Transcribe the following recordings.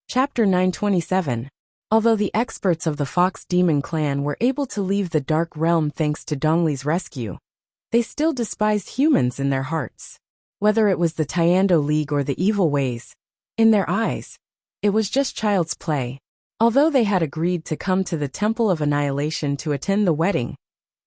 Chapter 927. Although the experts of the Fox Demon clan were able to leave the Dark Realm thanks to Dongli's rescue, they still despised humans in their hearts. Whether it was the Tyando League or the evil ways, in their eyes, it was just child's play. Although they had agreed to come to the Temple of Annihilation to attend the wedding,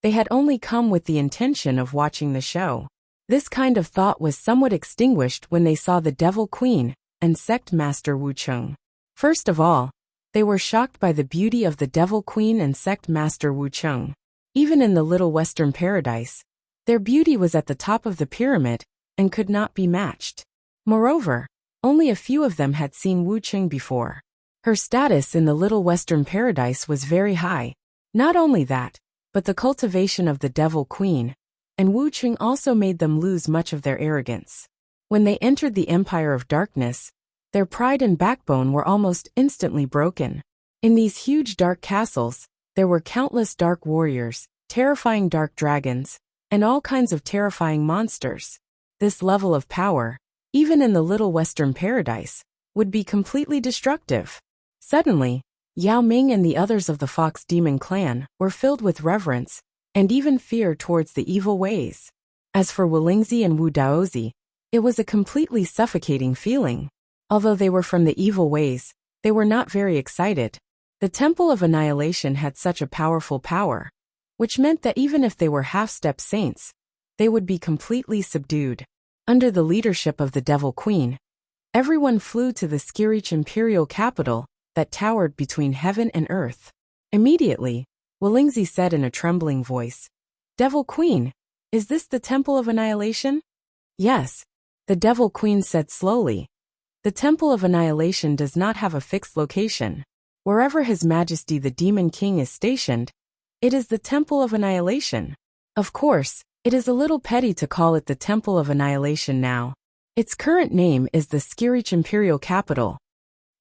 they had only come with the intention of watching the show. This kind of thought was somewhat extinguished when they saw the Devil Queen and Sect Master Wucheng. First of all, they were shocked by the beauty of the Devil Queen and Sect Master Wucheng. Even in the Little Western Paradise, their beauty was at the top of the pyramid and could not be matched. Moreover, only a few of them had seen Wucheng before. Her status in the Little Western Paradise was very high. Not only that, but the cultivation of the Devil Queen and Wucheng also made them lose much of their arrogance. When they entered the Empire of Darkness, their pride and backbone were almost instantly broken. In these huge dark castles, there were countless dark warriors, terrifying dark dragons, and all kinds of terrifying monsters. This level of power, even in the Little Western Paradise, would be completely destructive. Suddenly, Yao Ming and the others of the Fox Demon clan were filled with reverence and even fear towards the evil ways. As for Wolingzi and Wu Daozi, it was a completely suffocating feeling. Although they were from the evil ways, they were not very excited. The Temple of Annihilation had such a powerful power, which meant that even if they were half-step saints, they would be completely subdued. Under the leadership of the Devil Queen, everyone flew to the Skirich imperial capital that towered between heaven and earth. Immediately, Wolingzi said in a trembling voice, "Devil Queen, is this the Temple of Annihilation?" "Yes," the Devil Queen said slowly. "The Temple of Annihilation does not have a fixed location. Wherever His Majesty the Demon King is stationed, it is the Temple of Annihilation. Of course, it is a little petty to call it the Temple of Annihilation now. Its current name is the Skirich Imperial Capital."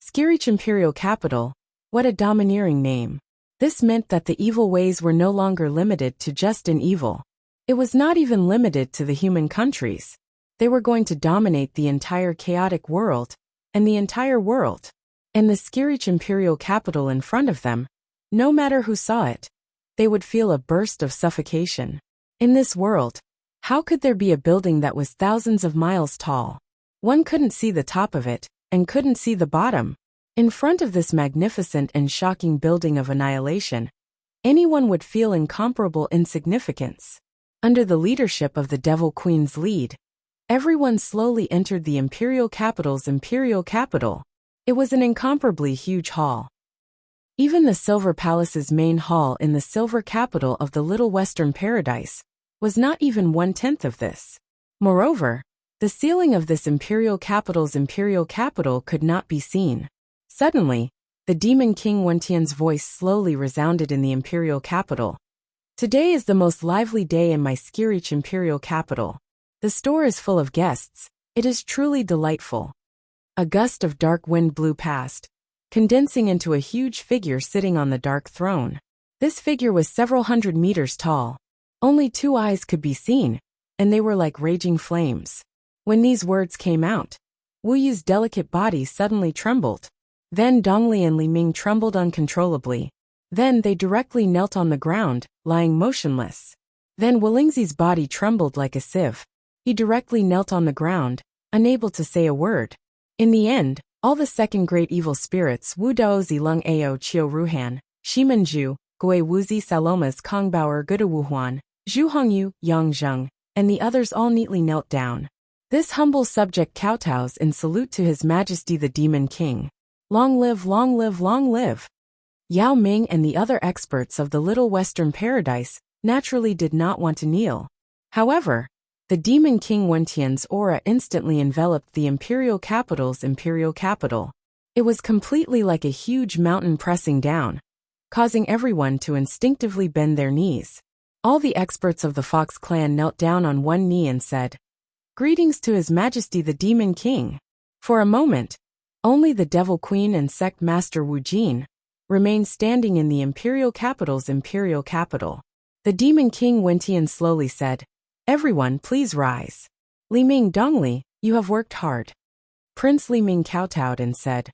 Skirich Imperial Capital, what a domineering name. This meant that the evil ways were no longer limited to just an evil. It was not even limited to the human countries. They were going to dominate the entire chaotic world, and the entire world. And the Skirich Imperial Capital in front of them, no matter who saw it, they would feel a burst of suffocation. In this world, how could there be a building that was thousands of miles tall? One couldn't see the top of it, and couldn't see the bottom. In front of this magnificent and shocking building of annihilation, anyone would feel incomparable insignificance. Under the leadership of the Devil Queen's lead, everyone slowly entered the Imperial Capital's Imperial Capital. It was an incomparably huge hall. Even the Silver Palace's main hall in the Silver Capital of the Little Western Paradise was not even 1/10 of this. Moreover, the ceiling of this Imperial Capital's Imperial Capital could not be seen. Suddenly, the Demon King Wentian's voice slowly resounded in the Imperial Capital. "Today is the most lively day in my Skirich Imperial Capital. The store is full of guests. It is truly delightful." A gust of dark wind blew past, condensing into a huge figure sitting on the dark throne. This figure was several hundred meters tall. Only 2 eyes could be seen, and they were like raging flames. When these words came out, Wu Yu's delicate body suddenly trembled. Then Dongli and Li Ming trembled uncontrollably. Then they directly knelt on the ground, lying motionless. Then Wolingzi's body trembled like a sieve. He directly knelt on the ground, unable to say a word. In the end, all the second great evil spirits Wu Daozi Lung Ao Qiu Ruhan, Shimenju, Gui Wuzi Salomas Kongbauer Guda Wuhuan, Zhu Hongyu, Yang Zheng, and the others all neatly knelt down. This humble subject kowtows in salute to His Majesty the Demon King. Long live, long live, long live. Yao Ming and the other experts of the Little Western Paradise naturally did not want to kneel. However, the Demon King Wentian's aura instantly enveloped the Imperial Capital's Imperial Capital. It was completely like a huge mountain pressing down, causing everyone to instinctively bend their knees. All the experts of the Fox clan knelt down on one knee and said, "Greetings to His Majesty the Demon King." For a moment, only the Devil Queen and Sect Master Wu Jin remained standing in the Imperial Capital's Imperial Capital. The Demon King Wentian slowly said, "Everyone please rise. Li Ming Dongli, you have worked hard." Prince Li Ming kowtowed and said,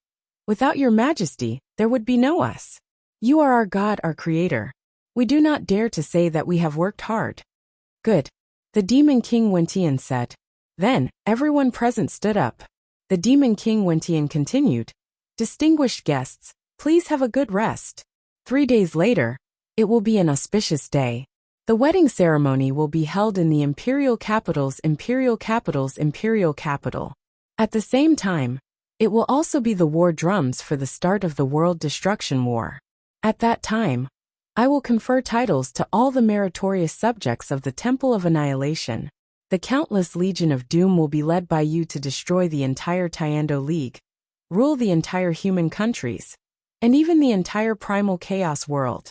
Without your majesty, there would be no us. You are our God, our creator. We do not dare to say that we have worked hard. Good. The Demon King Wentian said. Then, everyone present stood up. The Demon King Wentian continued. Distinguished guests, please have a good rest. 3 days later, it will be an auspicious day. The wedding ceremony will be held in the imperial capital's imperial capital's imperial capital. At the same time, it will also be the war drums for the start of the World Destruction War. At that time, I will confer titles to all the meritorious subjects of the Temple of Annihilation. The countless Legion of Doom will be led by you to destroy the entire Tiando League, rule the entire human countries, and even the entire primal chaos world.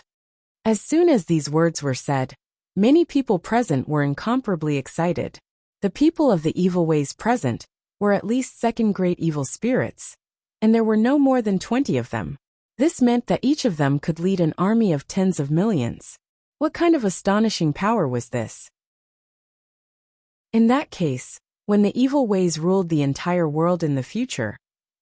As soon as these words were said, many people present were incomparably excited. The people of the evil ways present were at least second-grade evil spirits, and there were no more than 20 of them. This meant that each of them could lead an army of tens of millions. What kind of astonishing power was this? In that case, when the evil ways ruled the entire world in the future,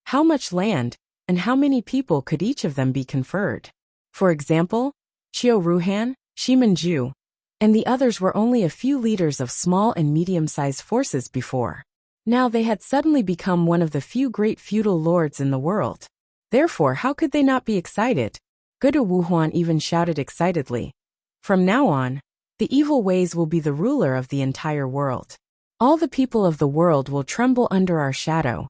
how much land and how many people could each of them be conferred? For example, Qiu Ruhan, Shimanju, and the others were only a few leaders of small and medium-sized forces before. Now they had suddenly become one of the few great feudal lords in the world. Therefore, how could they not be excited? Gudu Wuhuan even shouted excitedly. From now on, the evil ways will be the ruler of the entire world. All the people of the world will tremble under our shadow.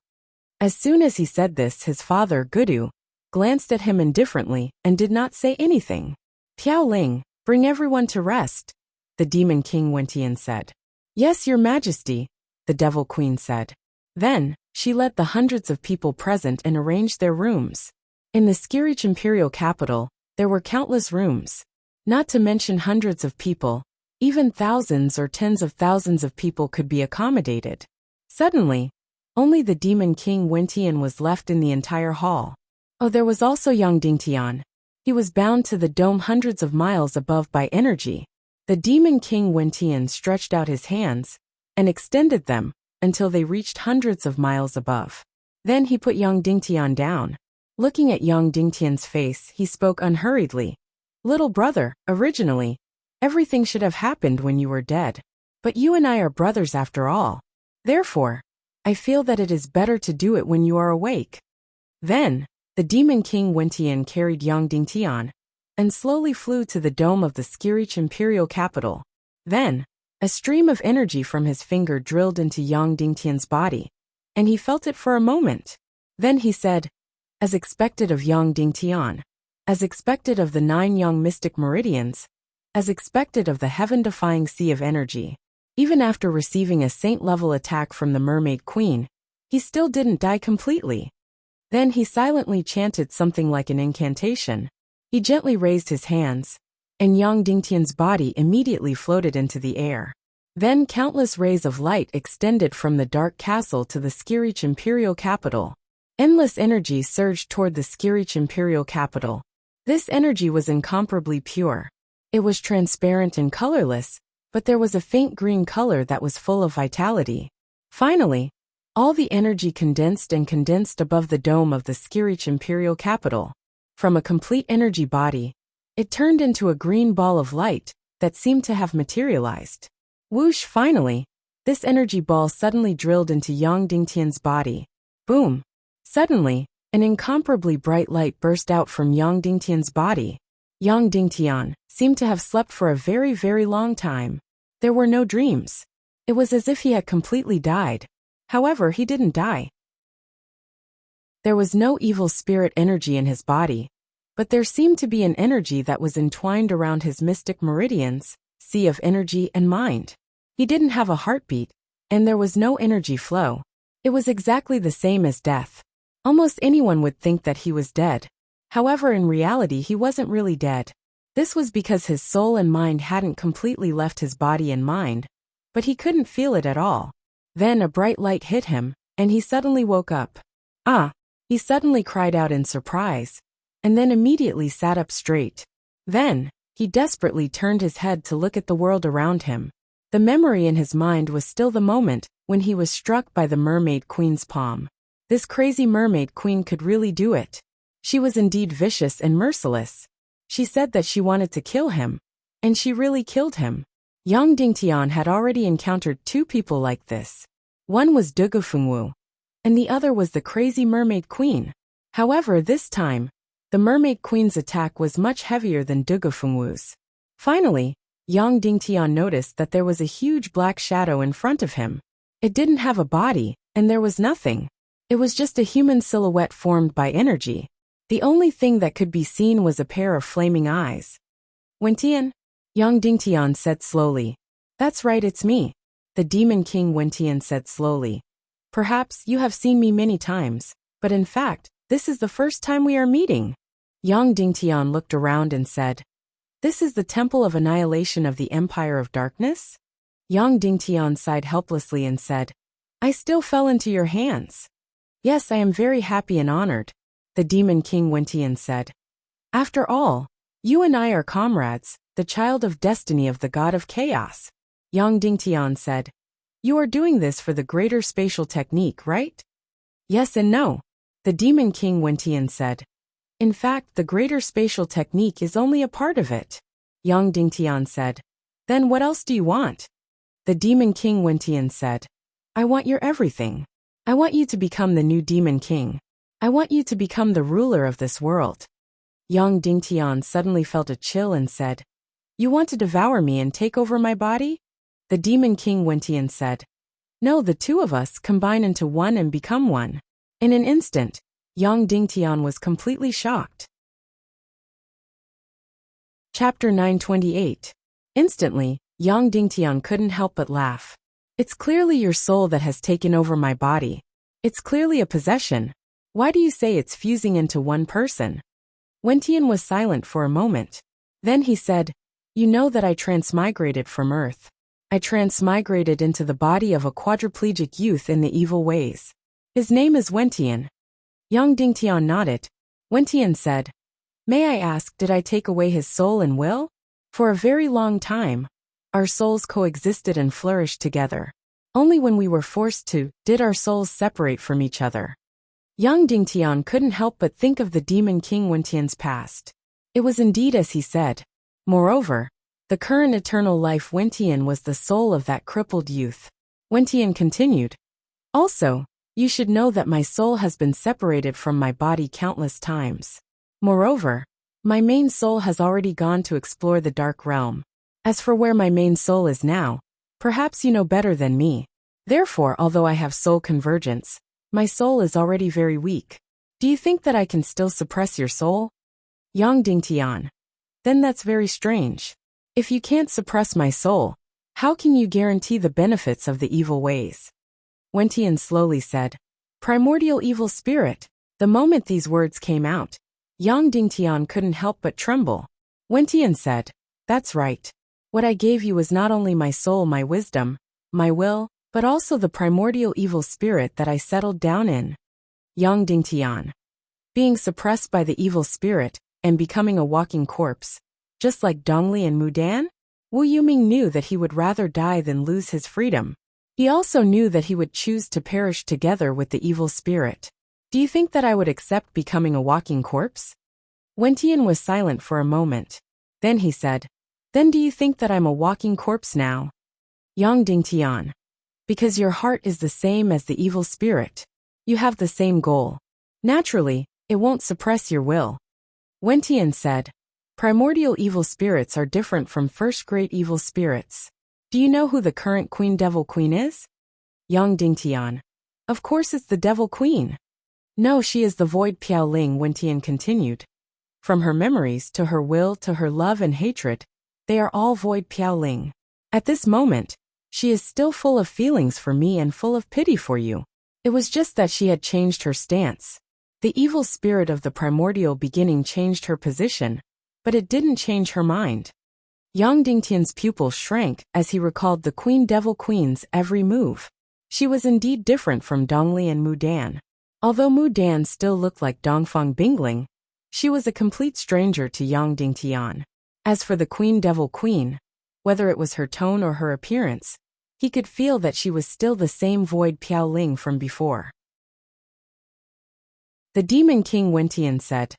As soon as he said this, his father, Gudu, glanced at him indifferently and did not say anything. Piao Ling, bring everyone to rest, the Demon King Wentian said. Yes, your majesty, the Devil Queen said. Then, she led the hundreds of people present and arranged their rooms. In the Skirich imperial capital, there were countless rooms. Not to mention hundreds of people, even thousands or tens of thousands of people could be accommodated. Suddenly, only the Demon King Wentian was left in the entire hall. Oh, there was also Yang Dingtian. He was bound to the dome hundreds of miles above by energy. The Demon King Wentian stretched out his hands and extended them until they reached hundreds of miles above. Then he put Yang Dingtian down. Looking at Yang Dingtian's face, he spoke unhurriedly. Little brother, originally, everything should have happened when you were dead. But you and I are brothers after all. Therefore, I feel that it is better to do it when you are awake. Then, the Demon King Wentian carried Yang Dingtian and slowly flew to the dome of the Skirich imperial capital. Then, a stream of energy from his finger drilled into Yang Dingtian's body, and he felt it for a moment. Then he said, as expected of Yang Dingtian, as expected of the 9 young mystic meridians, as expected of the heaven-defying sea of energy. Even after receiving a saint-level attack from the Mermaid Queen, he still didn't die completely. Then he silently chanted something like an incantation. He gently raised his hands, and Yang Dingtian's body immediately floated into the air. Then countless rays of light extended from the dark castle to the Skirich imperial capital. Endless energy surged toward the Skirich imperial capital. This energy was incomparably pure. It was transparent and colorless, but there was a faint green color that was full of vitality. Finally, all the energy condensed above the dome of the Skirich imperial capital. From a complete energy body, it turned into a green ball of light that seemed to have materialized. Whoosh! Finally, this energy ball suddenly drilled into Yang Dingtian's body. Boom! Suddenly, an incomparably bright light burst out from Yang Dingtian's body. Yang Dingtian seemed to have slept for a very, very long time. There were no dreams. It was as if he had completely died. However, he didn't die. There was no evil spirit energy in his body, but there seemed to be an energy that was entwined around his mystic meridians, sea of energy and mind. He didn't have a heartbeat, and there was no energy flow. It was exactly the same as death. Almost anyone would think that he was dead. However, in reality, he wasn't really dead. This was because his soul and mind hadn't completely left his body and mind, but he couldn't feel it at all. Then a bright light hit him, and he suddenly woke up. Ah! He suddenly cried out in surprise, and then immediately sat up straight. Then, he desperately turned his head to look at the world around him. The memory in his mind was still the moment when he was struck by the Mermaid Queen's palm. This crazy mermaid queen could really do it. She was indeed vicious and merciless. She said that she wanted to kill him. And she really killed him. Yang Dingtian had already encountered two people like this. One was Dugufengwu, and the other was the crazy mermaid queen. However, this time, the mermaid queen's attack was much heavier than Dugufengwu's. Finally, Yang Dingtian noticed that there was a huge black shadow in front of him. It didn't have a body, and there was nothing. It was just a human silhouette formed by energy. The only thing that could be seen was a pair of flaming eyes. Wentian? Yang Dingtian said slowly. That's right, it's me. The Demon King Wentian said slowly. Perhaps you have seen me many times, but in fact, this is the first time we are meeting. Yang Dingtian looked around and said, This is the Temple of Annihilation of the Empire of Darkness? Yang Dingtian sighed helplessly and said, I still fell into your hands. Yes, I am very happy and honored, the Demon King Wentian said. After all, you and I are comrades, the child of destiny of the god of chaos. Yang Dingtian said, You are doing this for the greater spatial technique, right? Yes and no, the Demon King Wentian said. In fact, the greater spatial technique is only a part of it. Yang Dingtian said. Then what else do you want? The Demon King Wentian said. I want your everything. I want you to become the new Demon King. I want you to become the ruler of this world. Yang Dingtian suddenly felt a chill and said, You want to devour me and take over my body? The Demon King Wentian said. No, the two of us combine into one and become one. In an instant, Yang Dingtian was completely shocked. Chapter 928. Instantly, Yang Dingtian couldn't help but laugh. It's clearly your soul that has taken over my body. It's clearly a possession. Why do you say it's fusing into one person? Wentian was silent for a moment. Then he said, You know that I transmigrated from Earth. I transmigrated into the body of a quadriplegic youth in the evil ways. His name is Wentian. Yang Dingtian nodded. Wentian said, May I ask, did I take away his soul and will? For a very long time, our souls coexisted and flourished together. Only when we were forced to, did our souls separate from each other. Yang Dingtian couldn't help but think of the Demon King Wentian's past. It was indeed as he said. Moreover, the current eternal life Wentian was the soul of that crippled youth. Wentian continued. Also, you should know that my soul has been separated from my body countless times. Moreover, my main soul has already gone to explore the dark realm. As for where my main soul is now, perhaps you know better than me. Therefore, although I have soul convergence, my soul is already very weak. Do you think that I can still suppress your soul? Yang Dingtian. Then that's very strange. If you can't suppress my soul, how can you guarantee the benefits of the evil ways? Wentian slowly said. Primordial evil spirit. The moment these words came out, Yang Dingtian couldn't help but tremble. Wentian said, That's right. What I gave you was not only my soul, my wisdom, my will, but also the primordial evil spirit that I settled down in. Yang Dingtian. Being suppressed by the evil spirit, and becoming a walking corpse, just like Dongli and Mudan? Wu Yuming knew that he would rather die than lose his freedom. He also knew that he would choose to perish together with the evil spirit. Do you think that I would accept becoming a walking corpse? Wentian was silent for a moment. Then he said, Then do you think that I'm a walking corpse now? Yang Dingtian. Because your heart is the same as the evil spirit. You have the same goal. Naturally, it won't suppress your will. Wentian said, Primordial evil spirits are different from first great evil spirits. Do you know who the current Queen Devil Queen is? Yang Dingtian. Of course it's the Devil Queen. No, she is the Void Piaoling, Wentian continued. From her memories to her will to her love and hatred, they are all Void Piaoling. At this moment, she is still full of feelings for me and full of pity for you. It was just that she had changed her stance. The evil spirit of the primordial beginning changed her position, but it didn't change her mind. Yang Dingtian's pupil shrank as he recalled the Queen Devil Queen's every move. She was indeed different from Dongli and Mudan. Although Mudan still looked like Dongfang Bingling, she was a complete stranger to Yang Dingtian. As for the Queen Devil Queen, whether it was her tone or her appearance, he could feel that she was still the same Void Piaoling from before. The demon king Wentian said,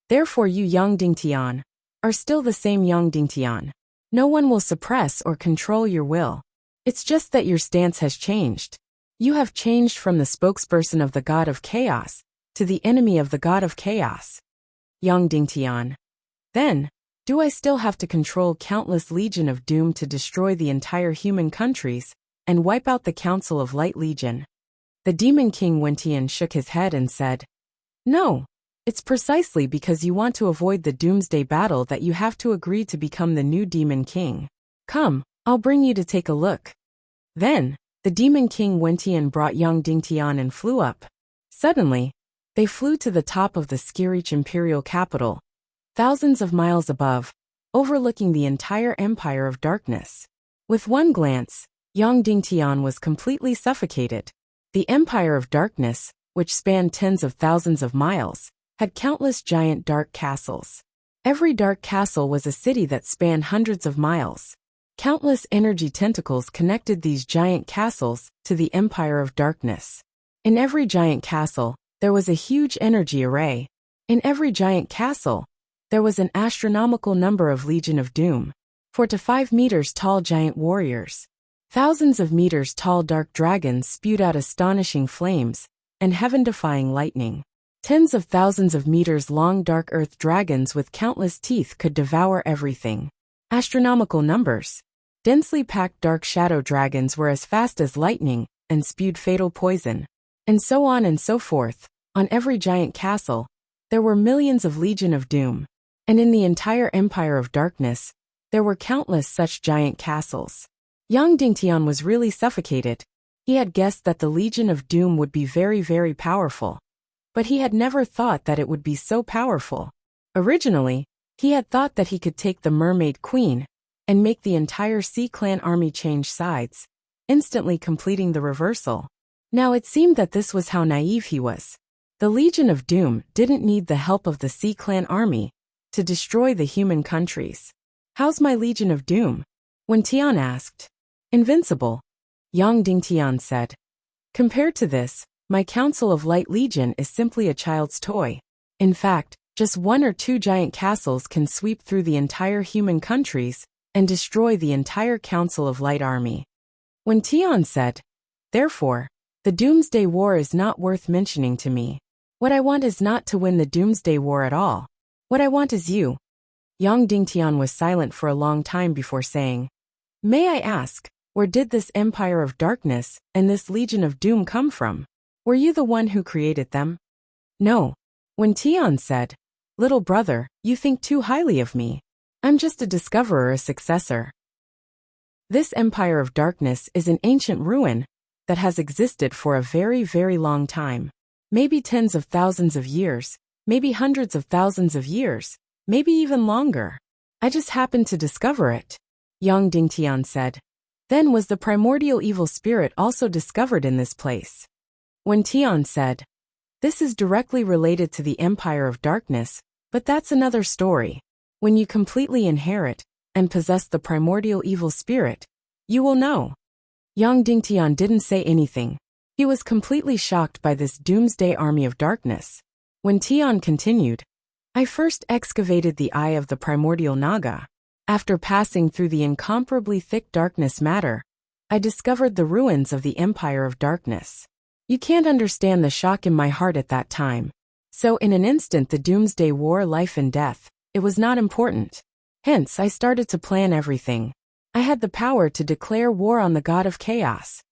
"Therefore you Yang Dingtian are still the same Yang Dingtian. No one will suppress or control your will. It's just that your stance has changed. You have changed from the spokesperson of the god of chaos to the enemy of the god of chaos." Yang Dingtian. Then, do I still have to control countless legion of doom to destroy the entire human countries and wipe out the Council of Light Legion? The demon king Wentian shook his head and said, "No. It's precisely because you want to avoid the doomsday battle that you have to agree to become the new demon king. Come, I'll bring you to take a look." Then, the demon king Wentian brought Yang Dingtian and flew up. Suddenly, they flew to the top of the Skirich imperial capital, thousands of miles above, overlooking the entire empire of darkness. With one glance, Yang Dingtian was completely suffocated. The empire of darkness, which spanned tens of thousands of miles, had countless giant dark castles. Every dark castle was a city that spanned hundreds of miles. Countless energy tentacles connected these giant castles to the empire of darkness. In every giant castle, there was a huge energy array. In every giant castle, there was an astronomical number of Legion of Doom, 4 to 5 meters tall giant warriors. Thousands of meters tall dark dragons spewed out astonishing flames and heaven-defying lightning. Tens of thousands of meters long dark earth dragons with countless teeth could devour everything. Astronomical numbers. Densely packed dark shadow dragons were as fast as lightning and spewed fatal poison. And so on and so forth. On every giant castle, there were millions of Legion of Doom. And in the entire Empire of Darkness, there were countless such giant castles. Yang Dingtian was really suffocated. He had guessed that the Legion of Doom would be very, very powerful. But he had never thought that it would be so powerful. Originally, he had thought that he could take the Mermaid Queen and make the entire Sea Clan army change sides, instantly completing the reversal. Now it seemed that this was how naive he was. The Legion of Doom didn't need the help of the Sea Clan army to destroy the human countries. "How's my Legion of Doom?" Wentian asked. "Invincible," Yang Dingtian said. "Compared to this, my Council of Light Legion is simply a child's toy. In fact, just 1 or 2 giant castles can sweep through the entire human countries and destroy the entire Council of Light army." Wentian said, "Therefore, the Doomsday War is not worth mentioning to me. What I want is not to win the Doomsday War at all. What I want is you." Yang Dingtian was silent for a long time before saying, "May I ask, where did this Empire of Darkness and this Legion of Doom come from? Were you the one who created them?" "No." Wentian said, "Little brother, you think too highly of me. I'm just a discoverer, a successor. This Empire of Darkness is an ancient ruin that has existed for a very, very long time. Maybe tens of thousands of years, maybe hundreds of thousands of years, maybe even longer. I just happened to discover it," Yang Dingtian said. "Then was the primordial evil spirit also discovered in this place?" Wentian said, "This is directly related to the Empire of Darkness, but that's another story. When you completely inherit and possess the primordial evil spirit, you will know." Yang Dingtian didn't say anything. He was completely shocked by this doomsday army of darkness. Wentian continued, "I first excavated the eye of the primordial Naga. After passing through the incomparably thick darkness matter, I discovered the ruins of the Empire of Darkness. You can't understand the shock in my heart at that time. So in an instant the Doomsday War, life and death, it was not important. Hence I started to plan everything. I had the power to declare war on the god of chaos."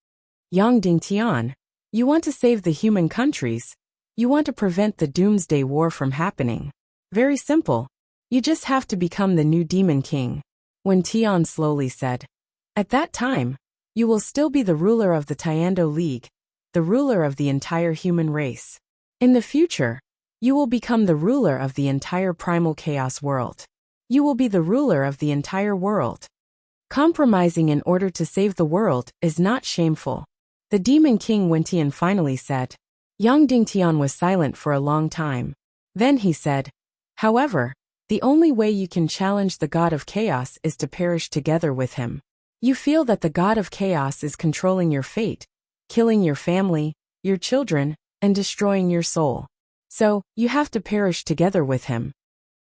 Yang Dingtian, you want to save the human countries. You want to prevent the Doomsday War from happening. Very simple. You just have to become the new Demon King. Wentian slowly said. "At that time, you will still be the ruler of the Tiando League, the ruler of the entire human race. In the future, you will become the ruler of the entire primal chaos world. You will be the ruler of the entire world. Compromising in order to save the world is not shameful." The Demon King Wentian finally said. Yang Dingtian was silent for a long time. Then he said, "However, the only way you can challenge the god of chaos is to perish together with him. You feel that the god of chaos is controlling your fate, killing your family, your children, and destroying your soul. So, you have to perish together with him.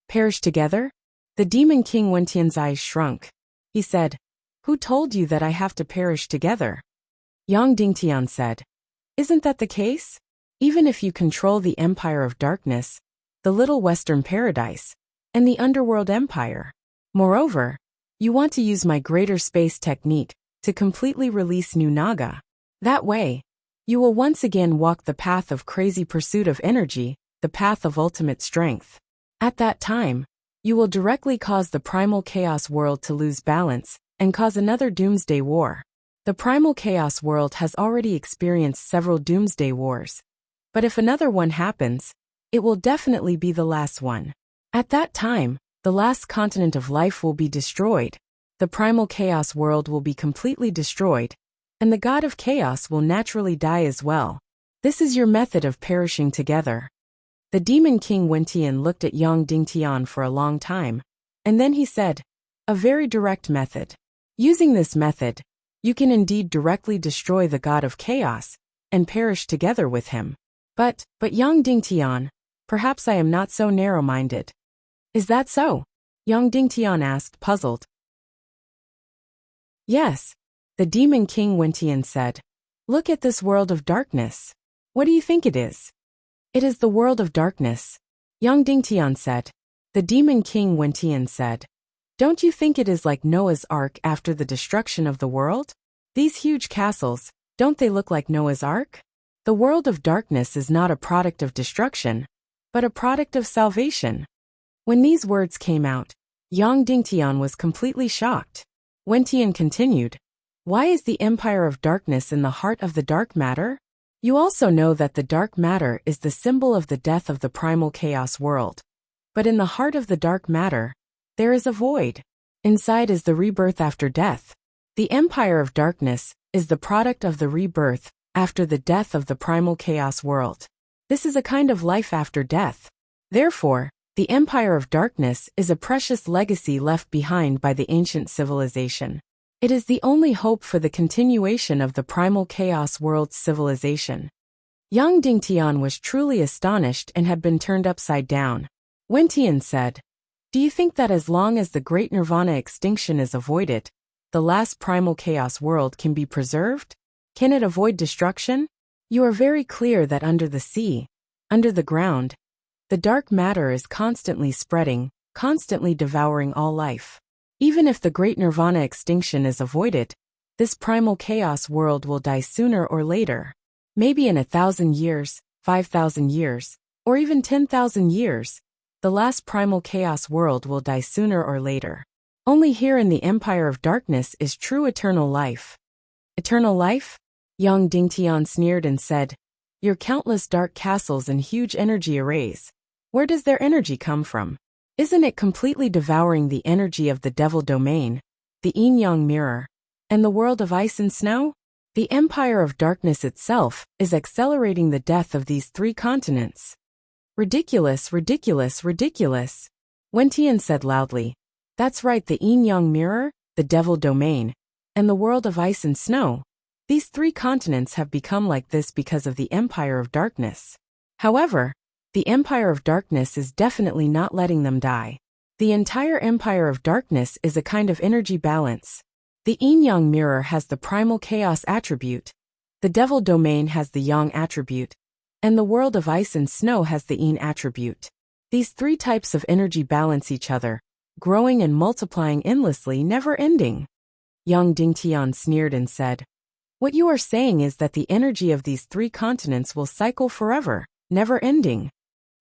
Perish together? The Demon King Wentian's eyes shrunk. He said, "Who told you that I have to perish together?" Yang Dingtian said, "Isn't that the case? Even if you control the Empire of Darkness, the Little Western Paradise, and the Underworld Empire. Moreover, you want to use my greater space technique to completely release New Naga. That way, you will once again walk the path of crazy pursuit of energy, the path of ultimate strength. At that time, you will directly cause the primal chaos world to lose balance and cause another doomsday war. The primal chaos world has already experienced several doomsday wars. But if another one happens, it will definitely be the last one. At that time, the last continent of life will be destroyed. The primal chaos world will be completely destroyed, and the god of chaos will naturally die as well. This is your method of perishing together." The Demon King Wentian looked at Yang Dingtian for a long time, and then he said, "A very direct method. Using this method, you can indeed directly destroy the god of chaos and perish together with him. But Yang Dingtian, perhaps I am not so narrow-minded." "Is that so?" Yang Dingtian asked, puzzled. "Yes," the Demon King Wentian said. "Look at this world of darkness. What do you think it is?" "It is the world of darkness," Yang Dingtian said. The Demon King Wentian said, "Don't you think it is like Noah's Ark after the destruction of the world? These huge castles, don't they look like Noah's Ark? The world of darkness is not a product of destruction, but a product of salvation." When these words came out, Yang Dingtian was completely shocked. Wentian continued, "Why is the Empire of Darkness in the heart of the dark matter? You also know that the dark matter is the symbol of the death of the primal chaos world. But in the heart of the dark matter, there is a void. Inside is the rebirth after death. The Empire of Darkness is the product of the rebirth after the death of the primal chaos world. This is a kind of life after death. Therefore, the Empire of Darkness is a precious legacy left behind by the ancient civilization. It is the only hope for the continuation of the primal chaos world's civilization." Yang Dingtian was truly astonished and had been turned upside down. Wentian said, "Do you think that as long as the great nirvana extinction is avoided, the last primal chaos world can be preserved? Can it avoid destruction? You are very clear that under the sea, under the ground, the dark matter is constantly spreading, constantly devouring all life. Even if the great nirvana extinction is avoided, this primal chaos world will die sooner or later. Maybe in 1,000 years, 5,000 years, or even 10,000 years, the last primal chaos world will die sooner or later. Only here in the Empire of Darkness is true eternal life." "Eternal life?" Yang Dingtian sneered and said, "Your countless dark castles and huge energy arrays. Where does their energy come from? Isn't it completely devouring the energy of the devil domain, the yin-yang mirror, and the world of ice and snow? The Empire of Darkness itself is accelerating the death of these 3 continents." "Ridiculous, ridiculous, ridiculous," Wentian said loudly. "That's right, the yin-yang mirror, the devil domain, and the world of ice and snow. These 3 continents have become like this because of the Empire of Darkness. However, the Empire of Darkness is definitely not letting them die. The entire Empire of Darkness is a kind of energy balance. The yin-yang mirror has the primal chaos attribute, the devil domain has the yang attribute, and the world of ice and snow has the yin attribute. These 3 types of energy balance each other, growing and multiplying endlessly, never ending." Yang Dingtian sneered and said, "What you are saying is that the energy of these 3 continents will cycle forever, never ending."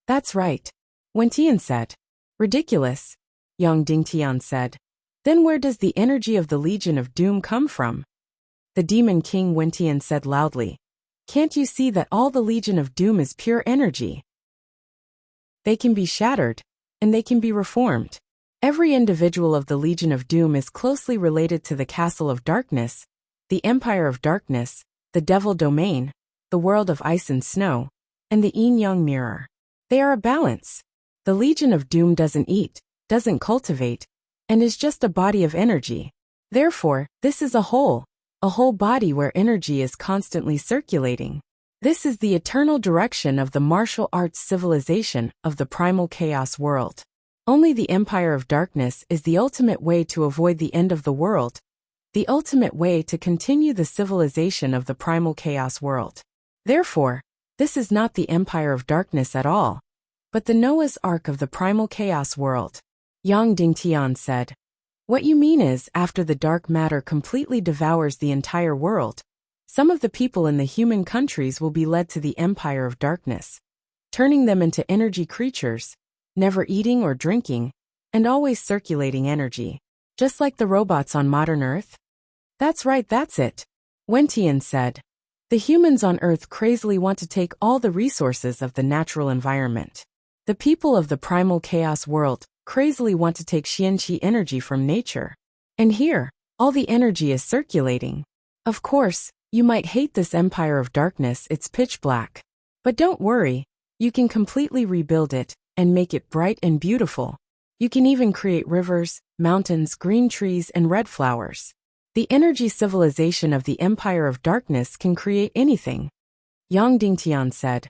"That's right," Wentian said. "Ridiculous," Yang Dingtian said. "Then where does the energy of the Legion of Doom come from?" The Demon King Wentian said loudly, "Can't you see that all the Legion of Doom is pure energy? They can be shattered, and they can be reformed. Every individual of the Legion of Doom is closely related to the Castle of Darkness, the Empire of Darkness, the Devil Domain, the world of ice and snow, and the yin-yang mirror. They are a balance. The Legion of Doom doesn't eat, doesn't cultivate, and is just a body of energy. Therefore, this is a whole body where energy is constantly circulating. This is the eternal direction of the martial arts civilization of the primal chaos world. Only the Empire of Darkness is the ultimate way to avoid the end of the world, the ultimate way to continue the civilization of the primal chaos world. Therefore, this is not the Empire of Darkness at all, but the Noah's Ark of the primal chaos world. Yang Dingtian said, "What you mean is, after the dark matter completely devours the entire world, some of the people in the human countries will be led to the Empire of Darkness, turning them into energy creatures, never eating or drinking, and always circulating energy, just like the robots on modern Earth?" "That's right, that's it," Wentian said. "The humans on Earth crazily want to take all the resources of the natural environment. The people of the primal chaos world crazily want to take Xianqi energy from nature. And here, all the energy is circulating. Of course, you might hate this Empire of Darkness, it's pitch black. But don't worry, you can completely rebuild it and make it bright and beautiful. You can even create rivers, mountains, green trees, and red flowers. The energy civilization of the Empire of Darkness can create anything." Yang Dingtian said,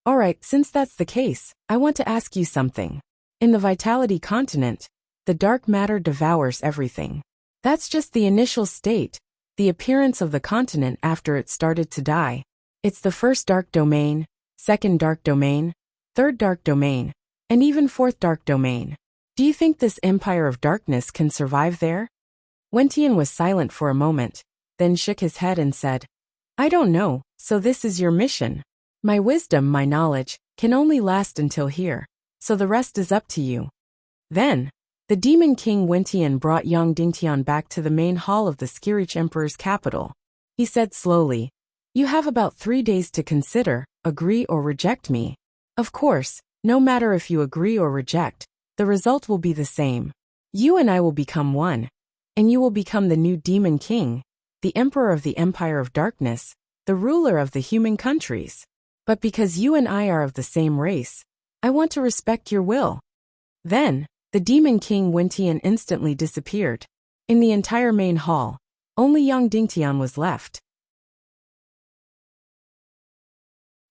"Alright, since that's the case, I want to ask you something. In the Vitality continent, the dark matter devours everything. That's just the initial state, the appearance of the continent after it started to die. It's the first dark domain, second dark domain, third dark domain, and even fourth dark domain. Do you think this Empire of Darkness can survive there?" Wentian was silent for a moment, then shook his head and said, "I don't know, so this is your mission. My wisdom, my knowledge, can only last until here, so the rest is up to you." Then, the Demon King Wentian brought Yang Dingtian back to the main hall of the Skirich Emperor's capital. He said slowly, "You have about 3 days to consider, agree or reject me. Of course, no matter if you agree or reject, the result will be the same. You and I will become one, and you will become the new Demon King, the Emperor of the Empire of Darkness, the ruler of the human countries. But because you and I are of the same race, I want to respect your will." Then, the Demon King Wentian instantly disappeared. In the entire main hall, only Yang Dingtian was left.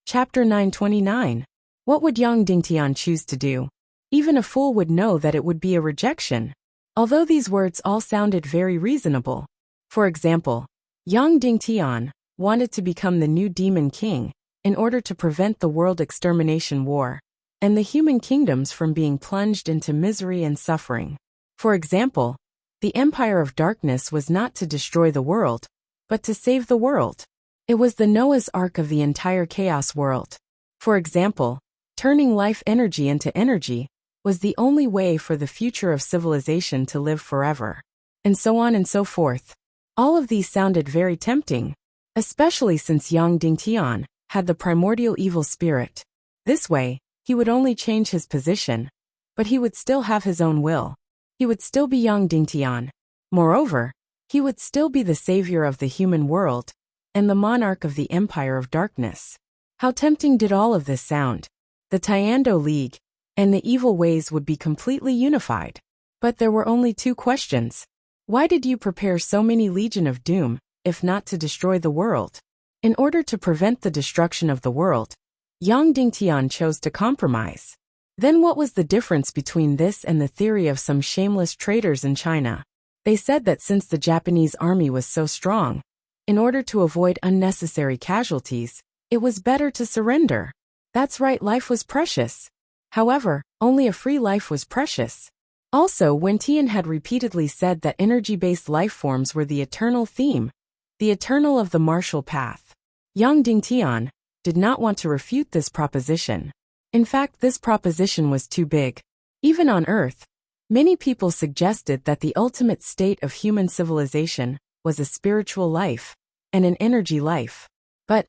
Chapter 929. What would Yang Dingtian choose to do? Even a fool would know that it would be a rejection. Although these words all sounded very reasonable. For example, Yang Dingtian wanted to become the new Demon King in order to prevent the world extermination war and the human kingdoms from being plunged into misery and suffering. For example, the Empire of Darkness was not to destroy the world, but to save the world. It was the Noah's Ark of the entire chaos world. For example, turning life energy into energy was the only way for the future of civilization to live forever. And so on and so forth. All of these sounded very tempting, especially since Yang Dingtian had the primordial evil spirit. This way, he would only change his position, but he would still have his own will. He would still be Yang Dingtian. Moreover, he would still be the savior of the human world and the monarch of the Empire of Darkness. How tempting did all of this sound? The Tiando League and the evil ways would be completely unified. But there were only 2 questions. Why did you prepare so many Legion of Doom, if not to destroy the world? In order to prevent the destruction of the world, Yang Dingtian chose to compromise. Then what was the difference between this and the theory of some shameless traitors in China? They said that since the Japanese army was so strong, in order to avoid unnecessary casualties, it was better to surrender. That's right, life was precious. However, only a free life was precious. Also, Wentian had repeatedly said that energy-based life forms were the eternal theme, the eternal of the martial path. Yang Dingtian did not want to refute this proposition. In fact, this proposition was too big. Even on Earth, many people suggested that the ultimate state of human civilization was a spiritual life and an energy life. But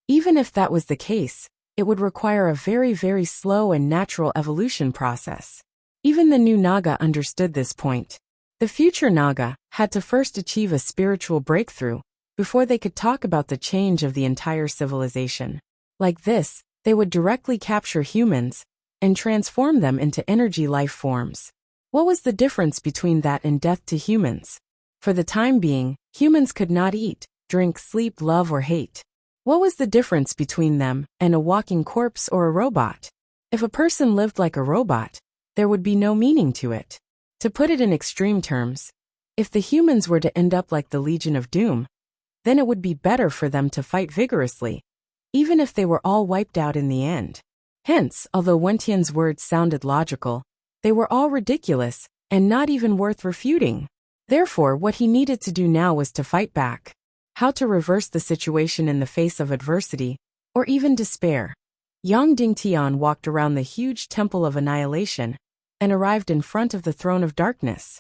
even if that was the case, it would require a very, very slow and natural evolution process. Even the new Naga understood this point. The future Naga had to first achieve a spiritual breakthrough before they could talk about the change of the entire civilization. Like this, they would directly capture humans and transform them into energy life forms. What was the difference between that and death to humans? For the time being, humans could not eat, drink, sleep, love, or hate. What was the difference between them and a walking corpse or a robot? If a person lived like a robot, there would be no meaning to it. To put it in extreme terms, if the humans were to end up like the Legion of Doom, then it would be better for them to fight vigorously, even if they were all wiped out in the end. Hence, although Wentian's words sounded logical, they were all ridiculous and not even worth refuting. Therefore, what he needed to do now was to fight back. How to reverse the situation in the face of adversity, or even despair. Yang Dingtian walked around the huge temple of annihilation and arrived in front of the throne of darkness.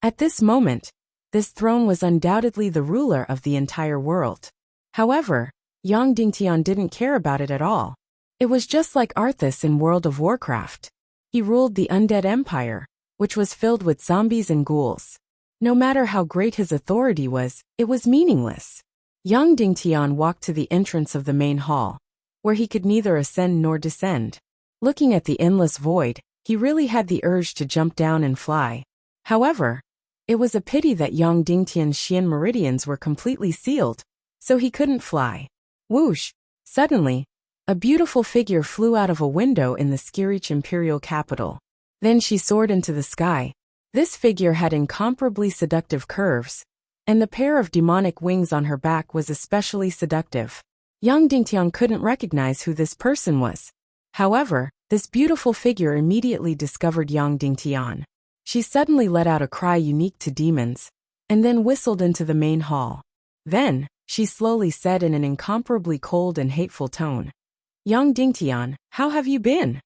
At this moment, this throne was undoubtedly the ruler of the entire world. However, Yang Dingtian didn't care about it at all. It was just like Arthas in World of Warcraft. He ruled the undead empire, which was filled with zombies and ghouls. No matter how great his authority was, it was meaningless. Yang Dingtian walked to the entrance of the main hall, where he could neither ascend nor descend. Looking at the endless void, he really had the urge to jump down and fly. However, it was a pity that Yang Dingtian's Xian meridians were completely sealed, so he couldn't fly. Whoosh! Suddenly, a beautiful figure flew out of a window in the Skirich imperial capital. Then she soared into the sky. This figure had incomparably seductive curves, and the pair of demonic wings on her back was especially seductive. Yang Dingtian couldn't recognize who this person was. However, this beautiful figure immediately discovered Yang Dingtian. She suddenly let out a cry unique to demons, and then whistled into the main hall. Then, she slowly said in an incomparably cold and hateful tone, "Yang Dingtian, how have you been?"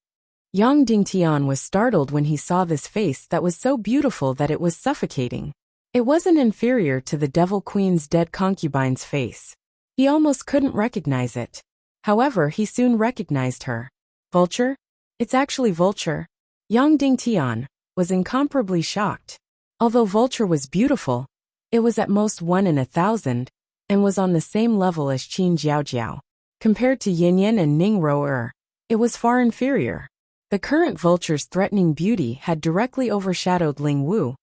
Yang Dingtian was startled when he saw this face that was so beautiful that it was suffocating. It wasn't inferior to the Devil Queen's dead concubine's face. He almost couldn't recognize it. However, he soon recognized her. Vulture? It's actually Vulture. Yang Dingtian was incomparably shocked. Although Vulture was beautiful, it was at most 1 in 1,000, and was on the same level as Qin Jiaojiao. Compared to Yin Yin and Ning Rou'er, it was far inferior. The current Vulture's threatening beauty had directly overshadowed Ling Wu,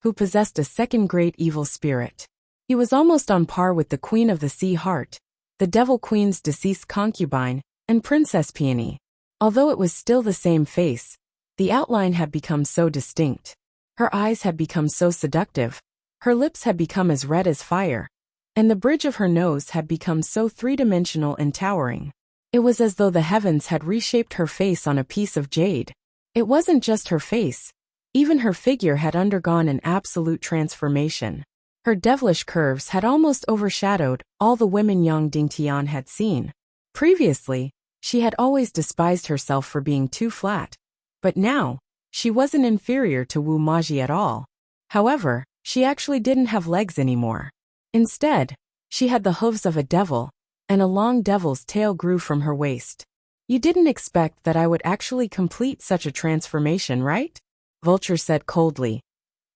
who possessed a second-grade evil spirit. He was almost on par with the Queen of the Sea Heart, the Devil Queen's deceased concubine, and Princess Peony. Although it was still the same face, the outline had become so distinct. Her eyes had become so seductive, her lips had become as red as fire, and the bridge of her nose had become so three-dimensional and towering. It was as though the heavens had reshaped her face on a piece of jade. It wasn't just her face. Even her figure had undergone an absolute transformation. Her devilish curves had almost overshadowed all the women Yang Dingtian had seen. Previously, she had always despised herself for being too flat, but now, she wasn't inferior to Wu Maji at all. However, she actually didn't have legs anymore. Instead, she had the hooves of a devil, and a long devil's tail grew from her waist. "You didn't expect that I would actually complete such a transformation, right?" Vulture said coldly.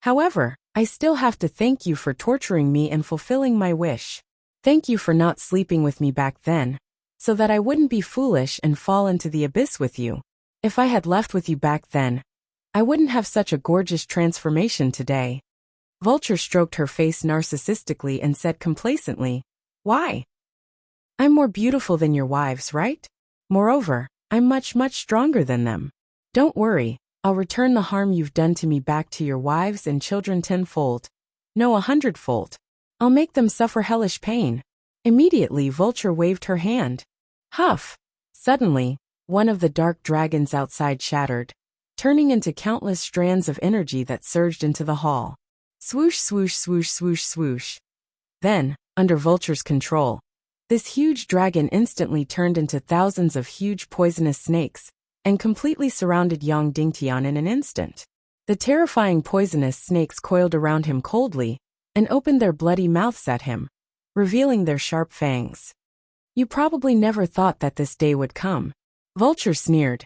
"However, I still have to thank you for torturing me and fulfilling my wish. Thank you for not sleeping with me back then, so that I wouldn't be foolish and fall into the abyss with you. If I had left with you back then, I wouldn't have such a gorgeous transformation today." Vulture stroked her face narcissistically and said complacently, "Why? I'm more beautiful than your wives, right? Moreover, I'm much stronger than them. Don't worry, I'll return the harm you've done to me back to your wives and children tenfold. No, 100-fold. I'll make them suffer hellish pain." Immediately, Vulture waved her hand. Huff! Suddenly, one of the dark dragons outside shattered, turning into countless strands of energy that surged into the hall. Swoosh, swoosh, swoosh, swoosh, swoosh. Then, under Vulture's control, this huge dragon instantly turned into thousands of huge poisonous snakes, and completely surrounded Yang Dingtian in an instant. The terrifying poisonous snakes coiled around him coldly, and opened their bloody mouths at him, revealing their sharp fangs. "You probably never thought that this day would come." Vulture sneered.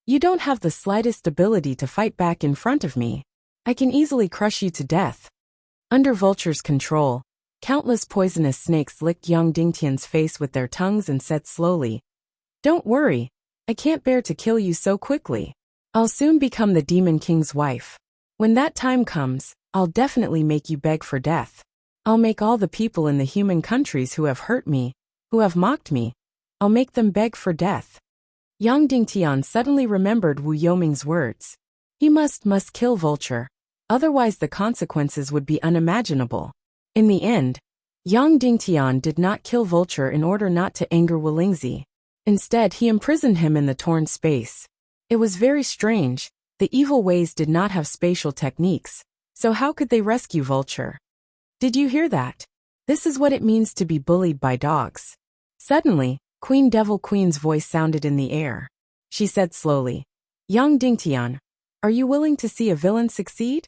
"You don't have the slightest ability to fight back in front of me. I can easily crush you to death." Under Vulture's control, countless poisonous snakes licked Yang Dingtian's face with their tongues and said slowly, "Don't worry, I can't bear to kill you so quickly. I'll soon become the Demon King's wife. When that time comes, I'll definitely make you beg for death." I'll make all the people in the human countries who have hurt me, who have mocked me, I'll make them beg for death. Yang Dingtian suddenly remembered Wu Yoming's words. He must kill Vulture. Otherwise the consequences would be unimaginable. In the end, Yang Dingtian did not kill Vulture in order not to anger Wu Lingzi. Instead, he imprisoned him in the torn space. It was very strange. The evil ways did not have spatial techniques, so how could they rescue Vulture? Did you hear that? This is what it means to be bullied by dogs. Suddenly, Queen Devil Queen's voice sounded in the air. She said slowly, Yang Dingtian, are you willing to see a villain succeed?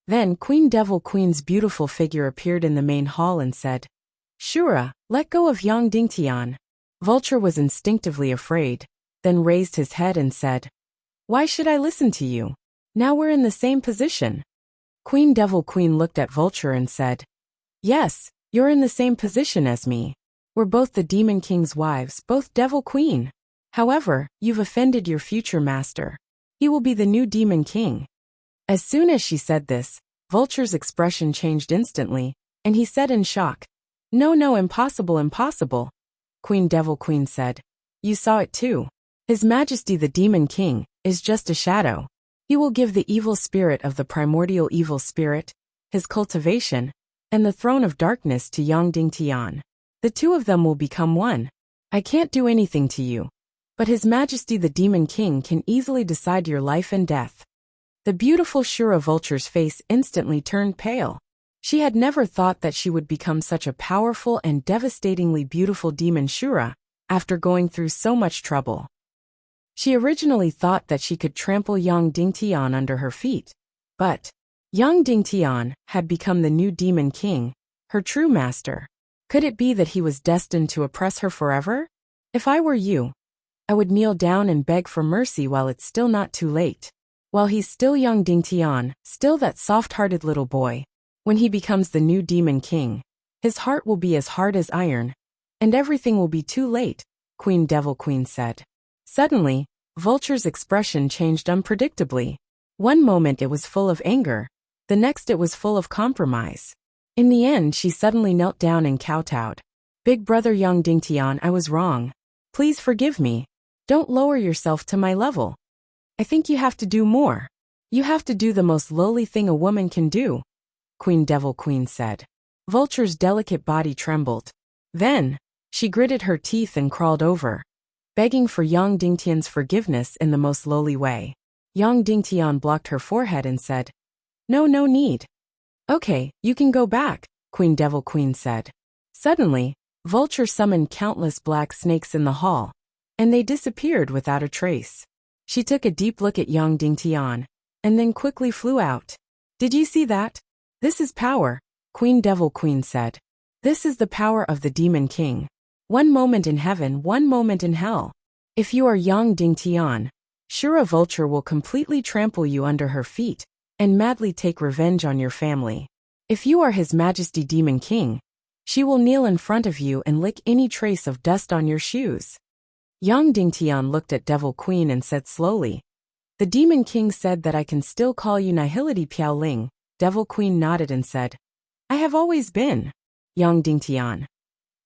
Then Queen Devil Queen's beautiful figure appeared in the main hall and said, Shura, let go of Yang Dingtian. Vulture was instinctively afraid, then raised his head and said, Why should I listen to you? Now we're in the same position. Queen Devil Queen looked at Vulture and said, Yes, you're in the same position as me. We're both the Demon King's wives, both Devil Queen. However, you've offended your future master. He will be the new Demon King. As soon as she said this, Vulture's expression changed instantly, and he said in shock, No, impossible, impossible. Queen Devil Queen said, You saw it too. His Majesty the Demon King is just a shadow. He will give the evil spirit of the primordial evil spirit, his cultivation, and the throne of darkness to Yang Dingtian. The two of them will become one. I can't do anything to you. But His Majesty the Demon King can easily decide your life and death. The beautiful Shura Vulture's face instantly turned pale. She had never thought that she would become such a powerful and devastatingly beautiful demon Shura, after going through so much trouble. She originally thought that she could trample Yang Dingtian under her feet. But Yang Dingtian had become the new Demon King, her true master. Could it be that he was destined to oppress her forever? If I were you, I would kneel down and beg for mercy while it's still not too late. While he's still Yang Dingtian, still that soft-hearted little boy. When he becomes the new Demon King, his heart will be as hard as iron, and everything will be too late, Queen Devil Queen said. Suddenly, Vulture's expression changed unpredictably. One moment it was full of anger, the next it was full of compromise. In the end, she suddenly knelt down and kowtowed. Big brother Yang Dingtian, I was wrong. Please forgive me. Don't lower yourself to my level. I think you have to do more. You have to do the most lowly thing a woman can do, Queen Devil Queen said. Vulture's delicate body trembled. Then, she gritted her teeth and crawled over, begging for Yang Dingtian's forgiveness in the most lowly way. Yang Dingtian blocked her forehead and said, No need. Okay, you can go back, Queen Devil Queen said. Suddenly, Vulture summoned countless black snakes in the hall, and they disappeared without a trace. She took a deep look at Yang Dingtian, and then quickly flew out. Did you see that? This is power, Queen Devil Queen said. This is the power of the Demon King. One moment in heaven, one moment in hell. If you are Yang Dingtian, Shura Vulture will completely trample you under her feet, and madly take revenge on your family. If you are His Majesty Demon King, she will kneel in front of you and lick any trace of dust on your shoes. Yang Dingtian looked at Devil Queen and said slowly, The Demon King said that I can still call you Nihility Piaoling. Devil Queen nodded and said, I have always been. Yang Dingtian.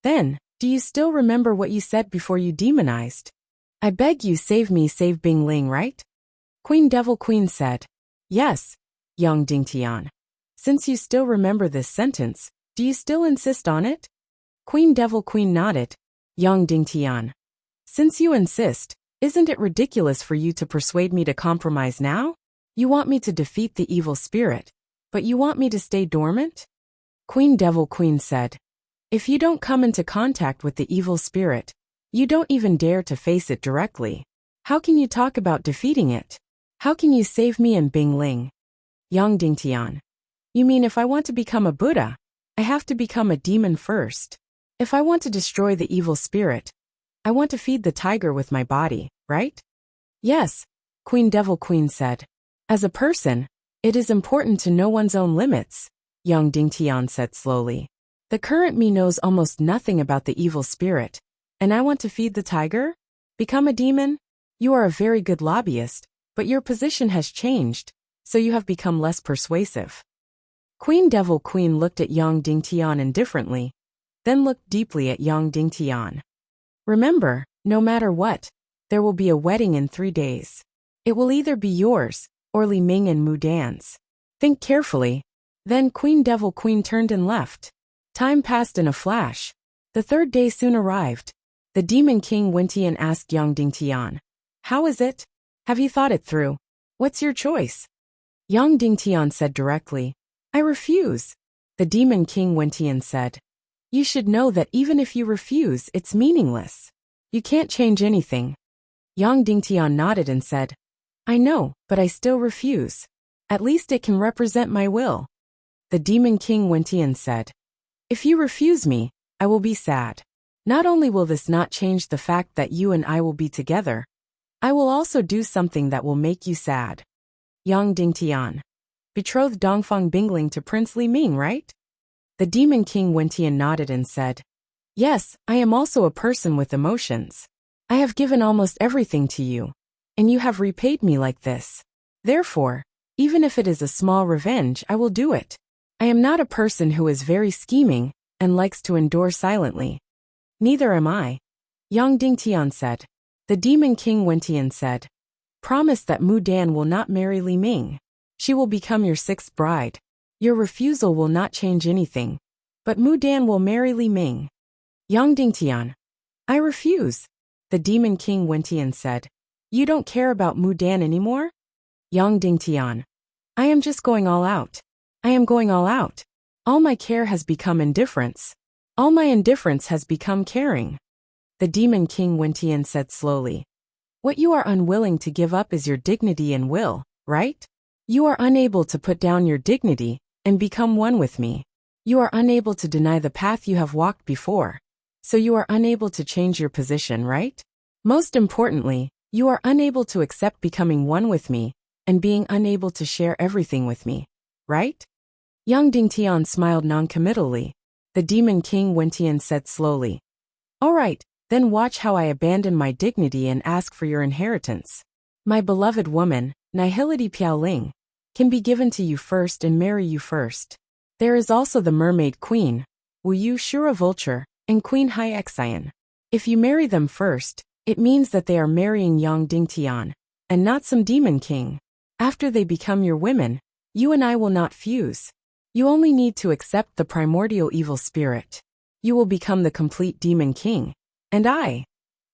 Then, do you still remember what you said before you demonized? I beg you save me, save Bing Ling, right? Queen Devil Queen said, Yes, Yang Dingtian. Since you still remember this sentence, do you still insist on it? Queen Devil Queen nodded. Yang Dingtian. Since you insist, isn't it ridiculous for you to persuade me to compromise now? You want me to defeat the evil spirit, but you want me to stay dormant? Queen Devil Queen said, If you don't come into contact with the evil spirit, you don't even dare to face it directly. How can you talk about defeating it? How can you save me and Bing Ling? Yang Dingtian. You mean if I want to become a Buddha, I have to become a demon first? If I want to destroy the evil spirit, I want to feed the tiger with my body, right? Yes, Queen Devil Queen said. As a person, it is important to know one's own limits, Yang Dingtian said slowly. The current me knows almost nothing about the evil spirit, and I want to feed the tiger? Become a demon? You are a very good lobbyist, but your position has changed, so you have become less persuasive. Queen Devil Queen looked at Yang Dingtian indifferently, then looked deeply at Yang Dingtian. Remember, no matter what, there will be a wedding in 3 days. It will either be yours, or Li Ming and Mu Dan's. Think carefully. Then Queen Devil Queen turned and left. Time passed in a flash. The 3rd day soon arrived. The Demon King Wentian asked Yang Dingtian, "How is it? Have you thought it through? What's your choice?" Yang Dingtian said directly, "I refuse." The Demon King Wentian said, "You should know that even if you refuse, it's meaningless. You can't change anything." Yang Dingtian nodded and said, "I know, but I still refuse. At least it can represent my will." The Demon King Wentian said, "If you refuse me, I will be sad. Not only will this not change the fact that you and I will be together, I will also do something that will make you sad." Yang Dingtian, betrothed Dongfang Bingling to Prince Li Ming, right? The Demon King Wentian nodded and said, "Yes, I am also a person with emotions. I have given almost everything to you, and you have repaid me like this. Therefore, even if it is a small revenge, I will do it. I am not a person who is very scheming and likes to endure silently." "Neither am I," Yang Dingtian said. The Demon King Wentian said, "Promise that Mu Dan will not marry Li Ming. She will become your 6th bride. Your refusal will not change anything, but Mu Dan will marry Li Ming." Yang Dingtian, "I refuse." The Demon King Wentian said, "You don't care about Mu Dan anymore?" Yang Dingtian, "I am just going all out. I am going all out. All my care has become indifference. All my indifference has become caring." The Demon King Wentian said slowly, "What you are unwilling to give up is your dignity and will, right? You are unable to put down your dignity and become one with me. You are unable to deny the path you have walked before. So you are unable to change your position, right? Most importantly, you are unable to accept becoming one with me and being unable to share everything with me, right?" Yang Dingtian smiled noncommittally. The Demon King Wentian said slowly, "All right, then watch how I abandon my dignity and ask for your inheritance. My beloved woman, Nihility Piaoling, can be given to you first and marry you first. There is also the Mermaid Queen, Wuyu Shura Vulture, and Queen Hai Xian. If you marry them first, it means that they are marrying Yang Dingtian, and not some demon king. After they become your women, you and I will not fuse. You only need to accept the primordial evil spirit. You will become the complete demon king, and I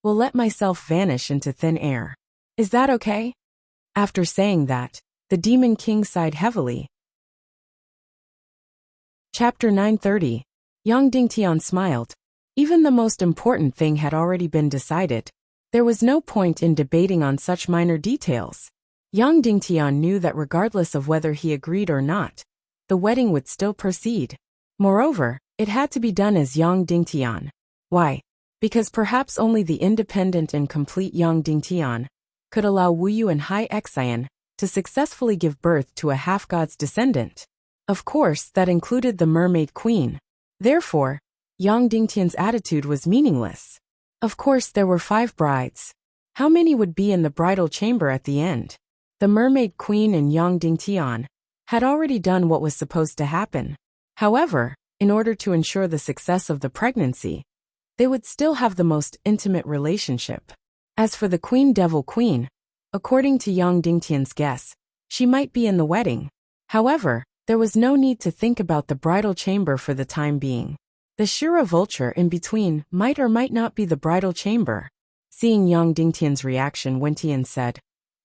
will let myself vanish into thin air. Is that okay?" After saying that, the Demon King sighed heavily. Chapter 930. Yang Dingtian smiled. Even the most important thing had already been decided. There was no point in debating on such minor details. Yang Dingtian knew that regardless of whether he agreed or not, the wedding would still proceed. Moreover, it had to be done as Yang Dingtian. Why? Because perhaps only the independent and complete Yang Dingtian could allow Wuyu and Hai Xian to successfully give birth to a half-god's descendant. Of course, that included the Mermaid Queen. Therefore, Yang Dingtian's attitude was meaningless. Of course, there were 5 brides. How many would be in the bridal chamber at the end? The Mermaid Queen and Yang Dingtian had already done what was supposed to happen. However, in order to ensure the success of the pregnancy, they would still have the most intimate relationship. As for the Queen Devil Queen, according to Yang Dingtian's guess, she might be in the wedding. However, there was no need to think about the bridal chamber for the time being. The Shura Vulture in between might or might not be the bridal chamber. Seeing Yang Dingtian's reaction, Wentian said,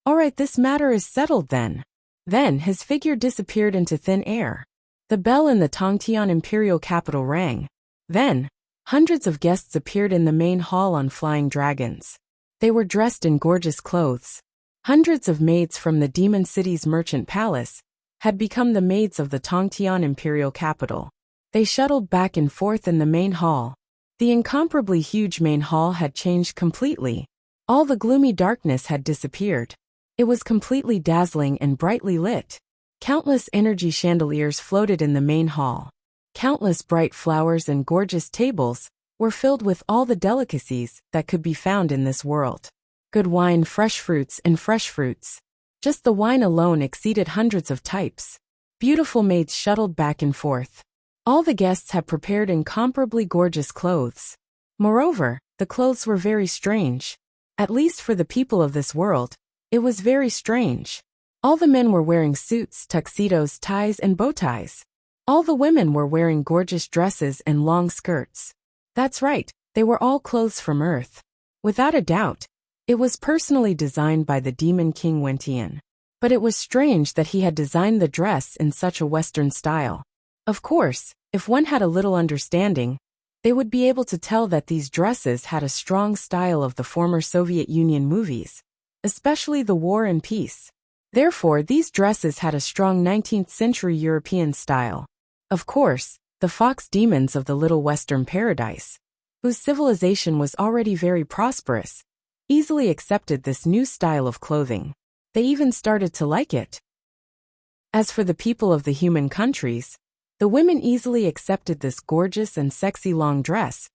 "All right, this matter is settled then." Then his figure disappeared into thin air. The bell in the Tongtian imperial capital rang. Then, hundreds of guests appeared in the main hall on flying dragons. They were dressed in gorgeous clothes. Hundreds of maids from the Demon City's merchant palace had become the maids of the Tongtian imperial capital. They shuttled back and forth in the main hall. The incomparably huge main hall had changed completely. All the gloomy darkness had disappeared. It was completely dazzling and brightly lit. Countless energy chandeliers floated in the main hall. Countless bright flowers and gorgeous tables were filled with all the delicacies that could be found in this world. Good wine, fresh fruits, and fresh fruits. Just the wine alone exceeded hundreds of types. Beautiful maids shuttled back and forth. All the guests had prepared incomparably gorgeous clothes. Moreover, the clothes were very strange. At least for the people of this world, it was very strange. All the men were wearing suits, tuxedos, ties, and bow ties. All the women were wearing gorgeous dresses and long skirts. That's right, they were all clothes from Earth. Without a doubt, it was personally designed by the Demon King Wentian. But it was strange that he had designed the dress in such a Western style. Of course, if one had a little understanding, they would be able to tell that these dresses had a strong style of the former Soviet Union movies, especially the War and Peace. Therefore, these dresses had a strong 19th century European style. Of course, the fox demons of the Little Western Paradise, whose civilization was already very prosperous, easily accepted this new style of clothing. They even started to like it. As for the people of the human countries, the women easily accepted this gorgeous and sexy long dress,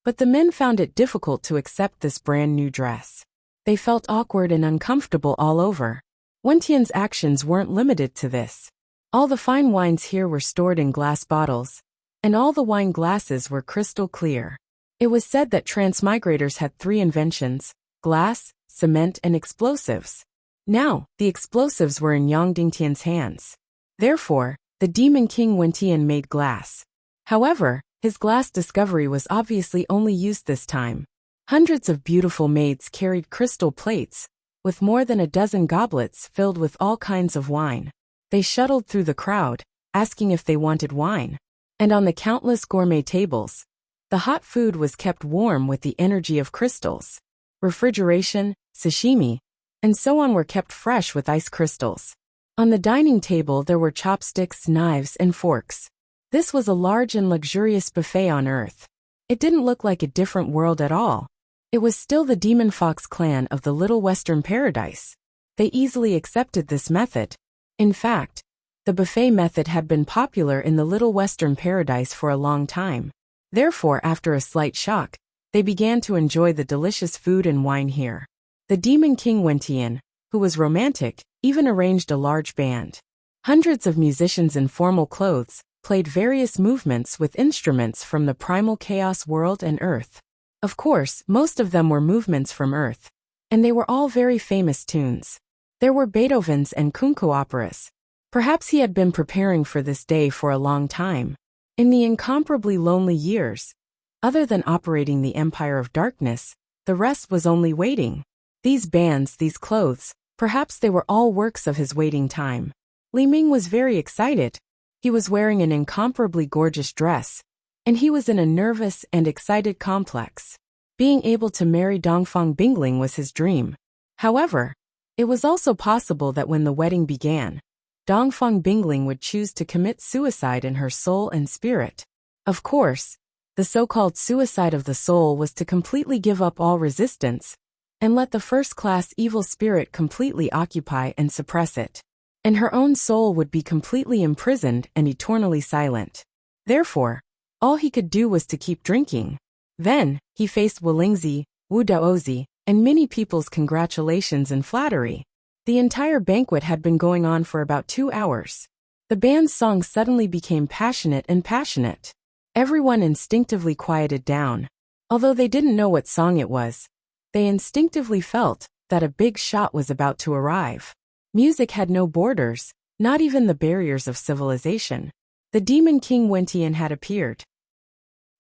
but the men found it difficult to accept this brand new dress. They felt awkward and uncomfortable all over. Wentian's actions weren't limited to this. All the fine wines here were stored in glass bottles, and all the wine glasses were crystal clear. It was said that transmigrators had 3 inventions: glass, cement, and explosives. Now, the explosives were in Yang Dingtian's hands. Therefore, the Demon King Wentian made glass. However, his glass discovery was obviously only used this time. Hundreds of beautiful maids carried crystal plates, with more than a dozen goblets filled with all kinds of wine. They shuttled through the crowd, asking if they wanted wine. And on the countless gourmet tables, the hot food was kept warm with the energy of crystals. Refrigeration, sashimi, and so on were kept fresh with ice crystals. On the dining table there were chopsticks, knives, and forks. This was a large and luxurious buffet on Earth. It didn't look like a different world at all. It was still the Demon Fox clan of the Little Western Paradise. They easily accepted this method. In fact, the buffet method had been popular in the Little Western Paradise for a long time. Therefore, after a slight shock, they began to enjoy the delicious food and wine here. The Demon King Wentian, who was romantic, even arranged a large band. Hundreds of musicians in formal clothes played various movements with instruments from the primal chaos world and Earth. Of course, most of them were movements from Earth, and they were all very famous tunes. There were Beethoven's and Kunko operas. Perhaps he had been preparing for this day for a long time. In the incomparably lonely years, other than operating the Empire of Darkness, the rest was only waiting. These bands, these clothes, perhaps they were all works of his waiting time. Li Ming was very excited. He was wearing an incomparably gorgeous dress, and he was in a nervous and excited complex. Being able to marry Dongfang Bingling was his dream. However, it was also possible that when the wedding began, Dongfang Bingling would choose to commit suicide in her soul and spirit. Of course, the so-called suicide of the soul was to completely give up all resistance and let the first-class evil spirit completely occupy and suppress it. And her own soul would be completely imprisoned and eternally silent. Therefore, all he could do was to keep drinking. Then, he faced Wu Lingzi, Wu Daozi, and many people's congratulations and flattery. The entire banquet had been going on for about 2 hours. The band's song suddenly became passionate and passionate. Everyone instinctively quieted down. Although they didn't know what song it was, they instinctively felt that a big shot was about to arrive. Music had no borders, not even the barriers of civilization. The Demon King Wentian had appeared.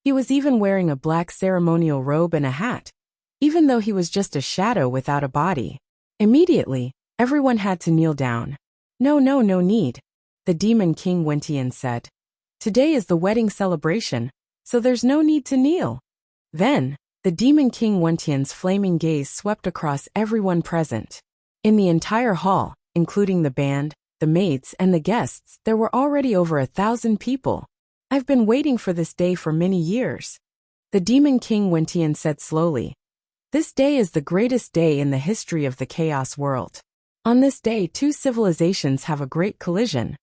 He was even wearing a black ceremonial robe and a hat, even though he was just a shadow without a body. Immediately, everyone had to kneel down. No need, the Demon King Wentian said. Today is the wedding celebration, so there's no need to kneel. Then, the Demon King Wentian's flaming gaze swept across everyone present. In the entire hall, including the band, the maids, and the guests, there were already over 1,000 people. I've been waiting for this day for many years. The Demon King Wentian said slowly. This day is the greatest day in the history of the Chaos world. On this day, 2 civilizations have a great collision.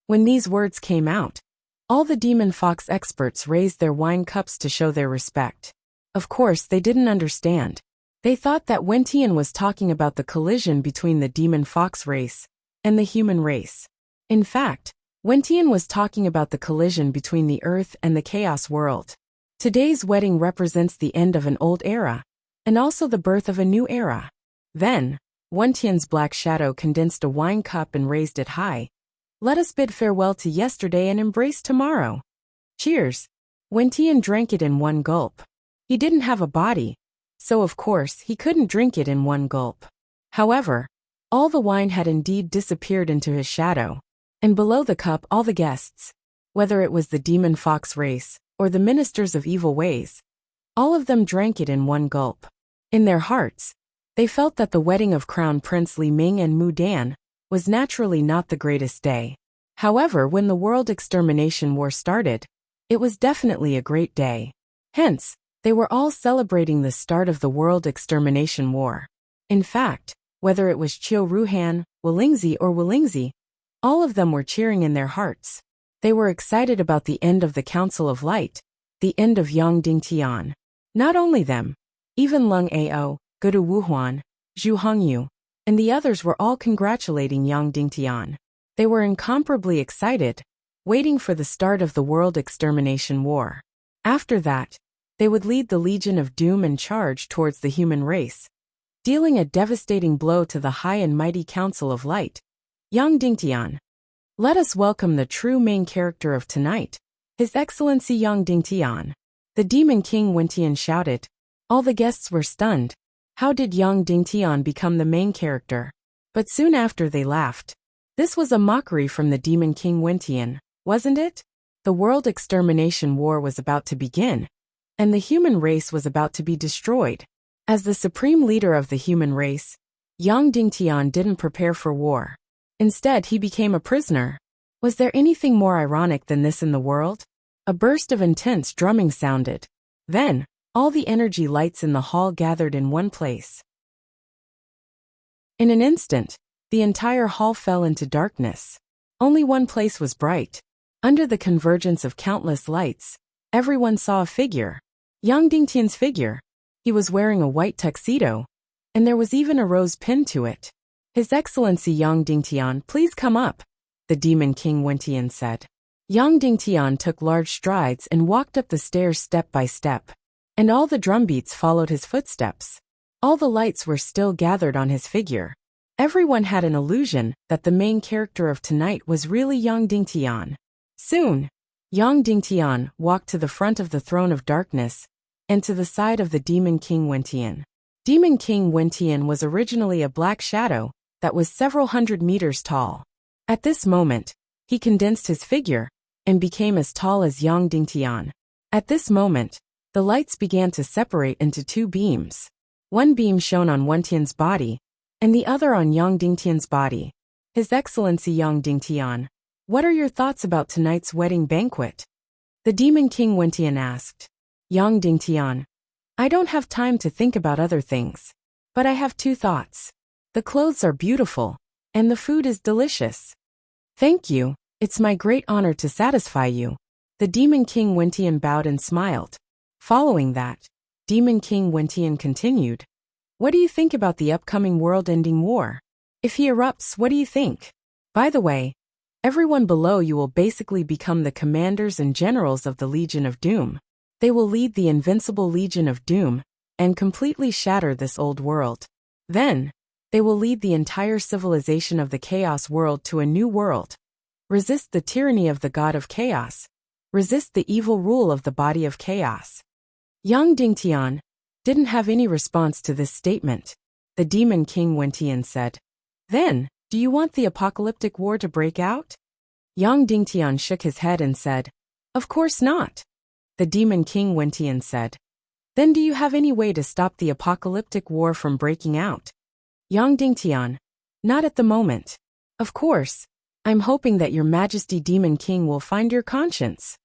When these words came out, all the Demon Fox experts raised their wine cups to show their respect. Of course, they didn't understand. They thought that Wentian was talking about the collision between the Demon Fox race and the human race. In fact, Wentian was talking about the collision between the Earth and the Chaos world. Today's wedding represents the end of an old era, and also the birth of a new era. Then, Wentian's black shadow condensed a wine cup and raised it high. Let us bid farewell to yesterday and embrace tomorrow. Cheers! Wentian drank it in one gulp. He didn't have a body, so of course he couldn't drink it in one gulp. However, all the wine had indeed disappeared into his shadow, and below the cup all the guests, whether it was the demon fox race or the ministers of evil ways, all of them drank it in one gulp. In their hearts, they felt that the wedding of Crown Prince Li Ming and Mu Dan was naturally not the greatest day. However, when the World Extermination War started, it was definitely a great day. Hence, they were all celebrating the start of the World Extermination War. In fact, whether it was Qiu Ruhan, Wolingzi or Wolingzi, all of them were cheering in their hearts. They were excited about the end of the Council of Light, the end of Yang Dingtian. Not only them, even Leng Ao, Gudu Wuhuan, Zhu Hongyu, and the others were all congratulating Yang Dingtian. They were incomparably excited, waiting for the start of the World Extermination War. After that, they would lead the Legion of Doom and charge towards the human race, dealing a devastating blow to the high and mighty Council of Light, Yang Dingtian. Let us welcome the true main character of tonight, His Excellency Yang Dingtian. The Demon King Wentian shouted. All the guests were stunned. How did Yang Dingtian become the main character? But soon after they laughed. This was a mockery from the Demon King Wentian, wasn't it? The World Extermination War was about to begin, and the human race was about to be destroyed. As the supreme leader of the human race, Yang Dingtian didn't prepare for war. Instead, he became a prisoner. Was there anything more ironic than this in the world? A burst of intense drumming sounded. Then, all the energy lights in the hall gathered in one place. In an instant, the entire hall fell into darkness. Only one place was bright. Under the convergence of countless lights, everyone saw a figure. Yang Dingtian's figure. He was wearing a white tuxedo, and there was even a rose pinned to it. His Excellency Yang Dingtian, please come up, the Demon King Wentian said. Yang Dingtian took large strides and walked up the stairs step by step, and all the drumbeats followed his footsteps. All the lights were still gathered on his figure. Everyone had an illusion that the main character of tonight was really Yang Dingtian. Soon, Yang Dingtian walked to the front of the throne of darkness and to the side of the Demon King Wentian. Demon King Wentian was originally a black shadow that was several hundred meters tall. At this moment, he condensed his figure and became as tall as Yang Dingtian. At this moment, the lights began to separate into two beams. One beam shone on Wentian's body, and the other on Yang Dingtian's body. His Excellency Yang Dingtian, what are your thoughts about tonight's wedding banquet? The Demon King Wentian asked. Yang Dingtian, I don't have time to think about other things, but I have two thoughts. The clothes are beautiful, and the food is delicious. Thank you, it's my great honor to satisfy you. The Demon King Wentian bowed and smiled. Following that, Demon King Wentian continued. What do you think about the upcoming world-ending war? If he erupts, what do you think? By the way, everyone below you will basically become the commanders and generals of the Legion of Doom. They will lead the invincible Legion of Doom and completely shatter this old world. Then, they will lead the entire civilization of the Chaos world to a new world. Resist the tyranny of the God of Chaos. Resist the evil rule of the body of Chaos. Yang Dingtian didn't have any response to this statement. The Demon King Wentian said. Then, do you want the apocalyptic war to break out? Yang Dingtian shook his head and said, Of course not. The Demon King Wentian said. Then do you have any way to stop the apocalyptic war from breaking out? Yang Dingtian, not at the moment. Of course, I'm hoping that your Majesty Demon King will find your conscience.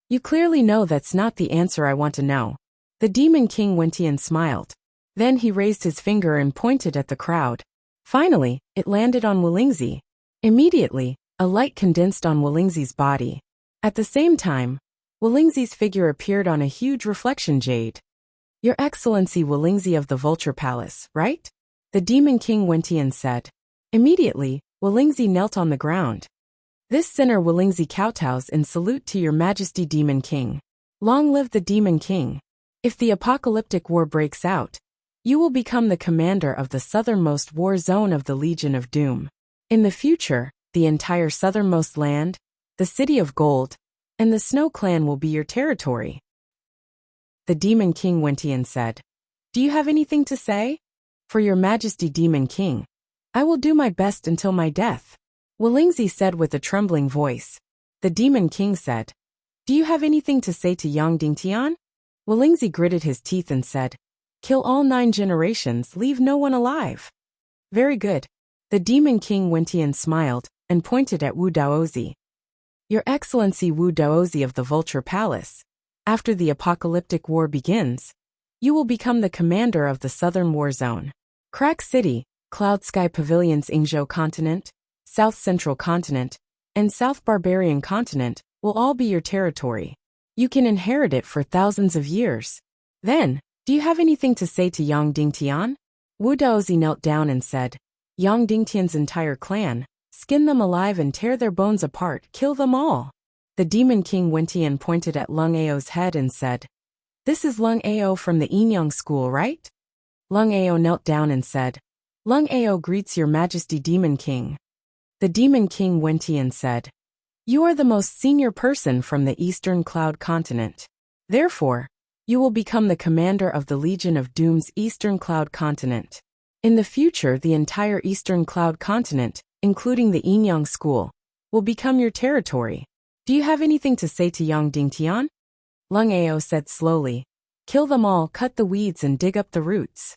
You clearly know that's not the answer I want to know. The Demon King Wentian smiled. Then he raised his finger and pointed at the crowd. Finally, it landed on Wolingzi. Immediately, a light condensed on Wolingzi's body. At the same time, Wolingzi's figure appeared on a huge reflection jade. Your Excellency Wolingzi of the Vulture Palace, right? The Demon King Wentian said. Immediately, Wolingzi knelt on the ground. This sinner Wulingzi kowtows in salute to your majesty Demon King. Long live the Demon King. If the apocalyptic war breaks out, you will become the commander of the southernmost war zone of the Legion of Doom. In the future, the entire southernmost land, the City of Gold, and the Snow Clan will be your territory. The Demon King Wentian said, Do you have anything to say? For your majesty Demon King, I will do my best until my death. Wulingzi said with a trembling voice. The Demon King said, Do you have anything to say to Yang Dingtian? Wulingzi gritted his teeth and said, Kill all 9 generations, leave no one alive. Very good. The Demon King Wentian smiled and pointed at Wu Daozi. Your Excellency Wu Daozi of the Vulture Palace, after the apocalyptic war begins, you will become the commander of the Southern War Zone. Crack City, Cloud Sky Pavilions Ingzhou Continent, South Central Continent, and South Barbarian Continent will all be your territory. You can inherit it for thousands of years. Then, do you have anything to say to Yang Dingtian? Wu Daozi knelt down and said, Yang Dingtian's entire clan, skin them alive and tear their bones apart, kill them all. The Demon King Wentian pointed at Lung Ao's head and said, This is Lung Ao from the Yinyang school, right? Lung Ao knelt down and said, Lung Ao greets your majesty Demon King. The Demon King Wentian said, You are the most senior person from the Eastern Cloud Continent. Therefore, you will become the commander of the Legion of Doom's Eastern Cloud Continent. In the future, the entire Eastern Cloud Continent, including the Yinyang School, will become your territory. Do you have anything to say to Yang Dingtian? Lung Ao said slowly, Kill them all, cut the weeds and dig up the roots.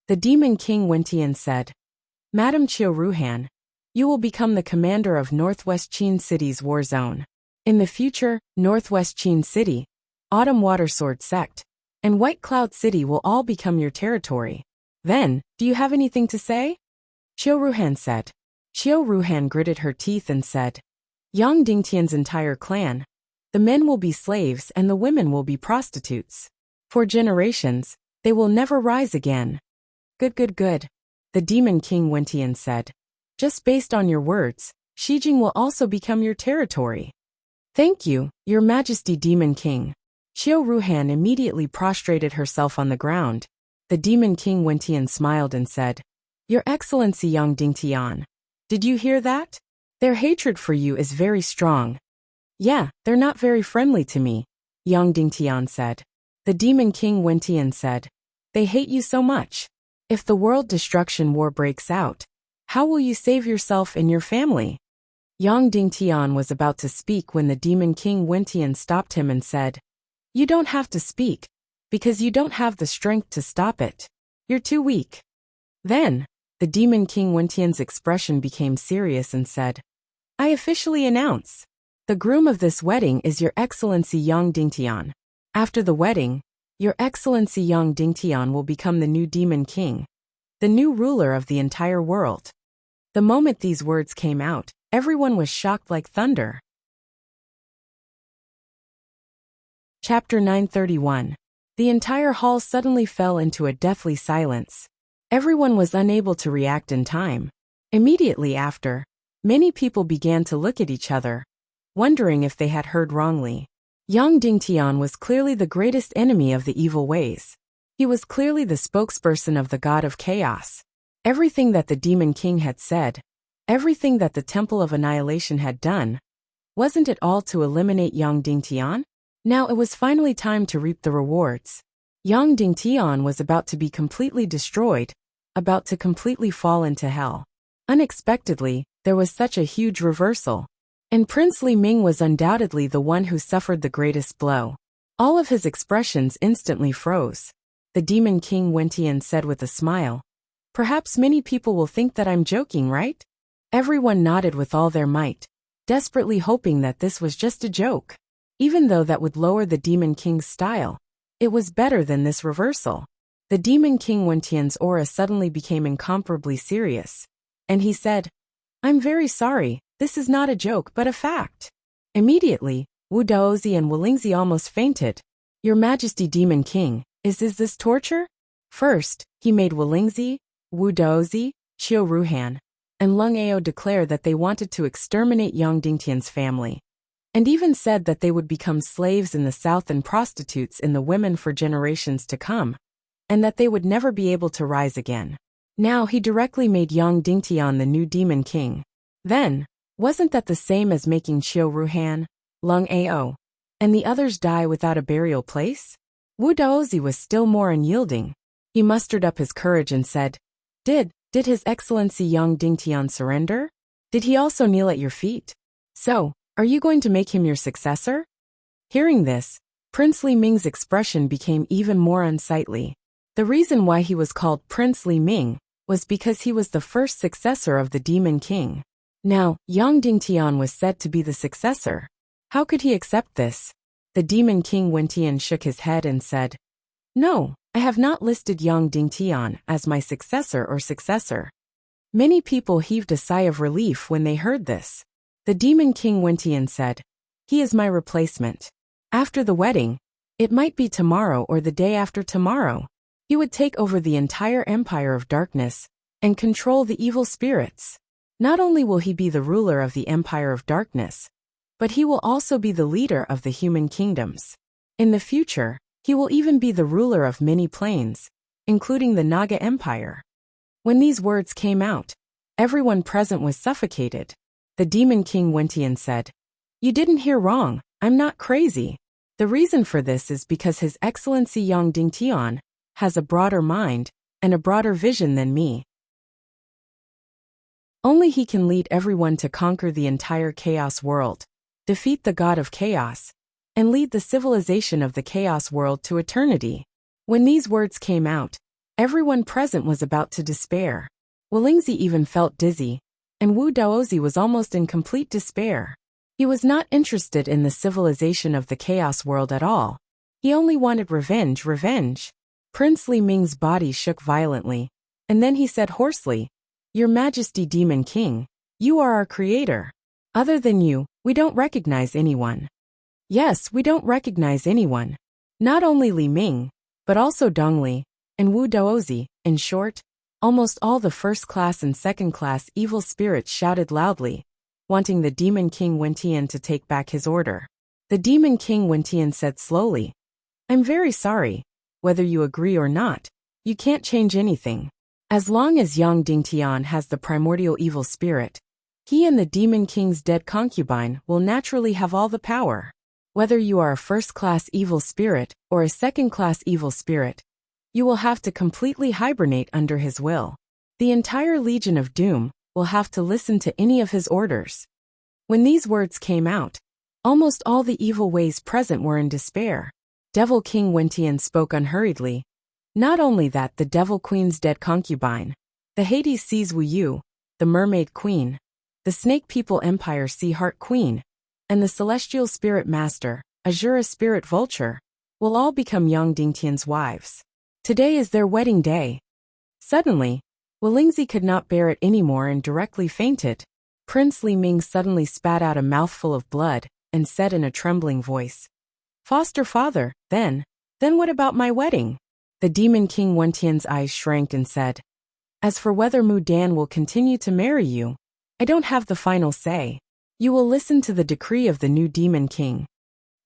The Demon King Wentian said, Madam Qiu Ruhan, you will become the commander of Northwest Qin City's war zone. In the future, Northwest Qin City, Autumn Watersword Sect, and White Cloud City will all become your territory. Then, do you have anything to say? Qiu Ruhan said. Qiu Ruhan gritted her teeth and said, Yang Dingtian's entire clan, the men will be slaves and the women will be prostitutes. For generations, they will never rise again. Good. The Demon King Wentian said. Just based on your words, Shijing will also become your territory. Thank you, your majesty Demon King. Qiu Ruhan immediately prostrated herself on the ground. The Demon King Wentian smiled and said, Your Excellency Yang Dingtian, did you hear that? Their hatred for you is very strong. Yeah, they're not very friendly to me, Yang Dingtian said. The Demon King Wentian said, They hate you so much. If the world destruction war breaks out, how will you save yourself and your family? Yang Dingtian was about to speak when the Demon King Wentian stopped him and said, You don't have to speak, because you don't have the strength to stop it. You're too weak. Then, the Demon King Wentian's expression became serious and said, I officially announce, the groom of this wedding is Your Excellency Yang Dingtian. After the wedding, Your Excellency Yang Dingtian will become the new Demon King, the new ruler of the entire world. The moment these words came out, everyone was shocked like thunder. Chapter 931. The entire hall suddenly fell into a deathly silence. Everyone was unable to react in time. Immediately after, many people began to look at each other, wondering if they had heard wrongly. Yang Dingtian was clearly the greatest enemy of the evil ways. He was clearly the spokesperson of the god of chaos. Everything that the Demon King had said, everything that the Temple of Annihilation had done, wasn't it all to eliminate Yang Dingtian? Now it was finally time to reap the rewards. Yang Dingtian was about to be completely destroyed, about to completely fall into hell. Unexpectedly, there was such a huge reversal. And Prince Li Ming was undoubtedly the one who suffered the greatest blow. All of his expressions instantly froze. The Demon King Wentian said with a smile, Perhaps many people will think that I'm joking, right? Everyone nodded with all their might, desperately hoping that this was just a joke. Even though that would lower the Demon King's style, it was better than this reversal. The Demon King Wentian's aura suddenly became incomparably serious, and he said, I'm very sorry, this is not a joke but a fact. Immediately, Wu Daozi and Wulingzi almost fainted. Your Majesty Demon King, is this torture? First, he made Wulingzi, Wu Daozi, Qiu Ruhan, and Lung Ao declared that they wanted to exterminate Yang Dingtian's family, and even said that they would become slaves in the south and prostitutes in the women for generations to come, and that they would never be able to rise again. Now he directly made Yang Dingtian the new demon king. Then, wasn't that the same as making Qiu Ruhan, Lung Ao, and the others die without a burial place? Wu Daozi was still more unyielding. He mustered up his courage and said, Did His Excellency Yang Dingtian surrender? Did he also kneel at your feet? So, are you going to make him your successor? Hearing this, Prince Li Ming's expression became even more unsightly. The reason why he was called Prince Li Ming was because he was the first successor of the Demon King. Now, Yang Dingtian was said to be the successor. How could he accept this? The Demon King Wentian shook his head and said, No, I have not listed Yang Dingtian as my successor or successor. Many people heaved a sigh of relief when they heard this. The Demon King Wentian said, He is my replacement. After the wedding, it might be tomorrow or the day after tomorrow, he would take over the entire empire of darkness and control the evil spirits. Not only will he be the ruler of the empire of darkness, but he will also be the leader of the human kingdoms. In the future, he will even be the ruler of many planes, including the Naga Empire. When these words came out, everyone present was suffocated. The Demon King Wentian said, You didn't hear wrong, I'm not crazy. The reason for this is because His Excellency Yang Dingtian has a broader mind and a broader vision than me. Only he can lead everyone to conquer the entire chaos world, defeat the god of chaos, and lead the civilization of the chaos world to eternity. When these words came out, everyone present was about to despair. Walingzi even felt dizzy, and Wu Daozi was almost in complete despair. He was not interested in the civilization of the chaos world at all. He only wanted revenge. Prince Li Ming's body shook violently, and then he said hoarsely, Your Majesty Demon King, you are our creator. Other than you, we don't recognize anyone. Yes, we don't recognize anyone. Not only Li Ming, but also Dongli, and Wu Daozi. In short, almost all the first-class and second-class evil spirits shouted loudly, wanting the Demon King Wentian to take back his order. The Demon King Wentian said slowly, I'm very sorry. Whether you agree or not, you can't change anything. As long as Yang Dingtian has the primordial evil spirit, he and the Demon King's dead concubine will naturally have all the power. Whether you are a first-class evil spirit or a second-class evil spirit, you will have to completely hibernate under his will. The entire Legion of Doom will have to listen to any of his orders. When these words came out, almost all the evil ways present were in despair. Devil King Wentian spoke unhurriedly. Not only that, the Devil Queen's dead concubine, the Hades Sea's Wu Yu, the Mermaid Queen, the Snake People Empire Sea Heart Queen, and the Celestial Spirit Master, Azura Spirit Vulture, will all become Yang Dingtian's wives. Today is their wedding day. Suddenly, Walingzi could not bear it anymore and directly fainted. Prince Li Ming suddenly spat out a mouthful of blood and said in a trembling voice, Foster father, then what about my wedding? The Demon King Wentian's eyes shrank and said, As for whether Mu Dan will continue to marry you, I don't have the final say. You will listen to the decree of the new Demon King.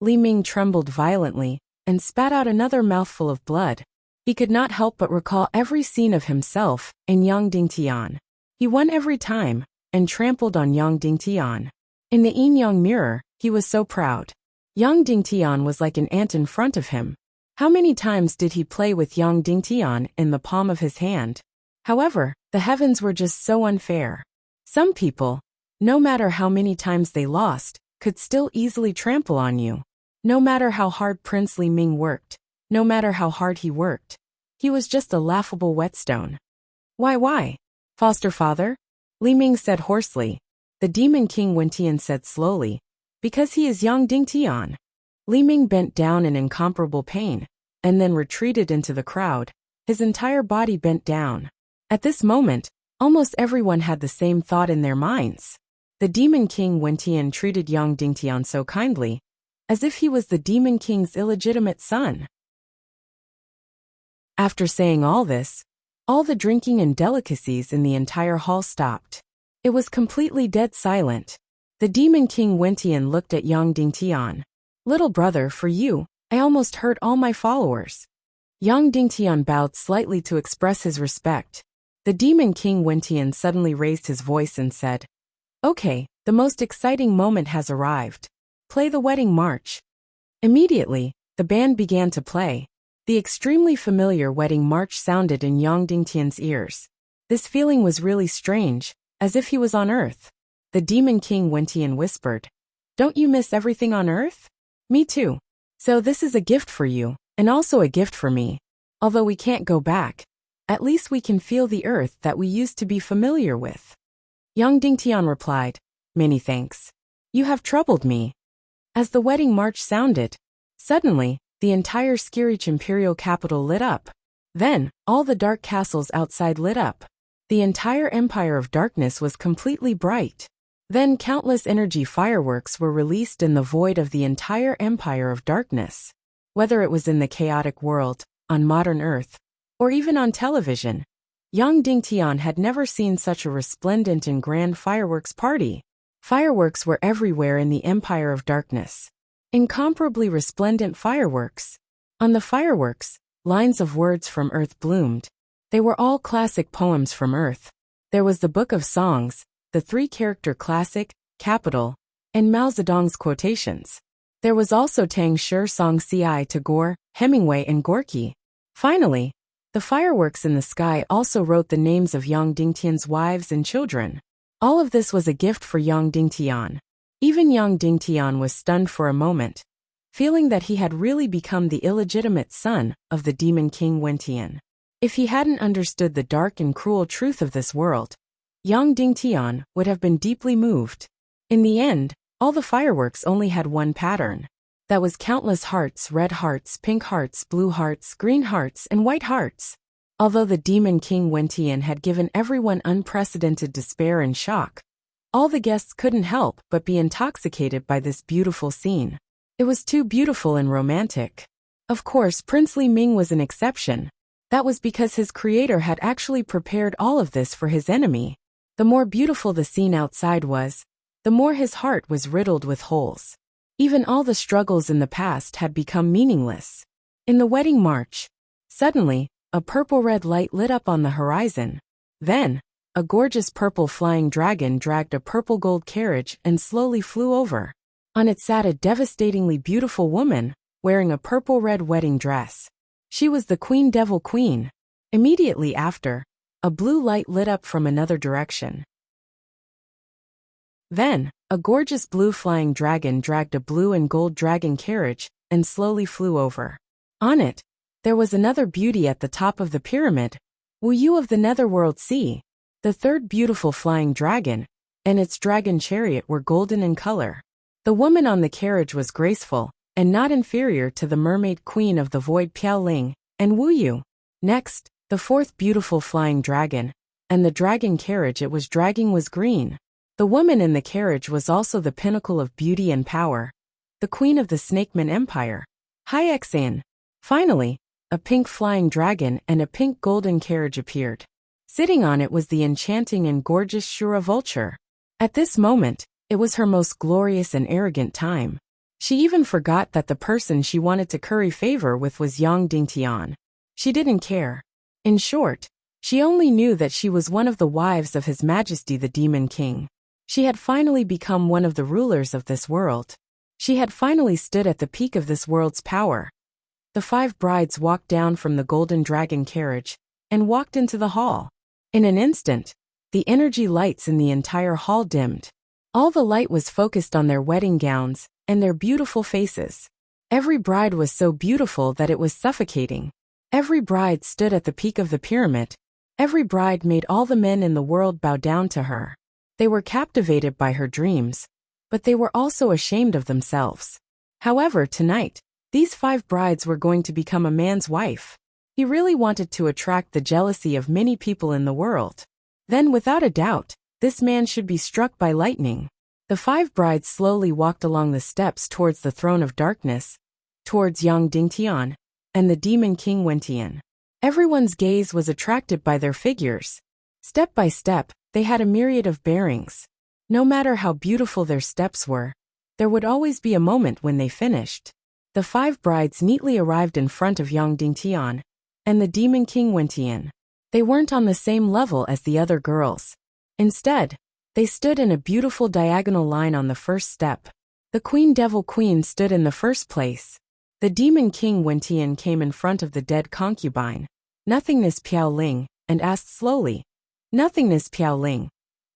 Li Ming trembled violently and spat out another mouthful of blood. He could not help but recall every scene of himself and Yang Dingtian. He won every time and trampled on Yang Dingtian. In the yin yang mirror, he was so proud. Yang Dingtian was like an ant in front of him. How many times did he play with Yang Dingtian in the palm of his hand? However, the heavens were just so unfair. Some people, no matter how many times they lost, could still easily trample on you. No matter how hard Prince Li Ming worked, no matter how hard he worked, he was just a laughable whetstone. Why? Foster father? Li Ming said hoarsely. The Demon King Wentian said slowly, Because he is Yang Dingtian. Li Ming bent down in incomparable pain, and then retreated into the crowd. His entire body bent down. At this moment, almost everyone had the same thought in their minds. The Demon King Wentian treated Yang Dingtian so kindly, as if he was the Demon King's illegitimate son. After saying all this, all the drinking and delicacies in the entire hall stopped. It was completely dead silent. The Demon King Wentian looked at Yang Dingtian. Little brother, for you, I almost hurt all my followers. Yang Dingtian bowed slightly to express his respect. The Demon King Wentian suddenly raised his voice and said, "Okay, the most exciting moment has arrived. Play the wedding march." Immediately, the band began to play. The extremely familiar wedding march sounded in Yang Dingtian's ears. This feeling was really strange, as if he was on Earth. The Demon King Wentian whispered, "Don't you miss everything on Earth?" "Me too. So this is a gift for you, and also a gift for me. Although we can't go back, at least we can feel the Earth that we used to be familiar with." Yang Dingtian replied, "Many thanks. You have troubled me." As the wedding march sounded, suddenly, the entire Skirich imperial capital lit up. Then, all the dark castles outside lit up. The entire Empire of Darkness was completely bright. Then countless energy fireworks were released in the void of the entire Empire of Darkness. Whether it was in the chaotic world, on modern Earth, or even on television, Yang Dingtian had never seen such a resplendent and grand fireworks party. Fireworks were everywhere in the Empire of Darkness. Incomparably resplendent fireworks. On the fireworks, lines of words from Earth bloomed. They were all classic poems from Earth. There was the Book of Songs, the three-character classic, Capital, and Mao Zedong's quotations. There was also Tang Shi Song Ci Tagore, Hemingway and Gorky. Finally, the fireworks in the sky also wrote the names of Yang Dingtian's wives and children. All of this was a gift for Yang Dingtian. Even Yang Dingtian was stunned for a moment, feeling that he had really become the illegitimate son of the Demon King Wentian. If he hadn't understood the dark and cruel truth of this world, Yang Dingtian would have been deeply moved. In the end, all the fireworks only had one pattern. That was countless hearts, red hearts, pink hearts, blue hearts, green hearts, and white hearts. Although the Demon King Wentian had given everyone unprecedented despair and shock, all the guests couldn't help but be intoxicated by this beautiful scene. It was too beautiful and romantic. Of course, Prince Li Ming was an exception. That was because his creator had actually prepared all of this for his enemy. The more beautiful the scene outside was, the more his heart was riddled with holes. Even all the struggles in the past had become meaningless. In the wedding march, suddenly, a purple-red light lit up on the horizon. Then, a gorgeous purple flying dragon dragged a purple-gold carriage and slowly flew over. On it sat a devastatingly beautiful woman, wearing a purple-red wedding dress. She was the Queen Devil Queen. Immediately after, a blue light lit up from another direction. Then, a gorgeous blue flying dragon dragged a blue and gold dragon carriage and slowly flew over. On it, there was another beauty at the top of the pyramid, Wuxia of the Netherworld Sea. The third beautiful flying dragon, and its dragon chariot were golden in color. The woman on the carriage was graceful, and not inferior to the mermaid queen of the void Piaoling, and Wuxia. Next, the fourth beautiful flying dragon, and the dragon carriage it was dragging was green. The woman in the carriage was also the pinnacle of beauty and power, the queen of the Snakeman Empire, Hyexan. Finally, a pink flying dragon and a pink golden carriage appeared. Sitting on it was the enchanting and gorgeous Shura vulture. At this moment, it was her most glorious and arrogant time. She even forgot that the person she wanted to curry favor with was Yang Dingtian. She didn't care. In short, she only knew that she was one of the wives of His Majesty the Demon King. She had finally become one of the rulers of this world. She had finally stood at the peak of this world's power. The 5 brides walked down from the golden dragon carriage and walked into the hall. In an instant, the energy lights in the entire hall dimmed. All the light was focused on their wedding gowns and their beautiful faces. Every bride was so beautiful that it was suffocating. Every bride stood at the peak of the pyramid. Every bride made all the men in the world bow down to her. They were captivated by her dreams, but they were also ashamed of themselves. However, tonight, these 5 brides were going to become a man's wife. He really wanted to attract the jealousy of many people in the world. Then, without a doubt, this man should be struck by lightning. The 5 brides slowly walked along the steps towards the throne of darkness, towards Yang Dingtian, and the Demon King Wentian. Everyone's gaze was attracted by their figures. Step by step, They had a myriad of bearings. No matter how beautiful their steps were, there would always be a moment when they finished. The 5 brides neatly arrived in front of Yang Dingtian, and the Demon King went in. They weren't on the same level as the other girls. Instead, they stood in a beautiful diagonal line on the first step. The Devil Queen stood in the first place. The Demon King Wentian came in front of the dead concubine, Nothingness Piao Ling, and asked slowly, Nothingness Piao Ling,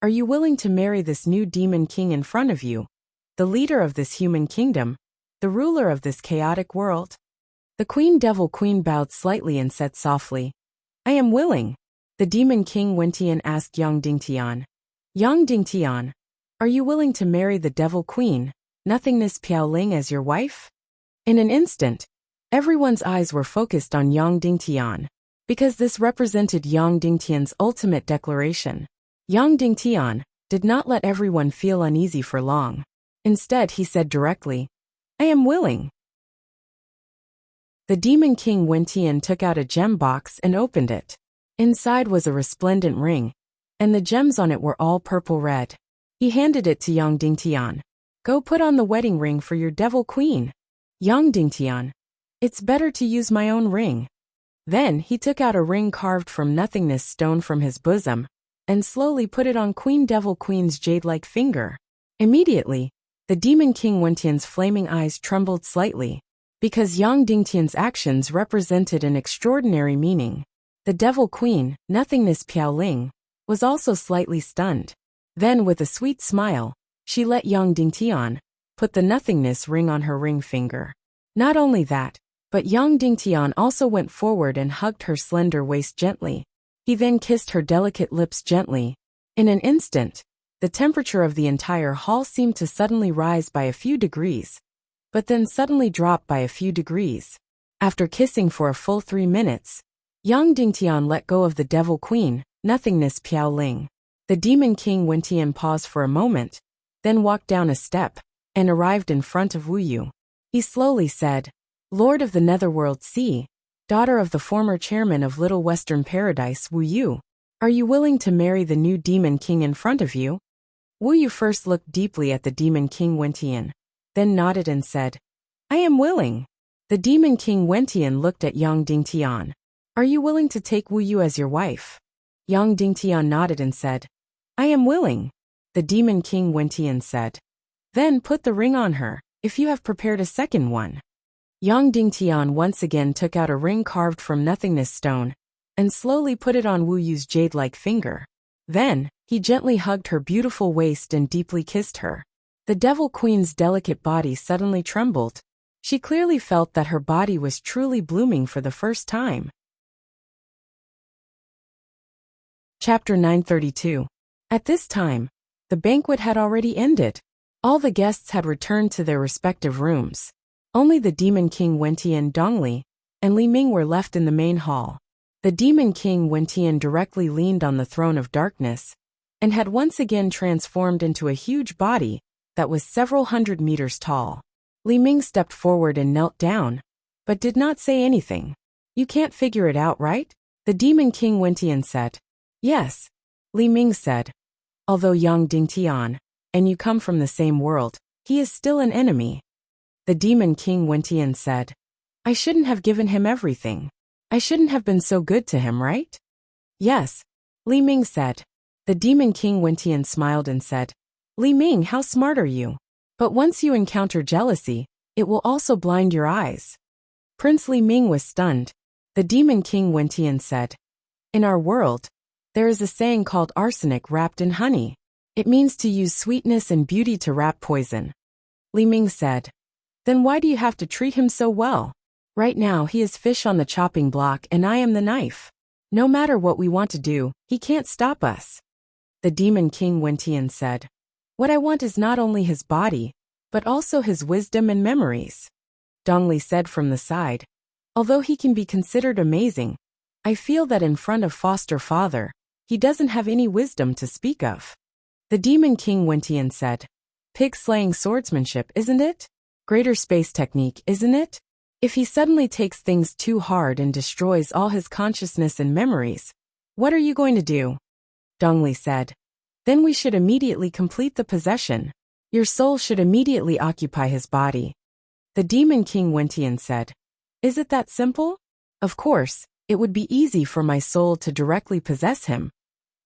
are you willing to marry this new Demon King in front of you, the leader of this human kingdom, the ruler of this chaotic world? The Devil Queen bowed slightly and said softly, I am willing. The Demon King Wentian asked Yang Dingtian, Yang Dingtian, are you willing to marry the Devil Queen, Nothingness Piao Ling, as your wife? In an instant, everyone's eyes were focused on Yang Dingtian, because this represented Yang Dingtian's ultimate declaration. Yang Dingtian did not let everyone feel uneasy for long. Instead, he said directly, I am willing. The Demon King Wentian took out a gem box and opened it. Inside was a resplendent ring, and the gems on it were all purple-red. He handed it to Yang Dingtian. Go put on the wedding ring for your Devil Queen. Yang Dingtian, it's better to use my own ring. Then he took out a ring carved from nothingness stone from his bosom, and slowly put it on Devil Queen's jade-like finger. Immediately, the Demon King Wentian's flaming eyes trembled slightly, because Yang Dingtian's actions represented an extraordinary meaning. The Devil Queen, Nothingness Piao Ling, was also slightly stunned. Then with a sweet smile, she let Yang Dingtian put the nothingness ring on her ring finger. Not only that, but Yang Dingtian also went forward and hugged her slender waist gently. He then kissed her delicate lips gently. In an instant, the temperature of the entire hall seemed to suddenly rise by a few degrees, but then suddenly drop by a few degrees. After kissing for a full 3 minutes, Yang Dingtian let go of the Devil Queen, Nothingness Piao Ling. The Demon King Wentian paused for a moment, then walked down a step, and arrived in front of Wuyu. He slowly said, Lord of the Netherworld Sea, daughter of the former chairman of Little Western Paradise Wuyu, are you willing to marry the new Demon King in front of you? Wuyu first looked deeply at the Demon King Wentian, then nodded and said, I am willing. The Demon King Wentian looked at Yang Dingtian. Are you willing to take Wuyu as your wife? Yang Dingtian nodded and said, I am willing. The Demon King Wentian said, then put the ring on her, if you have prepared a second one. Yang Dingtian once again took out a ring carved from nothingness stone, and slowly put it on Wuyu's jade-like finger. Then, he gently hugged her beautiful waist and deeply kissed her. The Devil Queen's delicate body suddenly trembled. She clearly felt that her body was truly blooming for the first time. Chapter 932. At this time, the banquet had already ended. All the guests had returned to their respective rooms. Only the Demon King Wentian Dongli and Li Ming were left in the main hall. The Demon King Wentian directly leaned on the throne of darkness, and had once again transformed into a huge body that was several hundred meters tall. Li Ming stepped forward and knelt down, but did not say anything. You can't figure it out, right? The Demon King Wentian said. Yes, Li Ming said. Although Yang Dingtian and you come from the same world, he is still an enemy. The Demon King Wentian said, I shouldn't have given him everything. I shouldn't have been so good to him, right? Yes, Li Ming said. The Demon King Wentian smiled and said, Li Ming, how smart are you? But once you encounter jealousy, it will also blind your eyes. Prince Li Ming was stunned. The Demon King Wentian said, in our world, there is a saying called arsenic wrapped in honey. It means to use sweetness and beauty to wrap poison. Li Ming said, then why do you have to treat him so well? Right now he is fish on the chopping block and I am the knife. No matter what we want to do, he can't stop us. The Demon King Wentian said, what I want is not only his body, but also his wisdom and memories. Dongli said from the side, although he can be considered amazing, I feel that in front of foster father, he doesn't have any wisdom to speak of. The Demon King Wentian said, pig-slaying swordsmanship, isn't it? Greater space technique, isn't it? If he suddenly takes things too hard and destroys all his consciousness and memories, what are you going to do? Dongli said, Then we should immediately complete the possession. Your soul should immediately occupy his body. The Demon King Wentian said. Is it that simple? Of course, it would be easy for my soul to directly possess him.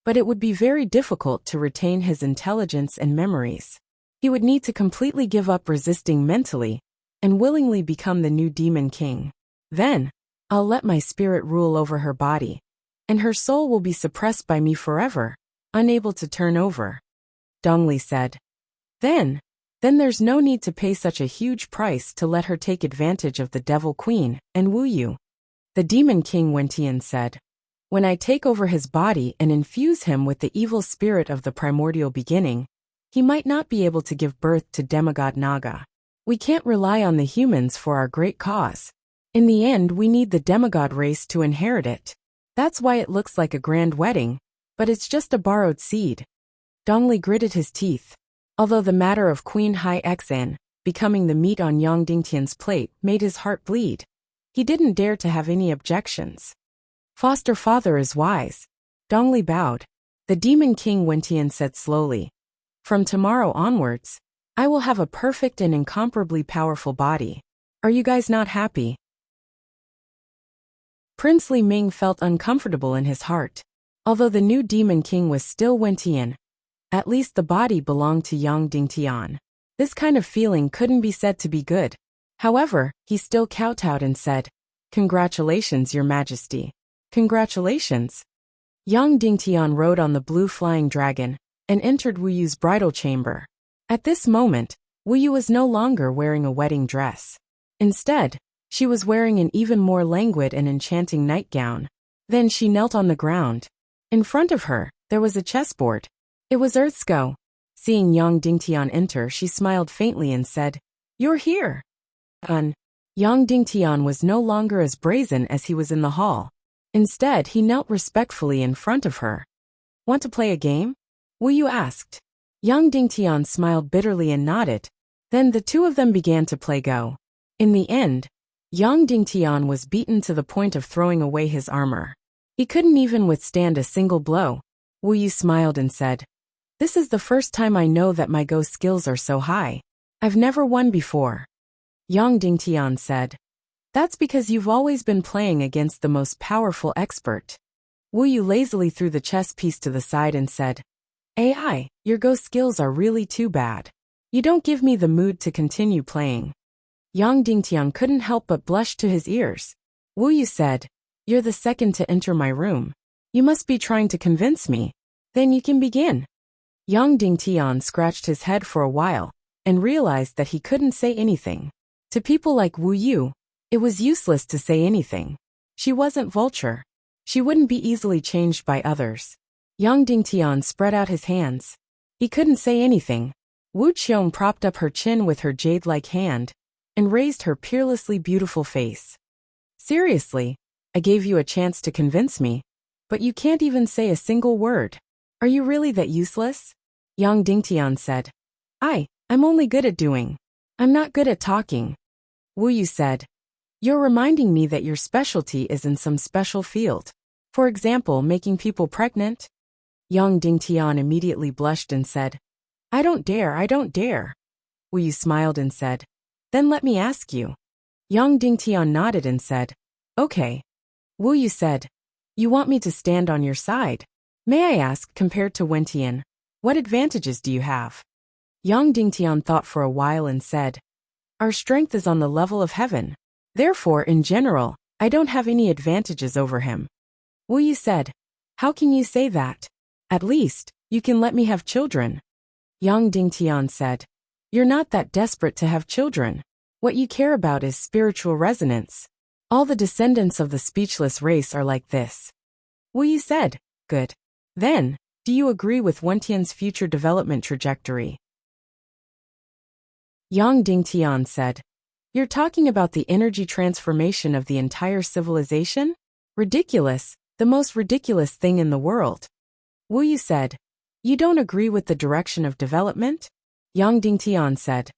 But it would be very difficult to retain his intelligence and memories. He would need to completely give up resisting mentally and willingly become the new Demon King. Then, I'll let my spirit rule over her body, and her soul will be suppressed by me forever, unable to turn over. Dongli said. Then there's no need to pay such a huge price to let her take advantage of the Devil Queen and woo you. The Demon King Wentian said. When I take over his body and infuse him with the evil spirit of the primordial beginning, he might not be able to give birth to demigod Naga. We can't rely on the humans for our great cause. In the end, we need the demigod race to inherit it. That's why it looks like a grand wedding, but it's just a borrowed seed. Dongli gritted his teeth. Although the matter of Queen Hai Xan becoming the meat on Yang Dingtian's plate made his heart bleed, he didn't dare to have any objections. Foster father is wise. Dongli bowed. The Demon King Wentian said slowly. From tomorrow onwards, I will have a perfect and incomparably powerful body. Are you guys not happy? Prince Li Ming felt uncomfortable in his heart. Although the new Demon King was still Wentian, at least the body belonged to Yang Dingtian. This kind of feeling couldn't be said to be good. However, he still kowtowed and said, Congratulations, Your Majesty. Congratulations. Yang Dingtian rode on the blue flying dragon and entered Wu Yu's bridal chamber. At this moment, Wu Yu was no longer wearing a wedding dress. Instead, she was wearing an even more languid and enchanting nightgown. Then she knelt on the ground. In front of her, there was a chessboard. It was Earthsko. Seeing Yang Dingtian enter, she smiled faintly and said, You're here. Yang Dingtian was no longer as brazen as he was in the hall. Instead, he knelt respectfully in front of her. Want to play a game? Wu Yu asked. Yang Dingtian smiled bitterly and nodded. Then the two of them began to play Go. In the end, Yang Dingtian was beaten to the point of throwing away his armor. He couldn't even withstand a single blow. Wu Yu smiled and said, This is the first time I know that my Go skills are so high. I've never won before. Yang Dingtian said, That's because you've always been playing against the most powerful expert. Wu Yu lazily threw the chess piece to the side and said, AI, your Go skills are really too bad. You don't give me the mood to continue playing. Yang Dingtian couldn't help but blush to his ears. Wu Yu said, You're the second to enter my room. You must be trying to convince me. Then you can begin. Yang Dingtian scratched his head for a while and realized that he couldn't say anything. To people like Wu Yu, it was useless to say anything. She wasn't Vulture. She wouldn't be easily changed by others. Yang Dingtian spread out his hands. He couldn't say anything. Wu Qiong propped up her chin with her jade-like hand and raised her peerlessly beautiful face. Seriously, I gave you a chance to convince me, but you can't even say a single word. Are you really that useless? Yang Dingtian said. I'm only good at doing. I'm not good at talking. Wu Yu said, You're reminding me that your specialty is in some special field. For example, making people pregnant. Yang Dingtian immediately blushed and said, I don't dare. Wu Yu smiled and said, Then let me ask you. Yang Dingtian nodded and said, Okay. Wu Yu said, You want me to stand on your side? May I ask, compared to Wentian, what advantages do you have? Yang Dingtian thought for a while and said, Our strength is on the level of heaven. Therefore, in general, I don't have any advantages over him. Wu Yu said, How can you say that? At least, you can let me have children. Yang Dingtian said, You're not that desperate to have children. What you care about is spiritual resonance. All the descendants of the speechless race are like this. Wu Yu said, Good. Then, do you agree with Wentian's future development trajectory? Yang Dingtian said, You're talking about the energy transformation of the entire civilization? Ridiculous, the most ridiculous thing in the world. Wu Yu said, You don't agree with the direction of development? Yang Dingtian said,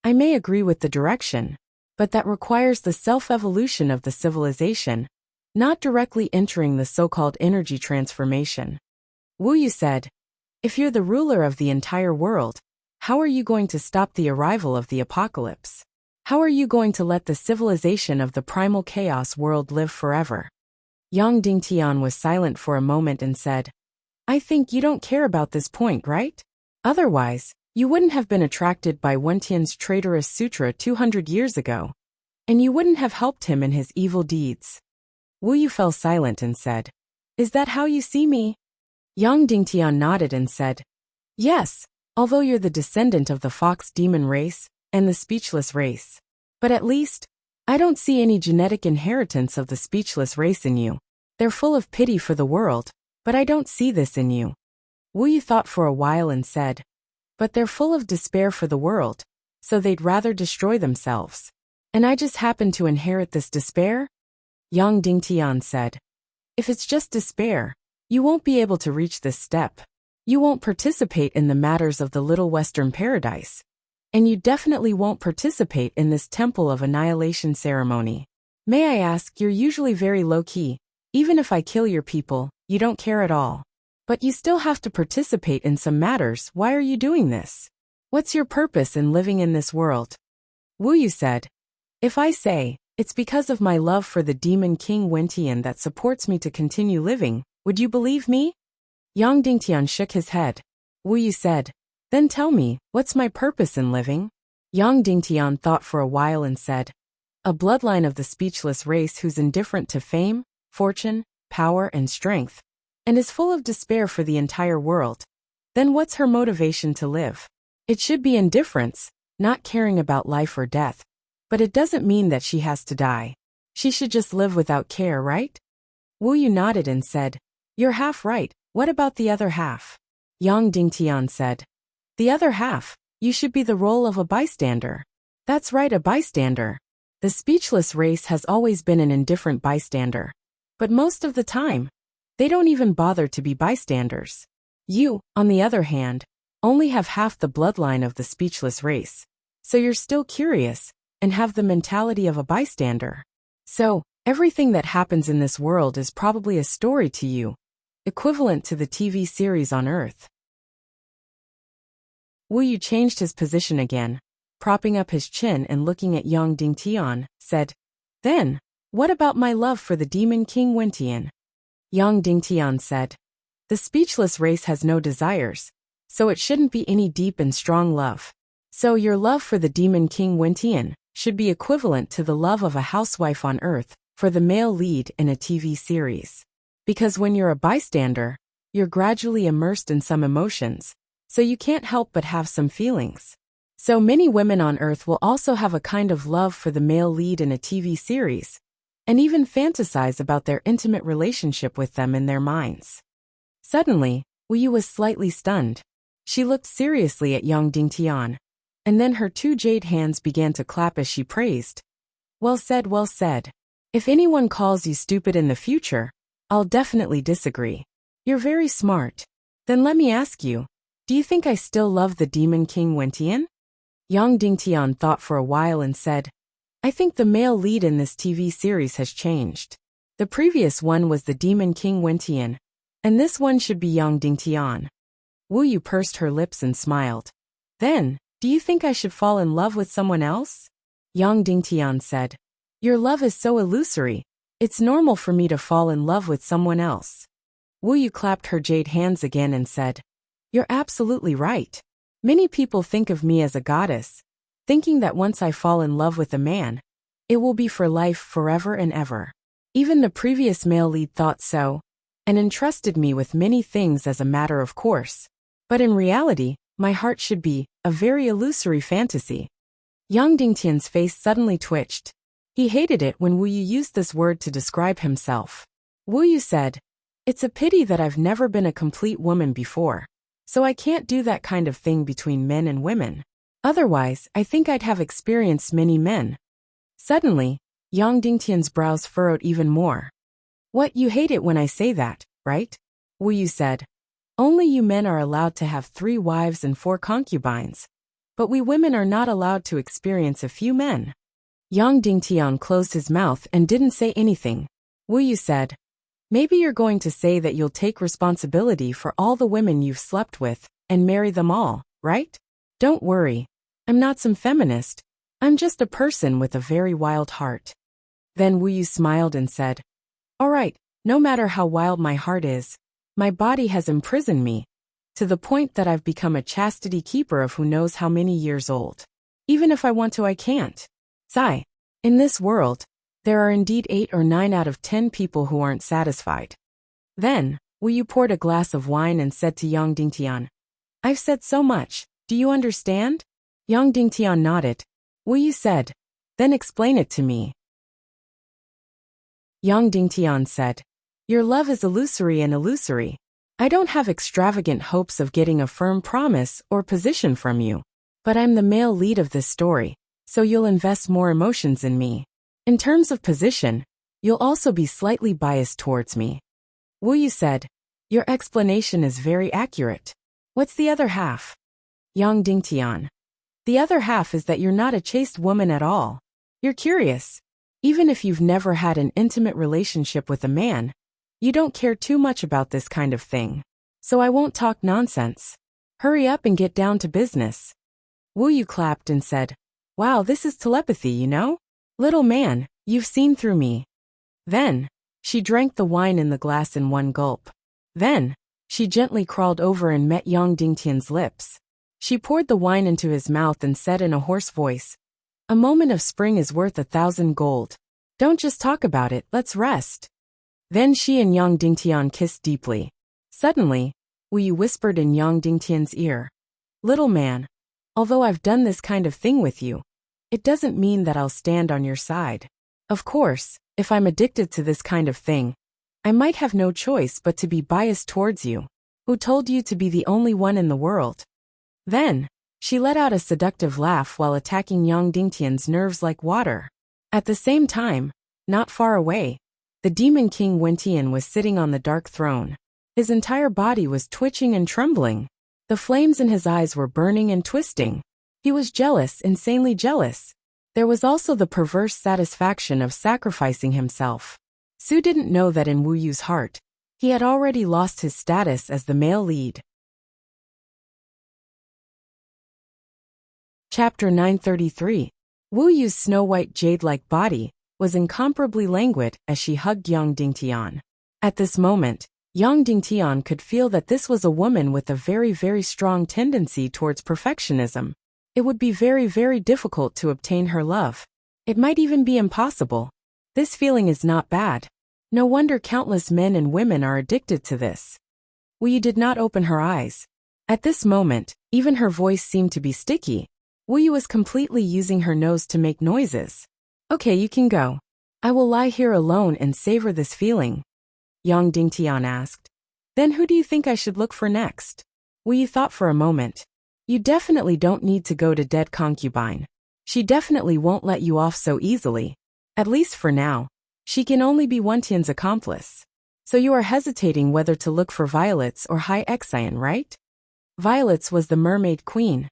I may agree with the direction, but that requires the self-evolution of the civilization, not directly entering the so-called energy transformation. Wu Yu said, If you're the ruler of the entire world, how are you going to stop the arrival of the apocalypse? How are you going to let the civilization of the primal chaos world live forever? Yang Dingtian was silent for a moment and said, I think you don't care about this point, right? Otherwise, you wouldn't have been attracted by Wentian's traitorous sutra 200 years ago, and you wouldn't have helped him in his evil deeds. Wu Yu fell silent and said, Is that how you see me? Yang Dingtian nodded and said, Yes, although you're the descendant of the fox demon race and the speechless race. But at least, I don't see any genetic inheritance of the speechless race in you. They're full of pity for the world, but I don't see this in you. Wu Yu thought for a while and said, But they're full of despair for the world, so they'd rather destroy themselves. And I just happen to inherit this despair? Yang Dingtian said, If it's just despair, you won't be able to reach this step. You won't participate in the matters of the Little Western Paradise. And you definitely won't participate in this Temple of Annihilation ceremony. May I ask, you're usually very low-key. Even if I kill your people, you don't care at all. But you still have to participate in some matters. Why are you doing this? What's your purpose in living in this world? Wu Yu said, If I say, it's because of my love for the demon king Wentian that supports me to continue living, would you believe me? Yang Dingtian shook his head. Wu Yu said, Then tell me, what's my purpose in living? Yang Dingtian thought for a while and said, A bloodline of the speechless race who's indifferent to fame, fortune, power, and strength, and is full of despair for the entire world. Then what's her motivation to live? It should be indifference, not caring about life or death. But it doesn't mean that she has to die. She should just live without care, right? Wu Yu nodded and said, You're half right. What about the other half? Yang Dingtian said, The other half, you should be the role of a bystander. That's right, a bystander. The speechless race has always been an indifferent bystander. But most of the time, they don't even bother to be bystanders. You, on the other hand, only have half the bloodline of the speechless race. So you're still curious, and have the mentality of a bystander. So, everything that happens in this world is probably a story to you, equivalent to the TV series on Earth. Wu Yu changed his position again, propping up his chin and looking at Yang Dingtian, said, Then, what about my love for the demon king Wentian? Yang Dingtian said, The speechless race has no desires, so it shouldn't be any deep and strong love. So your love for the demon king Wentian should be equivalent to the love of a housewife on Earth for the male lead in a TV series. Because when you're a bystander, you're gradually immersed in some emotions, so you can't help but have some feelings. So many women on Earth will also have a kind of love for the male lead in a TV series, and even fantasize about their intimate relationship with them in their minds. Suddenly, Wu Yu was slightly stunned. She looked seriously at Yang Dingtian, and then her two jade hands began to clap as she praised. Well said, well said. If anyone calls you stupid in the future, I'll definitely disagree. You're very smart. Then let me ask you, do you think I still love the demon king Wentian? Yang Dingtian thought for a while and said, I think the male lead in this TV series has changed. The previous one was the demon king Wentian, and this one should be Yang Dingtian. Wu Yu pursed her lips and smiled. Then, do you think I should fall in love with someone else? Yang Dingtian said, Your love is so illusory. It's normal for me to fall in love with someone else. Wu Yu clapped her jade hands again and said, You're absolutely right. Many people think of me as a goddess, thinking that once I fall in love with a man, it will be for life, forever and ever. Even the previous male lead thought so, and entrusted me with many things as a matter of course. But in reality, my heart should be a very illusory fantasy. Yang Dingtian's face suddenly twitched. He hated it when Wu Yu used this word to describe himself. Wu Yu said, It's a pity that I've never been a complete woman before, so I can't do that kind of thing between men and women. Otherwise, I think I'd have experienced many men. Suddenly, Yang Dingtian's brows furrowed even more. What, you hate it when I say that, right? Wu Yu said, Only you men are allowed to have 3 wives and 4 concubines, but we women are not allowed to experience a few men. Yang Dingtian closed his mouth and didn't say anything. Wu Yu said, Maybe you're going to say that you'll take responsibility for all the women you've slept with and marry them all, right? Don't worry. I'm not some feminist. I'm just a person with a very wild heart. Then Wu Yu smiled and said, all right, no matter how wild my heart is, my body has imprisoned me, to the point that I've become a chastity keeper of who knows how many years old. Even if I want to, I can't. Sigh. In this world, there are indeed 8 or 9 out of 10 people who aren't satisfied. Then, Wu Yu poured a glass of wine and said to Yang Dingtian, I've said so much, do you understand? Yang Dingtian nodded. Wu Yu said, then explain it to me. Yang Dingtian said, your love is illusory and illusory. I don't have extravagant hopes of getting a firm promise or position from you. But I'm the male lead of this story, so you'll invest more emotions in me. In terms of position, you'll also be slightly biased towards me. Wu Yu said, your explanation is very accurate. What's the other half? Yang Dingtian. The other half is that you're not a chaste woman at all. You're curious. Even if you've never had an intimate relationship with a man, you don't care too much about this kind of thing. So I won't talk nonsense. Hurry up and get down to business. Wu Yu clapped and said, wow, this is telepathy, you know? Little man, you've seen through me. Then, she drank the wine in the glass in one gulp. Then, she gently crawled over and met Yang Dingtian's lips. She poured the wine into his mouth and said in a hoarse voice, a moment of spring is worth 1,000 gold. Don't just talk about it, let's rest. Then she and Yang Dingtian kissed deeply. Suddenly, Wu Yu whispered in Yang Dingtian's ear, little man, although I've done this kind of thing with you, it doesn't mean that I'll stand on your side. Of course, if I'm addicted to this kind of thing, I might have no choice but to be biased towards you. Who told you to be the only one in the world? Then, she let out a seductive laugh while attacking Yang Dingtian's nerves like water. At the same time, not far away, the Demon King Wentian was sitting on the dark throne. His entire body was twitching and trembling. The flames in his eyes were burning and twisting. He was jealous, insanely jealous. There was also the perverse satisfaction of sacrificing himself. Su didn't know that in Wu Yu's heart, he had already lost his status as the male lead. Chapter 933. Wu Yu's snow-white jade-like body was incomparably languid as she hugged Yang Dingtian. At this moment, Yang Dingtian could feel that this was a woman with a very, very strong tendency towards perfectionism. It would be very, very difficult to obtain her love. It might even be impossible. This feeling is not bad. No wonder countless men and women are addicted to this. Wu Yu did not open her eyes. At this moment, even her voice seemed to be sticky. Wu Yu was completely using her nose to make noises. Okay, you can go. I will lie here alone and savor this feeling. Yang Dingtian asked. Then who do you think I should look for next? Wu Yu thought for a moment. You definitely don't need to go to dead concubine. She definitely won't let you off so easily. At least for now. She can only be Wentian's accomplice. So you are hesitating whether to look for Violets or High Exian, right? Violets was the mermaid queen.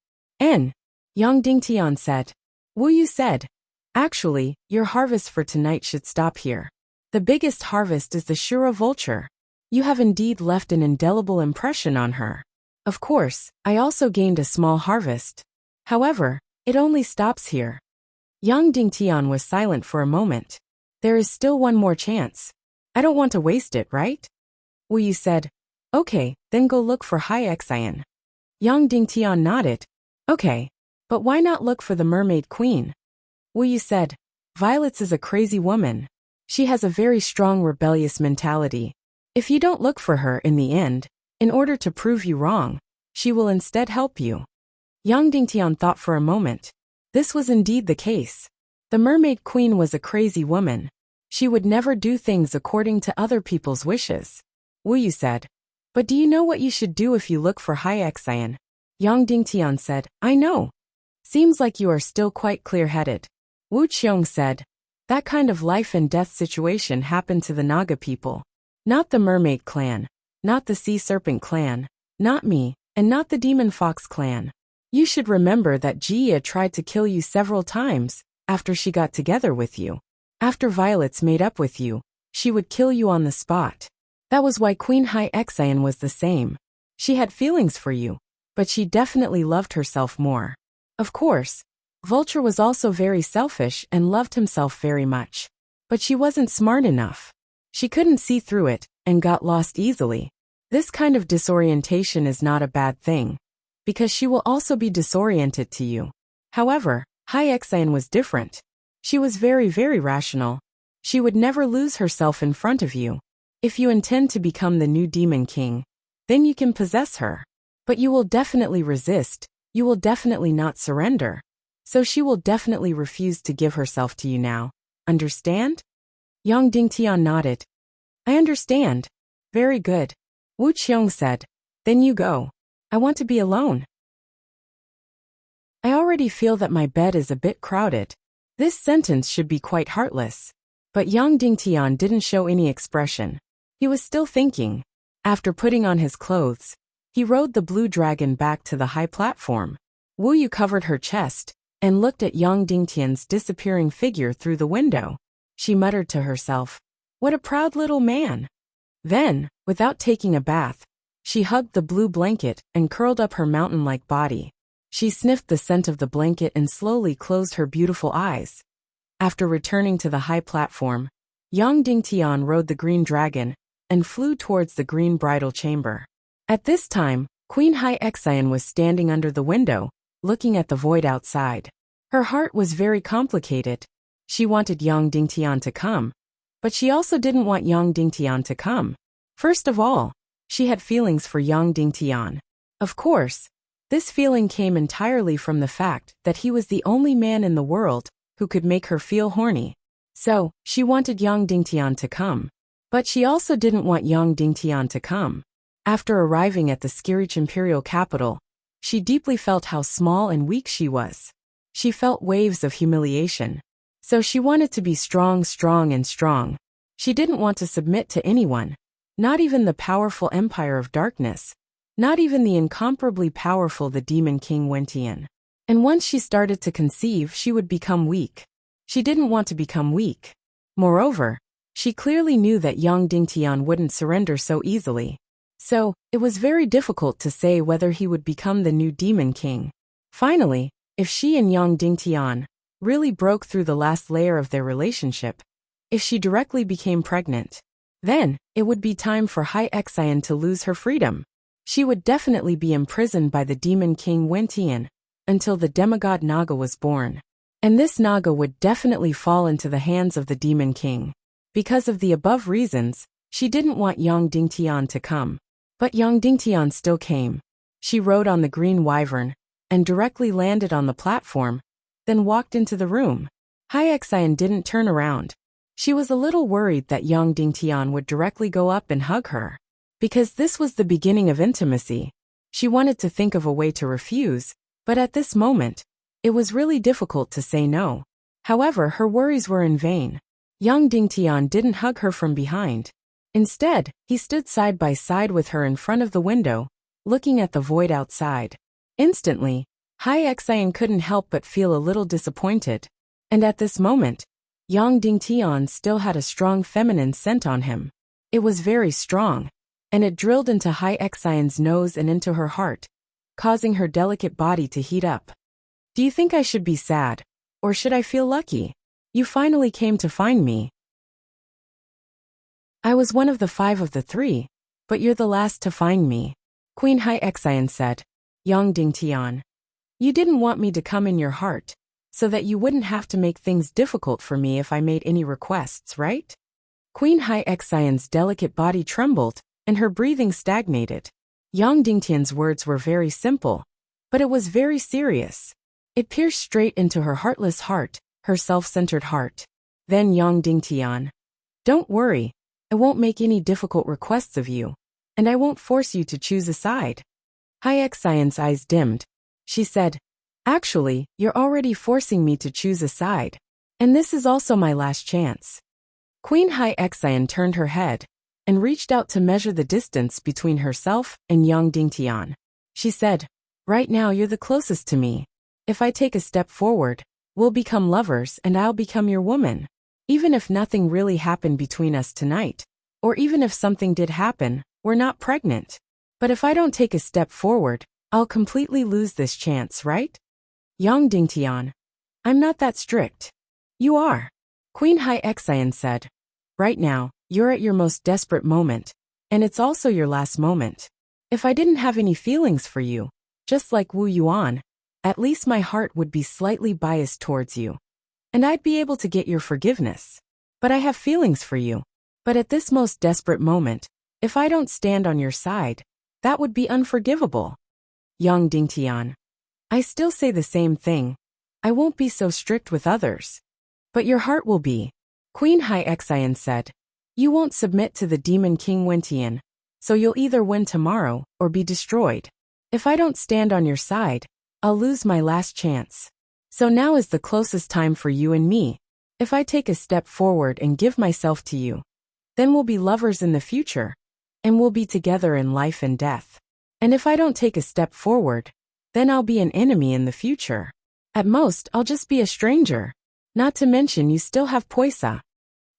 Yang Dingtian said. Wu Yu said. Actually, your harvest for tonight should stop here. The biggest harvest is the Shura vulture. You have indeed left an indelible impression on her. Of course, I also gained a small harvest. However, it only stops here. Yang Dingtian was silent for a moment. There is still one more chance. I don't want to waste it, right? Wu Yu said. Okay, then go look for High Exian. Yang Dingtian nodded. Okay, but why not look for the mermaid queen? Wu Yu said. Violets is a crazy woman. She has a very strong rebellious mentality. If you don't look for her in the end, in order to prove you wrong, she will instead help you. Yang Dingtian thought for a moment. This was indeed the case. The mermaid queen was a crazy woman. She would never do things according to other people's wishes. Wu Yu said. But do you know what you should do if you look for High Exian? Yang Dingtian said. I know. Seems like you are still quite clear-headed. Wu Qiong said. That kind of life and death situation happened to the Naga people. Not the mermaid clan. Not the sea serpent clan. Not me, and not the demon fox clan. You should remember that Jia tried to kill you several times after she got together with you. After Violets made up with you, she would kill you on the spot. That was why Queen Hai Xian was the same. She had feelings for you, but she definitely loved herself more. Of course, Vulture was also very selfish and loved himself very much. But she wasn't smart enough. She couldn't see through it and got lost easily. This kind of disorientation is not a bad thing, because she will also be disoriented to you. However, Hai Xian was different. She was very, very rational. She would never lose herself in front of you. If you intend to become the new Demon King, then you can possess her. But you will definitely resist, you will definitely not surrender. So she will definitely refuse to give herself to you now. Understand? Yang Dingtian nodded. I understand. Very good. Wu Qiong said. Then you go. I want to be alone. I already feel that my bed is a bit crowded. This sentence should be quite heartless. But Yang Dingtian didn't show any expression. He was still thinking. After putting on his clothes, he rode the blue dragon back to the high platform. Wu Yu covered her chest and looked at Yang Dingtian's disappearing figure through the window. She muttered to herself, "What a proud little man." Then, without taking a bath, she hugged the blue blanket and curled up her mountain-like body. She sniffed the scent of the blanket and slowly closed her beautiful eyes. After returning to the high platform, Yang Dingtian rode the green dragon and flew towards the green bridal chamber. At this time, Queen Hai Xian was standing under the window, looking at the void outside. Her heart was very complicated. She wanted Yang Dingtian to come, but she also didn't want Yang Dingtian to come. First of all, she had feelings for Yang Dingtian. Of course, this feeling came entirely from the fact that he was the only man in the world who could make her feel horny. So, she wanted Yang Dingtian to come. But she also didn't want Yang Dingtian to come. After arriving at the Skirich imperial capital, she deeply felt how small and weak she was. She felt waves of humiliation. So she wanted to be strong, strong, and strong. She didn't want to submit to anyone, not even the powerful Empire of Darkness, not even the incomparably powerful the Demon King Wentian. And once she started to conceive, she would become weak. She didn't want to become weak. Moreover, she clearly knew that Yang Dingtian wouldn't surrender so easily. So, it was very difficult to say whether he would become the new Demon King. Finally, if she and Yang Dingtian really broke through the last layer of their relationship, if she directly became pregnant, then it would be time for Hai Xian to lose her freedom. She would definitely be imprisoned by the Demon King Wentian until the demigod Naga was born. And this Naga would definitely fall into the hands of the Demon King. Because of the above reasons, she didn't want Yang Dingtian to come. But Yang Dingtian still came. She rode on the green wyvern and directly landed on the platform, then walked into the room. Hai Xian didn't turn around. She was a little worried that Yang Dingtian would directly go up and hug her. Because this was the beginning of intimacy. She wanted to think of a way to refuse, but at this moment, it was really difficult to say no. However, her worries were in vain. Yang Dingtian didn't hug her from behind. Instead, he stood side by side with her in front of the window, looking at the void outside. Instantly, Hai Xian couldn't help but feel a little disappointed. And at this moment, Yang Dingtian still had a strong feminine scent on him. It was very strong, and it drilled into Hai Xian's nose and into her heart, causing her delicate body to heat up. Do you think I should be sad, or should I feel lucky? You finally came to find me. I was one of the 5 of the 3, but you're the last to find me, Queen Hai Xian said. Yang Dingtian, you didn't want me to come in your heart, so that you wouldn't have to make things difficult for me if I made any requests, right? Queen Hai Xian's delicate body trembled, and her breathing stagnated. Yang Dingtian's words were very simple, but it was very serious. It pierced straight into her heartless heart, her self-centered heart. Then Yang Dingtian, don't worry, I won't make any difficult requests of you, and I won't force you to choose a side. Hai Xian's eyes dimmed. She said, actually, you're already forcing me to choose a side, and this is also my last chance. Queen Hai Xian turned her head and reached out to measure the distance between herself and Yang Dingtian. She said, right now you're the closest to me. If I take a step forward, we'll become lovers and I'll become your woman. Even if nothing really happened between us tonight, or even if something did happen, we're not pregnant. But if I don't take a step forward, I'll completely lose this chance, right? Yang Dingtian. I'm not that strict. You are. Queen Hai Xian said. Right now, you're at your most desperate moment, and it's also your last moment. If I didn't have any feelings for you, just like Wu Yuan, at least my heart would be slightly biased towards you. And I'd be able to get your forgiveness. But I have feelings for you. But at this most desperate moment, if I don't stand on your side, that would be unforgivable. Yang Dingtian. I still say the same thing. I won't be so strict with others. But your heart will be. Queen Hai Xian said. You won't submit to the Demon King Wentian, so you'll either win tomorrow or be destroyed. If I don't stand on your side, I'll lose my last chance. So now is the closest time for you and me. If I take a step forward and give myself to you, then we'll be lovers in the future, and we'll be together in life and death. And if I don't take a step forward, then I'll be an enemy in the future. At most, I'll just be a stranger. Not to mention you still have Poisa.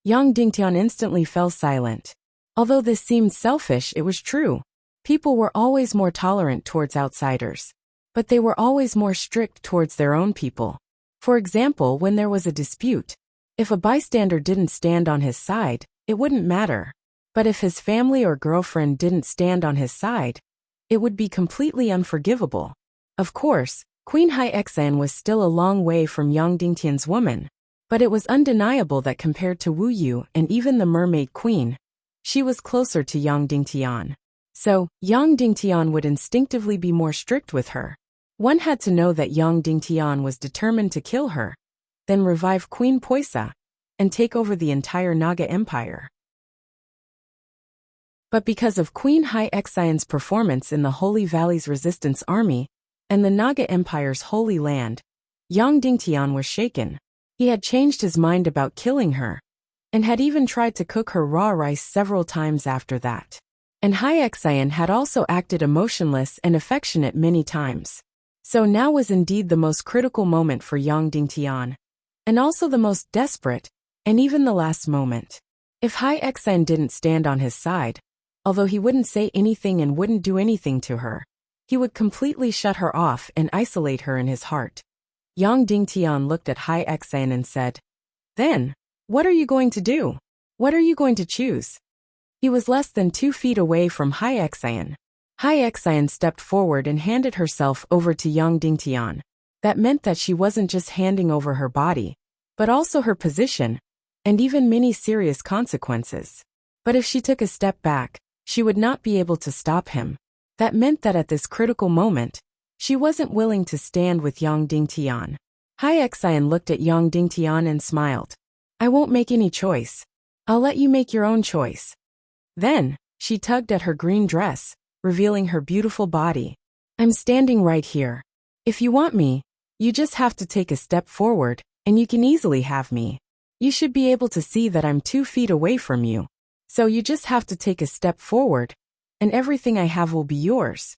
Yang Dingtian instantly fell silent. Although this seemed selfish, it was true. People were always more tolerant towards outsiders. But they were always more strict towards their own people. For example, when there was a dispute, if a bystander didn't stand on his side, it wouldn't matter. But if his family or girlfriend didn't stand on his side, it would be completely unforgivable. Of course, Queen Hai Xian was still a long way from Yang Dingtian's woman, but it was undeniable that compared to Wu Yu and even the Mermaid Queen, she was closer to Yang Dingtian. So, Yang Dingtian would instinctively be more strict with her. One had to know that Yang Dingtian was determined to kill her, then revive Queen Poisa, and take over the entire Naga Empire. But because of Queen Hai Xian's performance in the Holy Valley's resistance army, and the Naga Empire's holy land, Yang Dingtian was shaken. He had changed his mind about killing her, and had even tried to cook her raw rice several times after that. And Hai Xian had also acted emotionless and affectionate many times. So now was indeed the most critical moment for Yang Dingtian, and also the most desperate, and even the last moment. If Hai Xian didn't stand on his side, although he wouldn't say anything and wouldn't do anything to her, he would completely shut her off and isolate her in his heart. Yang Dingtian looked at Hai Xian and said, Then, what are you going to do? What are you going to choose? He was less than 2 feet away from Hai Xian. Hai Xian stepped forward and handed herself over to Yang Dingtian. That meant that she wasn't just handing over her body, but also her position, and even many serious consequences. But if she took a step back, she would not be able to stop him. That meant that at this critical moment, she wasn't willing to stand with Yang Dingtian. Hai Xian looked at Yang Dingtian and smiled. I won't make any choice. I'll let you make your own choice. Then, she tugged at her green dress, revealing her beautiful body. I'm standing right here. If you want me, you just have to take a step forward, and you can easily have me. You should be able to see that I'm 2 feet away from you. So you just have to take a step forward, and everything I have will be yours.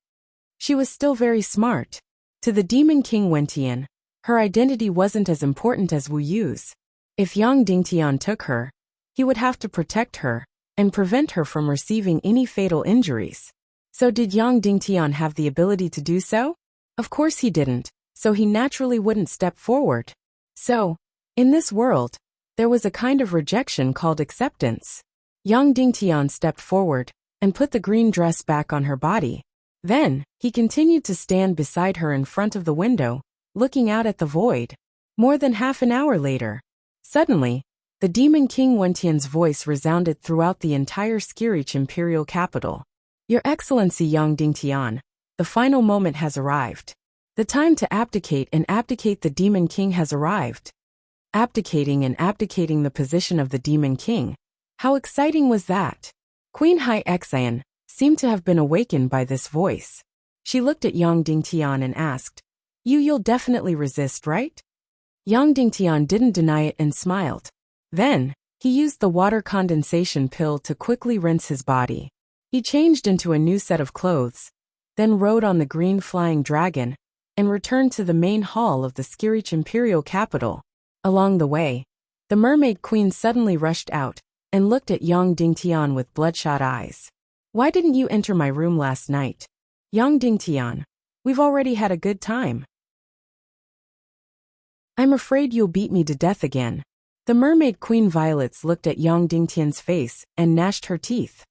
She was still very smart. To the Demon King Wentian, her identity wasn't as important as Wu Yu's. If Yang Dingtian took her, he would have to protect her, and prevent her from receiving any fatal injuries. So did Yang Dingtian have the ability to do so? Of course he didn't, so he naturally wouldn't step forward. So, in this world, there was a kind of rejection called acceptance. Yang Dingtian stepped forward, and put the green dress back on her body. Then, he continued to stand beside her in front of the window, looking out at the void. More than half an hour later, suddenly, the Demon King Wentian's voice resounded throughout the entire Skirich imperial capital. Your Excellency Yang Dingtian, the final moment has arrived. The time to abdicate and abdicate the Demon King has arrived. Abdicating and abdicating the position of the Demon King. How exciting was that? Queen Hai Xian seemed to have been awakened by this voice. She looked at Yang Dingtian and asked, You'll definitely resist, right? Yang Dingtian didn't deny it and smiled. Then, he used the water condensation pill to quickly rinse his body. He changed into a new set of clothes, then rode on the green flying dragon, and returned to the main hall of the Skirich imperial capital. Along the way, The mermaid queen suddenly rushed out and looked at Yang Dingtian with bloodshot eyes. Why didn't you enter my room last night? Yang Dingtian, we've already had a good time. I'm afraid you'll beat me to death again. The mermaid queen Violets looked at Yang Dingtian's face and gnashed her teeth.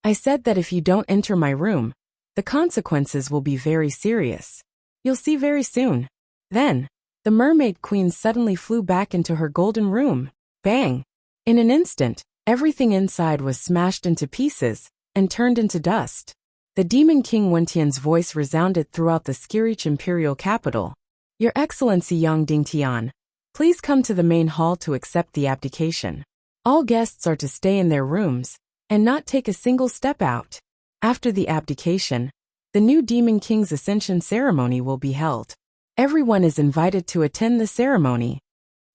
I said that if you don't enter my room, the consequences will be very serious. You'll see very soon. Then, the mermaid queen suddenly flew back into her golden room. Bang! In an instant, everything inside was smashed into pieces and turned into dust. The Demon King Wentian's voice resounded throughout the Skirich imperial capital. Your Excellency Yang Dingtian, please come to the main hall to accept the abdication. All guests are to stay in their rooms and not take a single step out. After the abdication, the new Demon King's ascension ceremony will be held. Everyone is invited to attend the ceremony.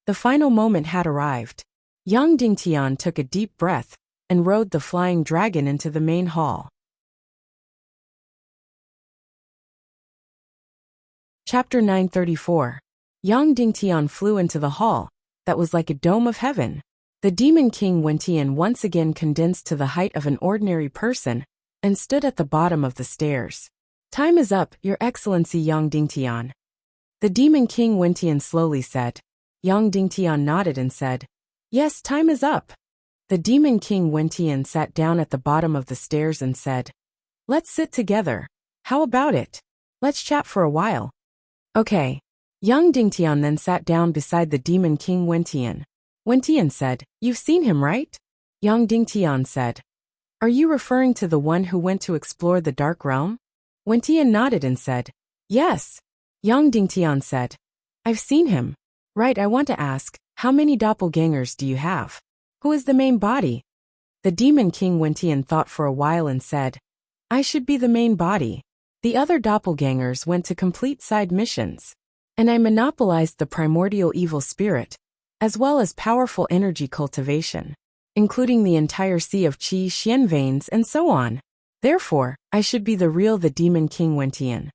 The final moment had arrived. Yang Dingtian took a deep breath and rode the flying dragon into the main hall. Chapter 934. Yang Dingtian flew into the hall that was like a dome of heaven. The Demon King Wentian once again condensed to the height of an ordinary person and stood at the bottom of the stairs. Time is up, Your Excellency Yang Dingtian. The Demon King Wentian slowly said. Yang Dingtian nodded and said, Yes, time is up. The Demon King Wentian sat down at the bottom of the stairs and said, Let's sit together. How about it? Let's chat for a while. Okay. Yang Dingtian then sat down beside the Demon King Wentian. Wentian said, You've seen him, right? Yang Dingtian said, Are you referring to the one who went to explore the Dark Realm? Wentian nodded and said, Yes. Yang Dingtian said, I've seen him. Right, I want to ask, how many doppelgangers do you have? Who is the main body? The Demon King Wentian thought for a while and said, I should be the main body. The other doppelgangers went to complete side missions. And I monopolized the primordial evil spirit, as well as powerful energy cultivation, including the entire sea of qi xian veins and so on. Therefore, I should be the Demon King Wentian.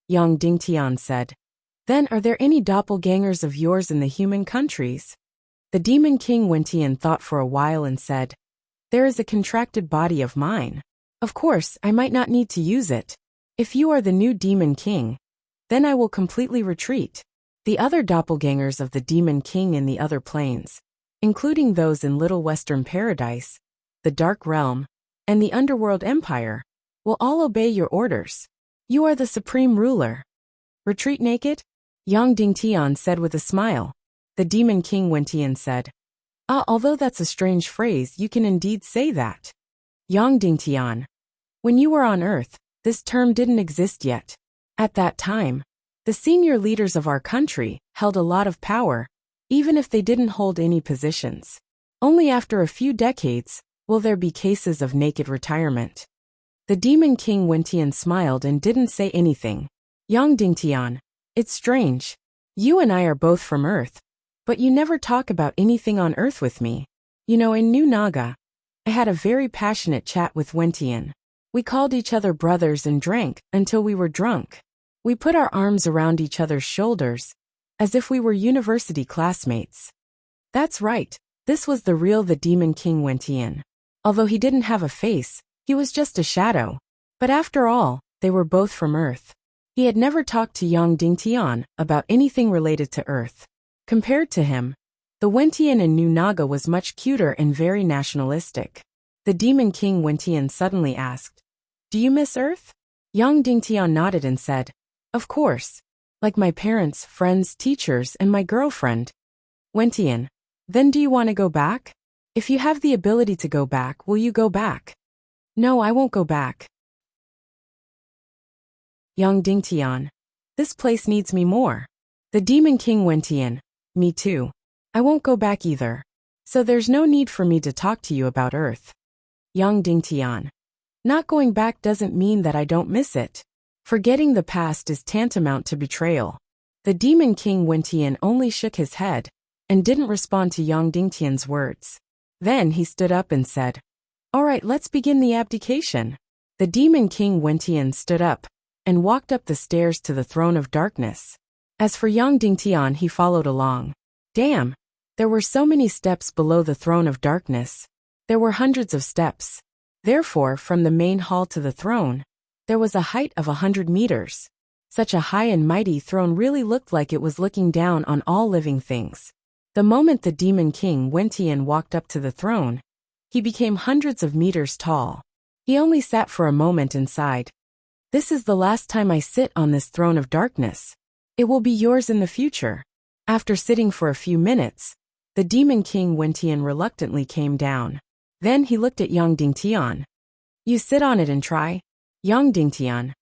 Yang Dingtian said, Then are there any doppelgangers of yours in the human countries? The Demon King Wentian thought for a while and said, There is a contracted body of mine. Of course, I might not need to use it. If you are the new Demon King, then I will completely retreat. The other doppelgangers of the Demon King in the other planes, including those in Little Western Paradise, the Dark Realm, and the Underworld Empire, will all obey your orders. You are the supreme ruler. Retreat naked? Yang Dingtian said with a smile. The Demon King Wentian said, although that's a strange phrase, you can indeed say that. Yang Dingtian, when you were on Earth, this term didn't exist yet. At that time, the senior leaders of our country held a lot of power, even if they didn't hold any positions. Only after a few decades will there be cases of naked retirement. The Demon King Wentian smiled and didn't say anything. Yang Dingtian, it's strange. You and I are both from Earth, but you never talk about anything on Earth with me. You know, in New Naga, I had a very passionate chat with Wentian. We called each other brothers and drank until we were drunk. We put our arms around each other's shoulders, as if we were university classmates. That's right, this was the Demon King Wentian. Although he didn't have a face, he was just a shadow. But after all, they were both from Earth. He had never talked to Yang Dingtian about anything related to Earth. Compared to him, the Wentian in New Naga was much cuter and very nationalistic. The Demon King Wentian suddenly asked, Do you miss Earth? Yang Dingtian nodded and said, Of course. Like my parents, friends, teachers, and my girlfriend. Wentian, then do you want to go back? If you have the ability to go back, will you go back? No, I won't go back. Yang Dingtian, this place needs me more. The Demon King Wentian, me too. I won't go back either. So there's no need for me to talk to you about Earth. Yang Dingtian, not going back doesn't mean that I don't miss it. Forgetting the past is tantamount to betrayal. The Demon King Wentian only shook his head and didn't respond to Yang Dingtian's words. Then he stood up and said, All right, let's begin the abdication. The Demon King Wentian stood up and walked up the stairs to the throne of darkness. As for Yang Dingtian, he followed along. Damn, There were so many steps below the throne of darkness. There were hundreds of steps. Therefore, from the main hall to the throne, there was a height of 100 meters. Such a high and mighty throne really looked like it was looking down on all living things. The moment the Demon King Wuxian walked up to the throne, he became hundreds of meters tall. He only sat for a moment and sighed. This is the last time I sit on this throne of darkness. It will be yours in the future. After sitting for a few minutes, the Demon King Wuxian reluctantly came down. Then he looked at Yang Dingtian. You sit on it and try. Yang Dingtian,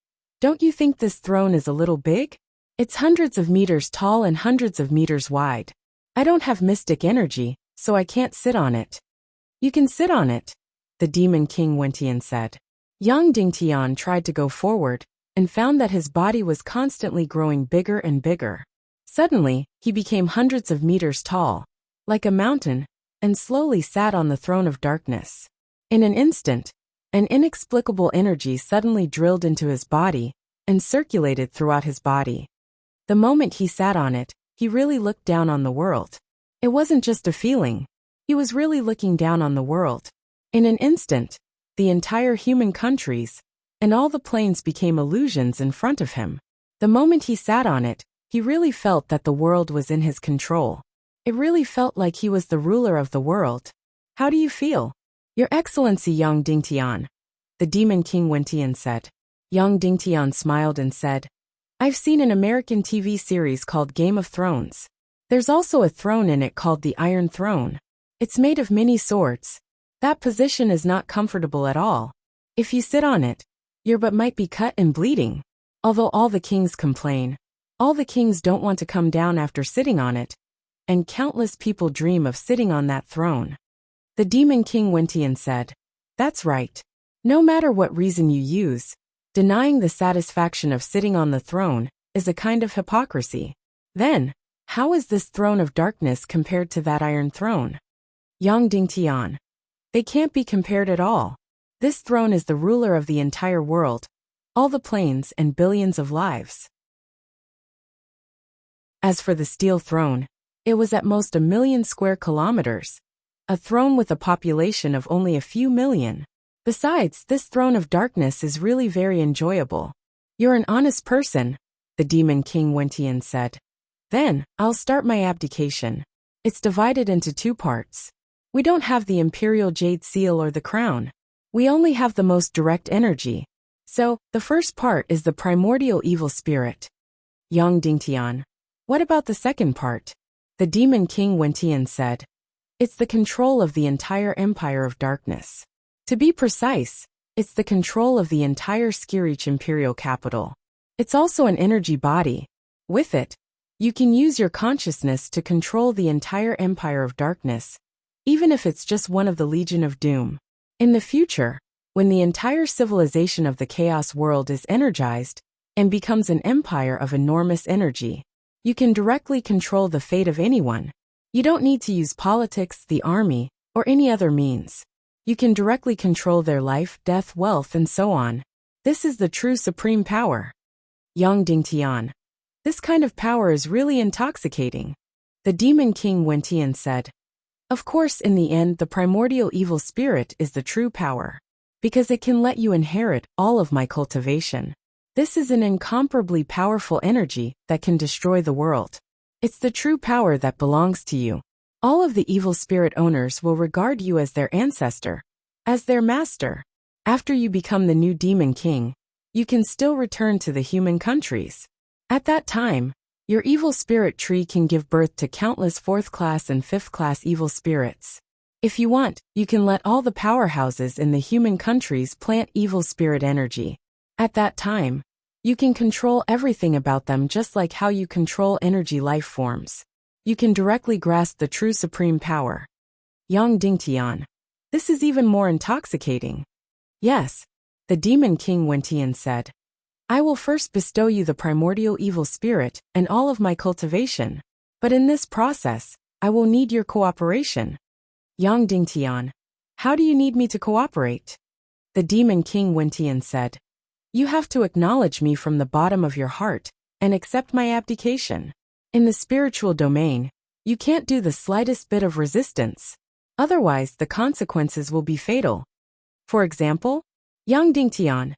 don't you think this throne is a little big? It's hundreds of meters tall and hundreds of meters wide. I don't have mystic energy, so I can't sit on it. You can sit on it, the Demon King Wuxian said. Yang Dingtian tried to go forward and found that his body was constantly growing bigger and bigger. Suddenly, he became hundreds of meters tall, like a mountain, and slowly sat on the throne of darkness. In an instant, an inexplicable energy suddenly drilled into his body and circulated throughout his body. The moment he sat on it, he really looked down on the world. It wasn't just a feeling. He was really looking down on the world. In an instant, the entire human countries and all the planes became illusions in front of him. The moment he sat on it, he really felt that the world was in his control. It really felt like he was the ruler of the world. How do you feel? Your Excellency Yang Dingtian, the Demon King Wuxian said. Yang Dingtian smiled and said, I've seen an American TV series called Game of Thrones. There's also a throne in it called the Iron Throne. It's made of many swords. That position is not comfortable at all. If you sit on it, your butt might be cut and bleeding. Although all the kings complain, all the kings don't want to come down after sitting on it, and countless people dream of sitting on that throne. The Demon King Wuxian said, That's right. No matter what reason you use, denying the satisfaction of sitting on the throne is a kind of hypocrisy. Then, how is this throne of darkness compared to that Iron Throne? Yang Dingtian. They can't be compared at all. This throne is the ruler of the entire world, all the planes and billions of lives. As for the steel throne, it was at most 1,000,000 square kilometers, a throne with a population of only a few million. Besides, this throne of darkness is really very enjoyable. You're an honest person, the Demon King Wuxian said. Then, I'll start my abdication. It's divided into 2 parts. We don't have the imperial jade seal or the crown. We only have the most direct energy. So, the first part is the primordial evil spirit. Yang Dingtian. What about the second part? The Demon King Wuxian said. It's the control of the entire empire of darkness. To be precise, it's the control of the entire Skirich imperial capital. It's also an energy body. With it, you can use your consciousness to control the entire empire of darkness, even if it's just one of the Legion of Doom. In the future, when the entire civilization of the chaos world is energized and becomes an empire of enormous energy, you can directly control the fate of anyone. You don't need to use politics, the army, or any other means. You can directly control their life, death, wealth, and so on. This is the true supreme power. Yang Dingtian. This kind of power is really intoxicating. The Demon King Wuxian said. Of course, in the end, the primordial evil spirit is the true power, because it can let you inherit all of my cultivation. This is an incomparably powerful energy that can destroy the world. It's the true power that belongs to you. All of the evil spirit owners will regard you as their ancestor, as their master. After you become the new Demon King, you can still return to the human countries. At that time, your evil spirit tree can give birth to countless 4th-class and 5th-class evil spirits. If you want, you can let all the powerhouses in the human countries plant evil spirit energy. At that time, you can control everything about them just like how you control energy life forms. You can directly grasp the true supreme power. Yang Dingtian. This is even more intoxicating. Yes, the Demon King Wuxian said. I will first bestow you the primordial evil spirit and all of my cultivation. But in this process, I will need your cooperation. Yang Dingtian. How do you need me to cooperate? The Demon King Wuxian said. You have to acknowledge me from the bottom of your heart and accept my abdication. In the spiritual domain, You can't do the slightest bit of resistance. Otherwise, the consequences will be fatal. For example, Yang Dingtian.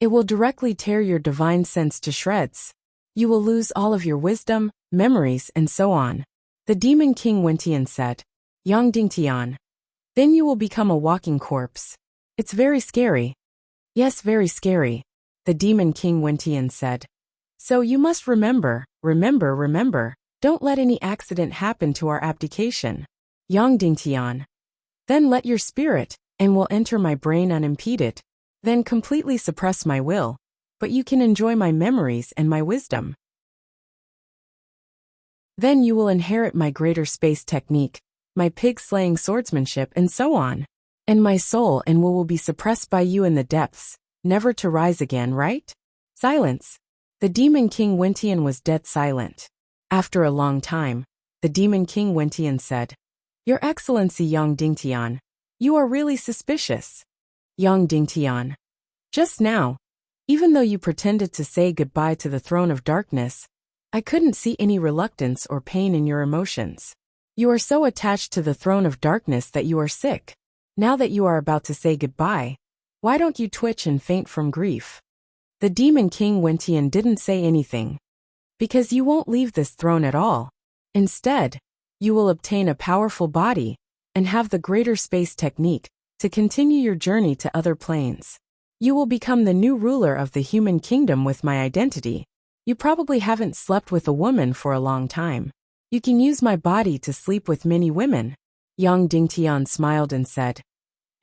It will directly tear your divine sense to shreds. You will lose all of your wisdom, memories, and so on. The Demon King Wentian said. Yang Dingtian. Then you will become a walking corpse. It's very scary. Yes, very scary. The Demon King Wentian said. So you must remember. Don't let any accident happen to our abdication. Yang Dingtian. Then let your spirit, and will enter my brain unimpeded. Then completely suppress my will. But you can enjoy my memories and my wisdom. Then you will inherit my greater space technique, my pig-slaying swordsmanship, and so on. And my soul and will be suppressed by you in the depths, never to rise again, right? Silence. The Demon King Wentian was dead silent. After a long time, the Demon King Wentian said, Your Excellency Yang Dingtian, you are really suspicious. Yang Dingtian. Just now, even though you pretended to say goodbye to the throne of darkness, I couldn't see any reluctance or pain in your emotions. You are so attached to the throne of darkness that you are sick. Now that you are about to say goodbye, why don't you twitch and faint from grief? The Demon King Wentian didn't say anything. Because you won't leave this throne at all. Instead, you will obtain a powerful body and have the greater space technique to continue your journey to other planes. You will become the new ruler of the human kingdom with my identity. You probably haven't slept with a woman for a long time. You can use my body to sleep with many women. Yang Dingtian smiled and said,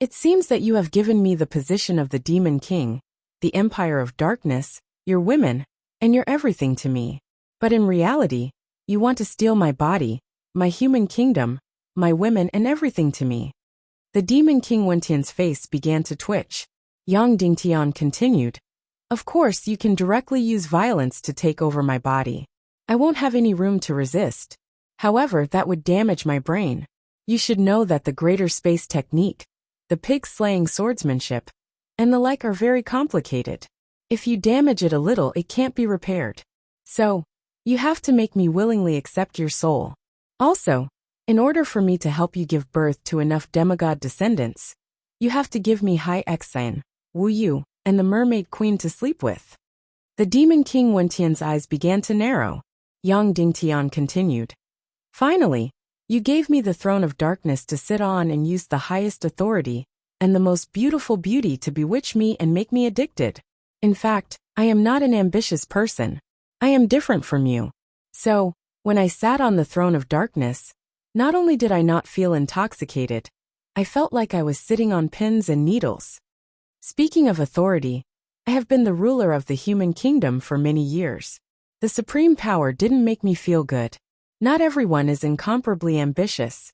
It seems that you have given me the position of the Demon King, the Empire of Darkness, your women, and your everything to me. But in reality, you want to steal my body, my human kingdom, my women, and everything to me. The Demon King Wentian's face began to twitch. Yang Dingtian continued, Of course you can directly use violence to take over my body. I won't have any room to resist. However, that would damage my brain. You should know that the greater space technique, the pig-slaying swordsmanship, and the like are very complicated. If you damage it a little, it can't be repaired. So, you have to make me willingly accept your soul. Also, in order for me to help you give birth to enough demigod descendants, you have to give me Hai Xan, Wu Yu, and the Mermaid Queen to sleep with. The Demon King Wentian's eyes began to narrow. Yang Dingtian continued. Finally, you gave me the throne of darkness to sit on and used the highest authority and the most beautiful beauty to bewitch me and make me addicted. In fact, I am not an ambitious person. I am different from you. So, when I sat on the throne of darkness, not only did I not feel intoxicated, I felt like I was sitting on pins and needles. Speaking of authority, I have been the ruler of the human kingdom for many years. The supreme power didn't make me feel good. Not everyone is incomparably ambitious.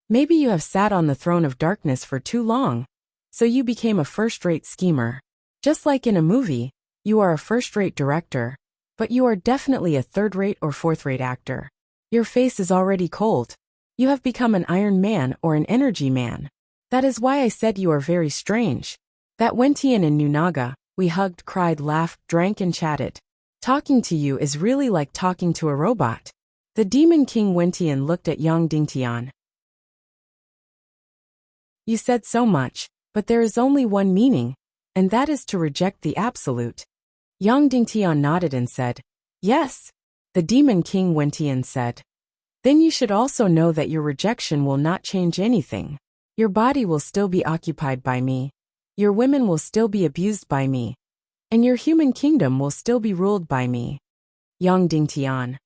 Maybe you have sat on the throne of darkness for too long, so you became a first-rate schemer. Just like in a movie, you are a first-rate director, but you are definitely a third-rate or fourth-rate actor. Your face is already cold. You have become an Iron Man or an Energy Man. That is why I said you are very strange. That Wentian and Nunaga, we hugged, cried, laughed, drank and chatted. Talking to you is really like talking to a robot. The Demon King Wentian looked at Yang Dingtian. You said so much, but there is only one meaning, and that is to reject the absolute. Yang Dingtian nodded and said, Yes. The Demon King Wentian said. Then you should also know that your rejection will not change anything. Your body will still be occupied by me. Your women will still be abused by me. And your human kingdom will still be ruled by me. Yang Dingtian.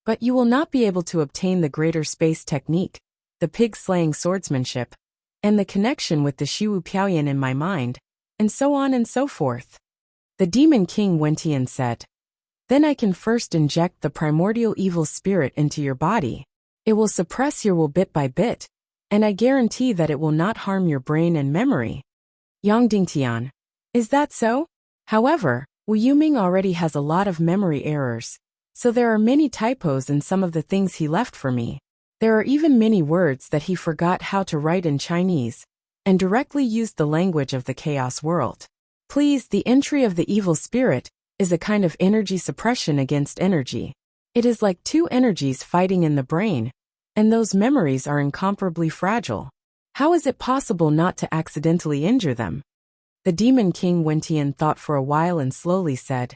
But you will not be able to obtain the greater space technique, the pig-slaying swordsmanship, and the connection with the Shiwu Piaoyan in my mind, and so on and so forth. The Demon King Wentian said. Then I can first inject the primordial evil spirit into your body. It will suppress your will bit by bit, and I guarantee that it will not harm your brain and memory. Yang Dingtian. Is that so? However, Wu Yuming already has a lot of memory errors, so there are many typos in some of the things he left for me. There are even many words that he forgot how to write in Chinese, and directly used the language of the chaos world. Please, the entry of the evil spirit is a kind of energy suppression against energy. It is like two energies fighting in the brain, And those memories are incomparably fragile. How is it possible not to accidentally injure them? The Demon King Wentian thought for a while and slowly said,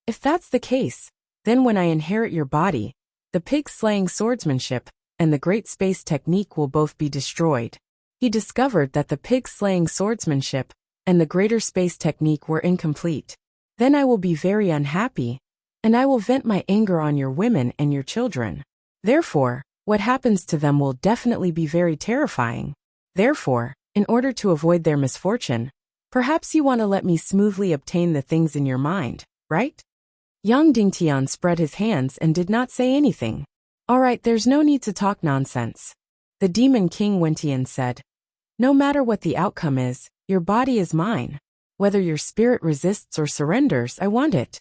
if that's the case, then when I inherit your body, the pig-slaying swordsmanship and the great space technique will both be destroyed. He discovered that the pig-slaying swordsmanship and the greater space technique were incomplete. Then I will be very unhappy, and I will vent my anger on your women and your children. Therefore, what happens to them will definitely be very terrifying. Therefore, in order to avoid their misfortune, perhaps you want to let me smoothly obtain the things in your mind, right? Yang Dingtian spread his hands and did not say anything. All right, there's no need to talk nonsense. The Demon King Wentian said, no matter what the outcome is, your body is mine. Whether your spirit resists or surrenders, I want it.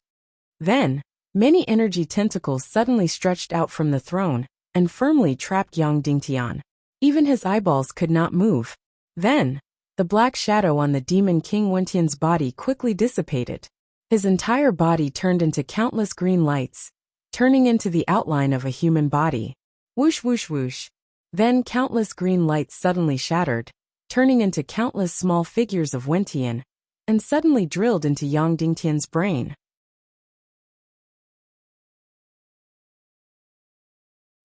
Then, many energy tentacles suddenly stretched out from the throne and firmly trapped Yang Dingtian. Even his eyeballs could not move. Then, the black shadow on the Demon King Wentian's body quickly dissipated. His entire body turned into countless green lights, turning into the outline of a human body. Whoosh whoosh whoosh. Then countless green lights suddenly shattered, turning into countless small figures of Wentian, and suddenly drilled into Yang Dingtian's brain.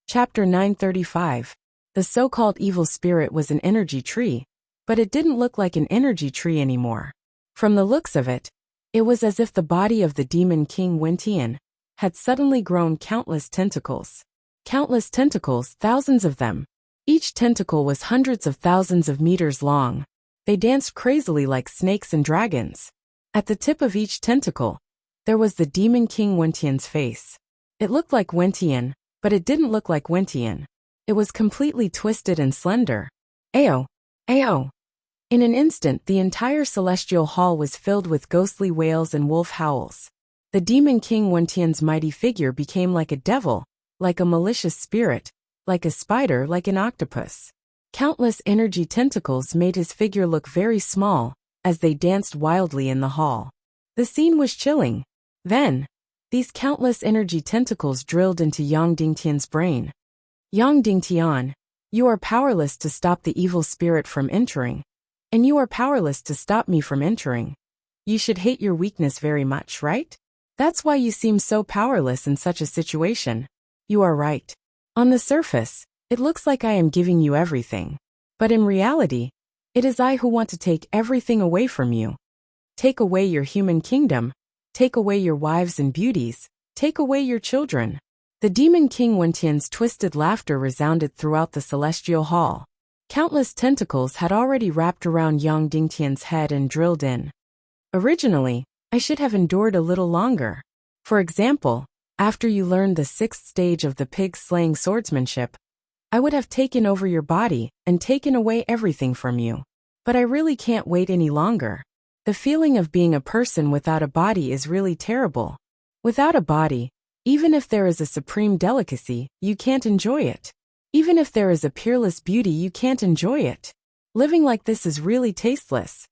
Chapter 935. The so-called evil spirit was an energy tree, but it didn't look like an energy tree anymore. From the looks of it, it was as if the body of the Demon King Wentian had suddenly grown countless tentacles. Countless tentacles, thousands of them. Each tentacle was hundreds of thousands of meters long. They danced crazily like snakes and dragons. At the tip of each tentacle, there was the Demon King Wentian's face. It looked like Wentian, but it didn't look like Wentian. It was completely twisted and slender. Ayo! Ayo! In an instant, the entire celestial hall was filled with ghostly wails and wolf howls. The Demon King Wentian's mighty figure became like a devil, like a malicious spirit, like a spider, like an octopus. Countless energy tentacles made his figure look very small as they danced wildly in the hall. The scene was chilling. Then, these countless energy tentacles drilled into Yang Dingtian's brain. Yang Dingtian, you are powerless to stop the evil spirit from entering, and you are powerless to stop me from entering. You should hate your weakness very much, right? That's why you seem so powerless in such a situation. You are right. On the surface, it looks like I am giving you everything. But in reality, it is I who want to take everything away from you. Take away your human kingdom. Take away your wives and beauties. Take away your children. The Demon King Wentian's twisted laughter resounded throughout the celestial hall. Countless tentacles had already wrapped around Yang Dingtian's head and drilled in. Originally, I should have endured a little longer. For example, after you learned the 6th stage of the pig-slaying swordsmanship, I would have taken over your body and taken away everything from you. But I really can't wait any longer. The feeling of being a person without a body is really terrible. Without a body, even if there is a supreme delicacy, you can't enjoy it. Even if there is a peerless beauty, you can't enjoy it. Living like this is really tasteless.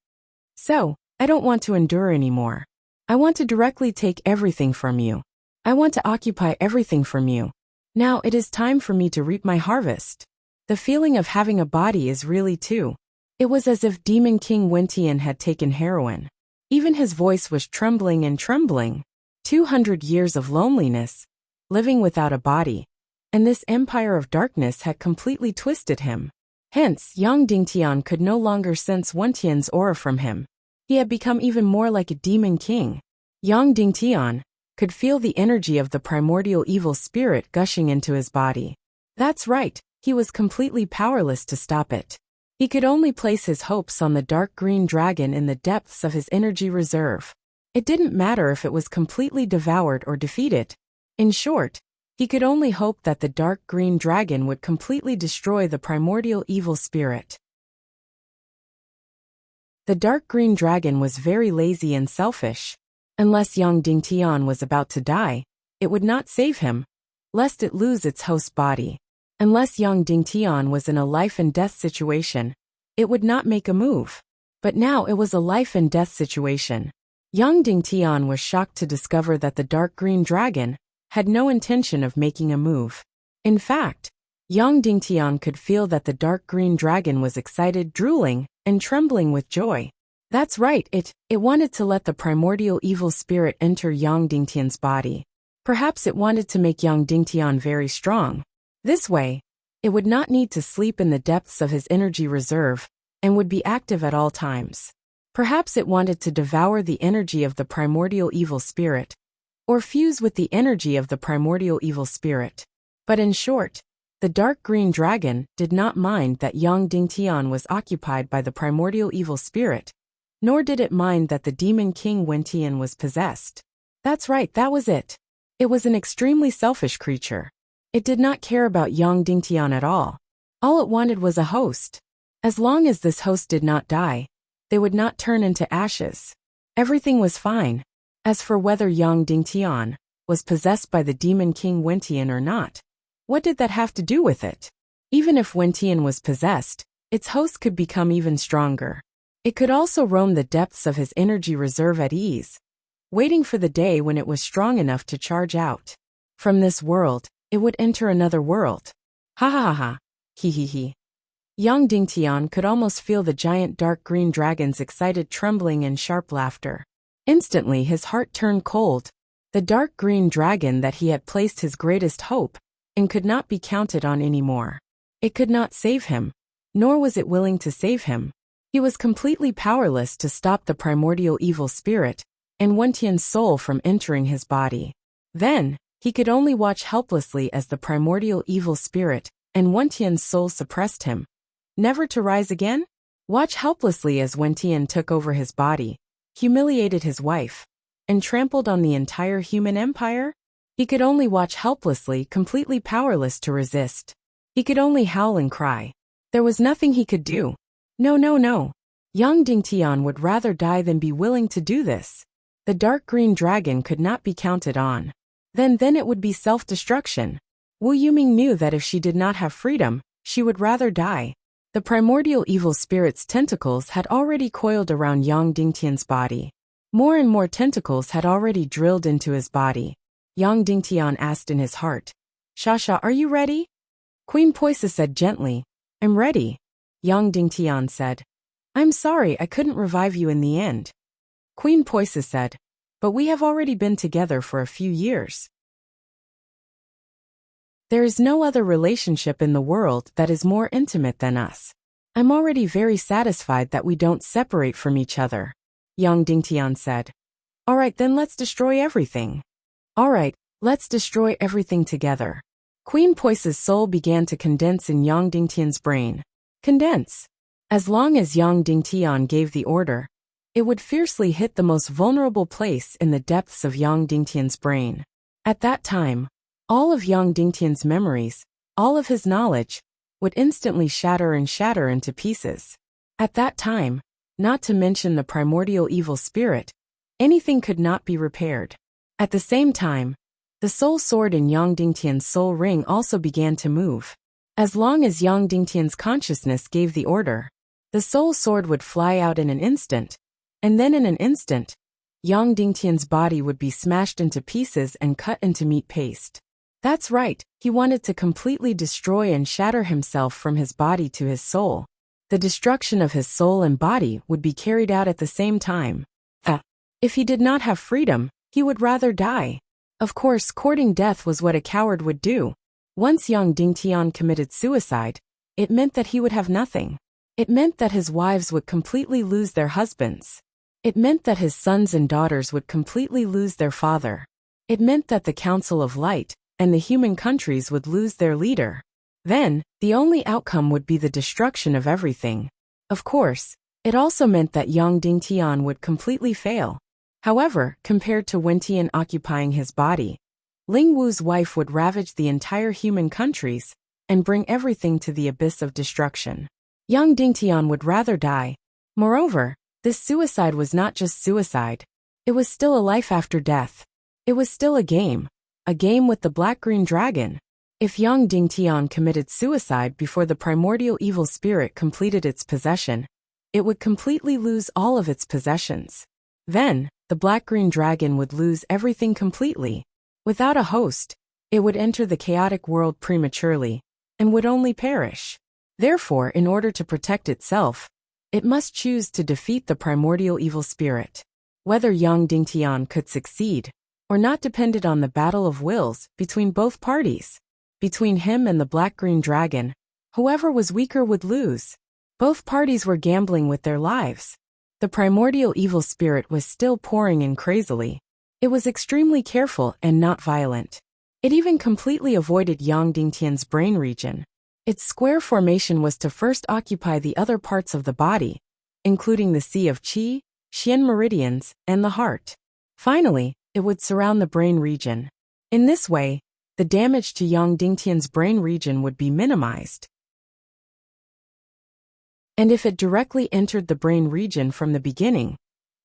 So, I don't want to endure anymore. I want to directly take everything from you. I want to occupy everything from you. Now it is time for me to reap my harvest. The feeling of having a body is really too. It was as if Demon King Wentian had taken heroin. Even his voice was trembling and trembling. 200 years of loneliness, living without a body, and this empire of darkness had completely twisted him. Hence, Yang Dingtian could no longer sense Wentian's aura from him. He had become even more like a demon king. Yang Dingtian could feel the energy of the primordial evil spirit gushing into his body. That's right, he was completely powerless to stop it. He could only place his hopes on the dark green dragon in the depths of his energy reserve. It didn't matter if it was completely devoured or defeated. In short, he could only hope that the dark green dragon would completely destroy the primordial evil spirit. The dark green dragon was very lazy and selfish. Unless Yang Dingtian was about to die, it would not save him, lest it lose its host body. Unless Yang Dingtian was in a life and death situation, it would not make a move. But now it was a life and death situation. Yang Dingtian was shocked to discover that the dark green dragon had no intention of making a move. In fact, Yang Dingtian could feel that the dark green dragon was excited, drooling, and trembling with joy. That's right, it wanted to let the primordial evil spirit enter Yang Dingtian's body. Perhaps it wanted to make Yang Dingtian very strong. This way, it would not need to sleep in the depths of his energy reserve, and would be active at all times. Perhaps it wanted to devour the energy of the primordial evil spirit, or fuse with the energy of the primordial evil spirit. But in short, the dark green dragon did not mind that Yang Dingtian was occupied by the primordial evil spirit, nor did it mind that the demon king Wentian was possessed. That's right, that was it. It was an extremely selfish creature. It did not care about Yang Dingtian at all. All it wanted was a host. As long as this host did not die, they would not turn into ashes. Everything was fine. As for whether Yang Dingtian was possessed by the demon king Wentian or not, what did that have to do with it? Even if Wentian was possessed, its host could become even stronger. It could also roam the depths of his energy reserve at ease, waiting for the day when it was strong enough to charge out. From this world, it would enter another world. Ha ha ha ha. He he he. Yang Dingtian could almost feel the giant dark green dragon's excited trembling and sharp laughter. Instantly his heart turned cold. The dark green dragon that he had placed his greatest hope in could not be counted on anymore. It could not save him, nor was it willing to save him. He was completely powerless to stop the primordial evil spirit and Wentian's soul from entering his body. Then, he could only watch helplessly as the primordial evil spirit and Wentian's soul suppressed him, never to rise again? Watch helplessly as Wentian took over his body, humiliated his wife, and trampled on the entire human empire? He could only watch helplessly, completely powerless to resist. He could only howl and cry. There was nothing he could do. No, no, no. Yang Dingtian would rather die than be willing to do this. The dark green dragon could not be counted on. Then it would be self-destruction. Wu Yuming knew that if she did not have freedom, she would rather die. The primordial evil spirit's tentacles had already coiled around Yang Dingtian's body. More and more tentacles had already drilled into his body. Yang Dingtian asked in his heart, "Shasha, are you ready?" Queen Poisa said gently, "I'm ready." Yang Dingtian said, "I'm sorry I couldn't revive you in the end." Queen Poisa said, "But we have already been together for a few years. There is no other relationship in the world that is more intimate than us. I'm already very satisfied that we don't separate from each other." Yang Dingtian said, "All right, then let's destroy everything." All right, let's destroy everything together. Queen Poisa's soul began to condense in Yang Dingtian's brain. Condense. As long as Yang Dingtian gave the order, it would fiercely hit the most vulnerable place in the depths of Yang Dingtian's brain. At that time, all of Yang Dingtian's memories, all of his knowledge, would instantly shatter into pieces. At that time, not to mention the primordial evil spirit, anything could not be repaired. At the same time, the soul sword in Yang Dingtian's soul ring also began to move. As long as Yang Dingtian's consciousness gave the order, the soul sword would fly out in an instant, and then in an instant, Yang Dingtian's body would be smashed into pieces and cut into meat paste. That's right, he wanted to completely destroy and shatter himself from his body to his soul. The destruction of his soul and body would be carried out at the same time. If he did not have freedom, he would rather die. Of course, courting death was what a coward would do. Once Yang Dingtian committed suicide, it meant that he would have nothing. It meant that his wives would completely lose their husbands. It meant that his sons and daughters would completely lose their father. It meant that the Council of Light and the human countries would lose their leader. Then, the only outcome would be the destruction of everything. Of course, it also meant that Yang Dingtian would completely fail. However, compared to Wentian occupying his body, Ling Wu's wife would ravage the entire human countries and bring everything to the abyss of destruction. Yang Dingtian would rather die. Moreover, this suicide was not just suicide. It was still a life after death. It was still a game with the black-green dragon. If Yang Dingtian committed suicide before the primordial evil spirit completed its possession, it would completely lose all of its possessions. Then, the black-green dragon would lose everything completely. Without a host, it would enter the chaotic world prematurely, and would only perish. Therefore, in order to protect itself, it must choose to defeat the primordial evil spirit. Whether Yang Dingtian could succeed or not depended on the battle of wills between both parties. Between him and the black-green dragon, whoever was weaker would lose. Both parties were gambling with their lives. The primordial evil spirit was still pouring in crazily. It was extremely careful and not violent. It even completely avoided Yang Dingtian's brain region. Its square formation was to first occupy the other parts of the body, including the Sea of Qi, Xian meridians, and the heart. Finally, it would surround the brain region. In this way, the damage to Yang Dingtian's brain region would be minimized. And if it directly entered the brain region from the beginning,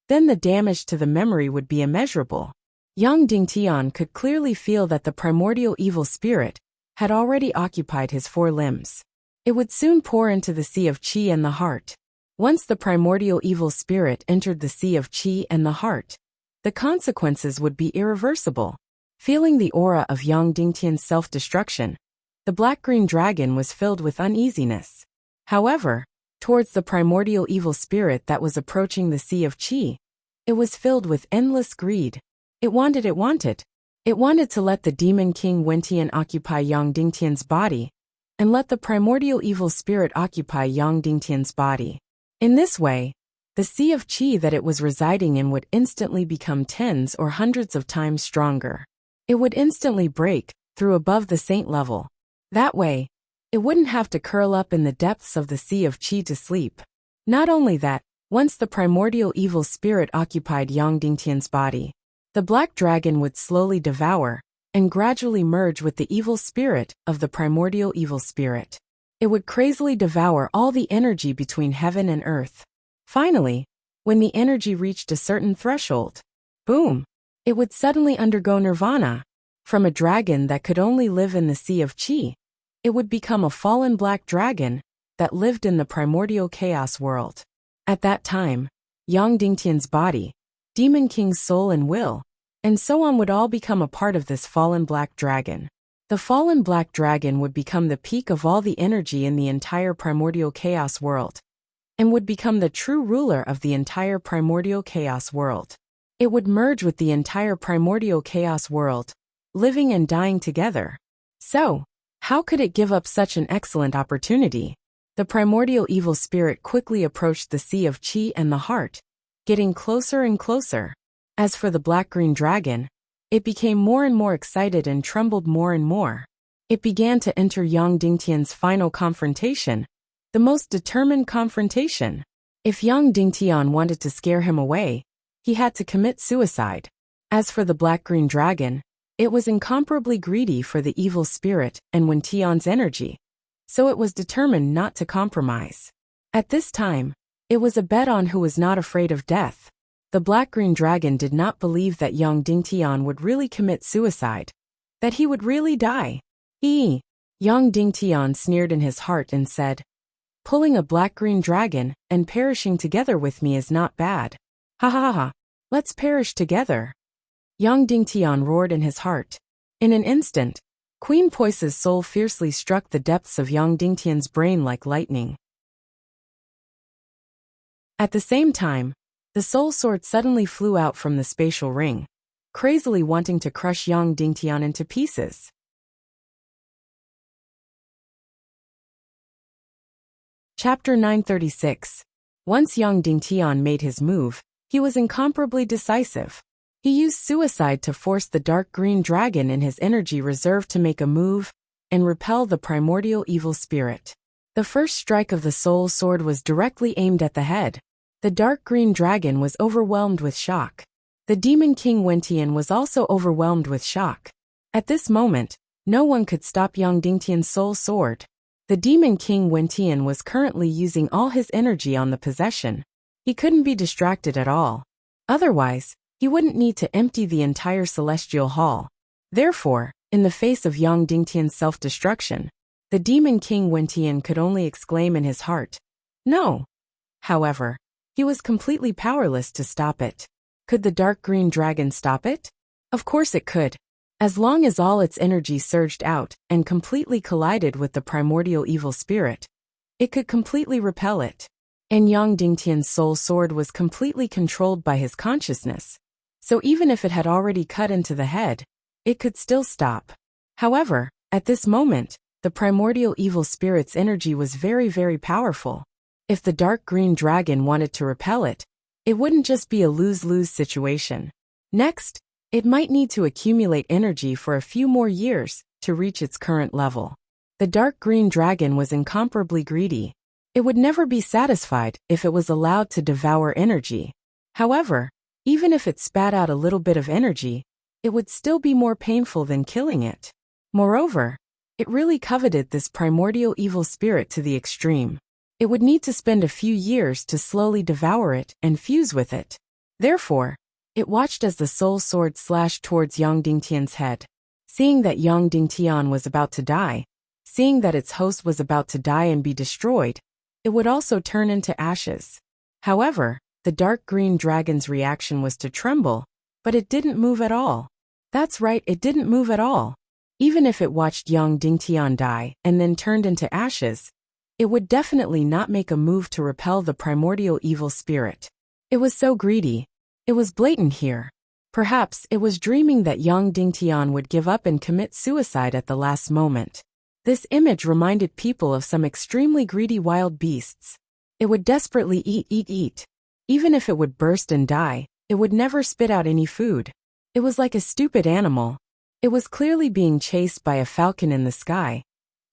then the damage to the memory would be immeasurable. Yang Dingtian could clearly feel that the primordial evil spirit had already occupied his four limbs. It would soon pour into the Sea of Qi and the heart. Once the primordial evil spirit entered the Sea of Qi and the heart, the consequences would be irreversible. Feeling the aura of Yang Dingtian's self-destruction, the black-green dragon was filled with uneasiness. However, towards the primordial evil spirit that was approaching the Sea of Qi, it was filled with endless greed. It wanted to let the demon king Wentian occupy Yang Dingtian's body, and let the primordial evil spirit occupy Yang Dingtian's body. In this way, the Sea of Qi that it was residing in would instantly become tens or hundreds of times stronger. It would instantly break through above the saint level. That way, it wouldn't have to curl up in the depths of the Sea of Qi to sleep. Not only that, once the primordial evil spirit occupied Yang Dingtian's body, the black dragon would slowly devour and gradually merge with the evil spirit of the primordial evil spirit. It would crazily devour all the energy between heaven and earth. Finally, when the energy reached a certain threshold, boom, it would suddenly undergo nirvana. From a dragon that could only live in the Sea of Qi, it would become a fallen black dragon that lived in the primordial chaos world. At that time, Yang Dingtian's body, Demon King's soul and will, and so on would all become a part of this fallen black dragon. The fallen black dragon would become the peak of all the energy in the entire primordial chaos world, and would become the true ruler of the entire primordial chaos world. It would merge with the entire primordial chaos world, living and dying together. So, how could it give up such an excellent opportunity? The primordial evil spirit quickly approached the Sea of Qi and the heart, getting closer and closer. As for the black-green dragon, it became more and more excited and trembled more and more. It began to enter Yang Dingtian's final confrontation, the most determined confrontation. If Yang Dingtian wanted to scare him away, he had to commit suicide. As for the black-green dragon, it was incomparably greedy for the evil spirit and Wentian's energy, so it was determined not to compromise. At this time, it was a bet on who was not afraid of death. The black-green dragon did not believe that Yang Dingtian would really commit suicide, that he would really die. Yang Dingtian sneered in his heart and said, "Pulling a black-green dragon and perishing together with me is not bad. Ha ha ha, let's perish together." Yang Dingtian roared in his heart. In an instant, Queen Poise's soul fiercely struck the depths of Yang Dingtian's brain like lightning. At the same time, the soul sword suddenly flew out from the spatial ring, crazily wanting to crush Yang Dingtian into pieces. Chapter 936. Once Yang Dingtian made his move, he was incomparably decisive. He used suicide to force the dark green dragon in his energy reserve to make a move and repel the primordial evil spirit. The first strike of the soul sword was directly aimed at the head. The dark green dragon was overwhelmed with shock. The demon king Wentian was also overwhelmed with shock. At this moment, no one could stop Yang Dingtian's soul sword. The demon king Wentian was currently using all his energy on the possession. He couldn't be distracted at all. Otherwise, he wouldn't need to empty the entire celestial hall. Therefore, in the face of Yang Dingtian's self-destruction, the demon king Wentian could only exclaim in his heart, "No!" However, he was completely powerless to stop it. Could the dark green dragon stop it? Of course it could. As long as all its energy surged out and completely collided with the primordial evil spirit, it could completely repel it. And Yang Dingtian's soul sword was completely controlled by his consciousness, so even if it had already cut into the head, it could still stop. However, at this moment, the primordial evil spirit's energy was very, very powerful. If the dark green dragon wanted to repel it, it wouldn't just be a lose-lose situation. Next, it might need to accumulate energy for a few more years to reach its current level. The dark green dragon was incomparably greedy. It would never be satisfied if it was allowed to devour energy. However, even if it spat out a little bit of energy, it would still be more painful than killing it. Moreover, it really coveted this primordial evil spirit to the extreme. It would need to spend a few years to slowly devour it and fuse with it. Therefore, it watched as the soul sword slashed towards Yang Dingtian's head. Seeing that Yang Dingtian was about to die, seeing that its host was about to die and be destroyed, it would also turn into ashes. However, the dark green dragon's reaction was to tremble, but it didn't move at all. That's right, it didn't move at all. Even if it watched Yang Dingtian die and then turned into ashes, it would definitely not make a move to repel the primordial evil spirit. It was so greedy. It was blatant here. Perhaps it was dreaming that Yang Dingtian would give up and commit suicide at the last moment. This image reminded people of some extremely greedy wild beasts. It would desperately eat. Even if it would burst and die, it would never spit out any food. It was like a stupid animal. It was clearly being chased by a falcon in the sky,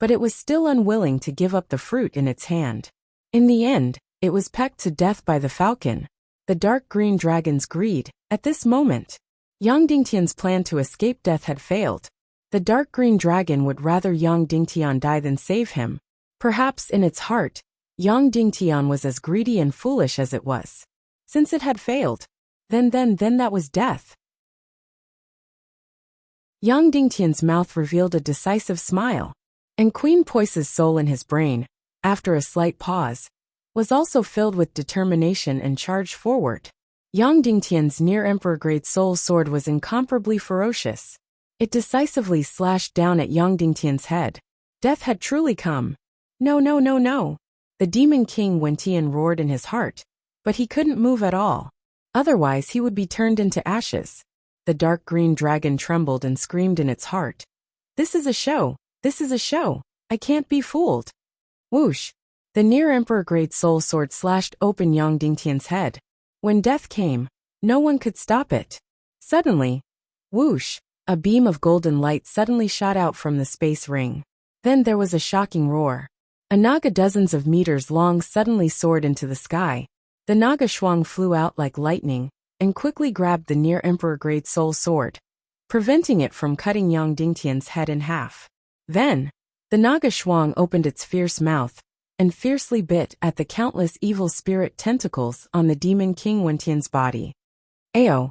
but it was still unwilling to give up the fruit in its hand. In the end, it was pecked to death by the falcon. The dark green dragon's greed. At this moment, Yang Dingtian's plan to escape death had failed. The dark green dragon would rather Yang Dingtian die than save him. Perhaps in its heart, Yang Dingtian was as greedy and foolish as it was. Since it had failed, then that was death. Yang Dingtian's mouth revealed a decisive smile, and Queen Poise's soul in his brain, after a slight pause, was also filled with determination and charged forward. Yang Dingtian's near-emperor-grade soul sword was incomparably ferocious. It decisively slashed down at Yang Dingtian's head. Death had truly come. No. The Demon King Wentian roared in his heart, but he couldn't move at all. Otherwise he would be turned into ashes. The dark green dragon trembled and screamed in its heart. This is a show. I can't be fooled. Whoosh! The near-emperor-grade soul sword slashed open Yang Dingtian's head. When death came, no one could stop it. Suddenly, whoosh! A beam of golden light suddenly shot out from the space ring. Then there was a shocking roar. A naga dozens of meters long suddenly soared into the sky. The naga shuang flew out like lightning and quickly grabbed the near-emperor-grade soul sword, preventing it from cutting Yang Dingtian's head in half. Then, the naga shuang opened its fierce mouth and fiercely bit at the countless evil spirit tentacles on the Demon King Wentian's body. Ayo!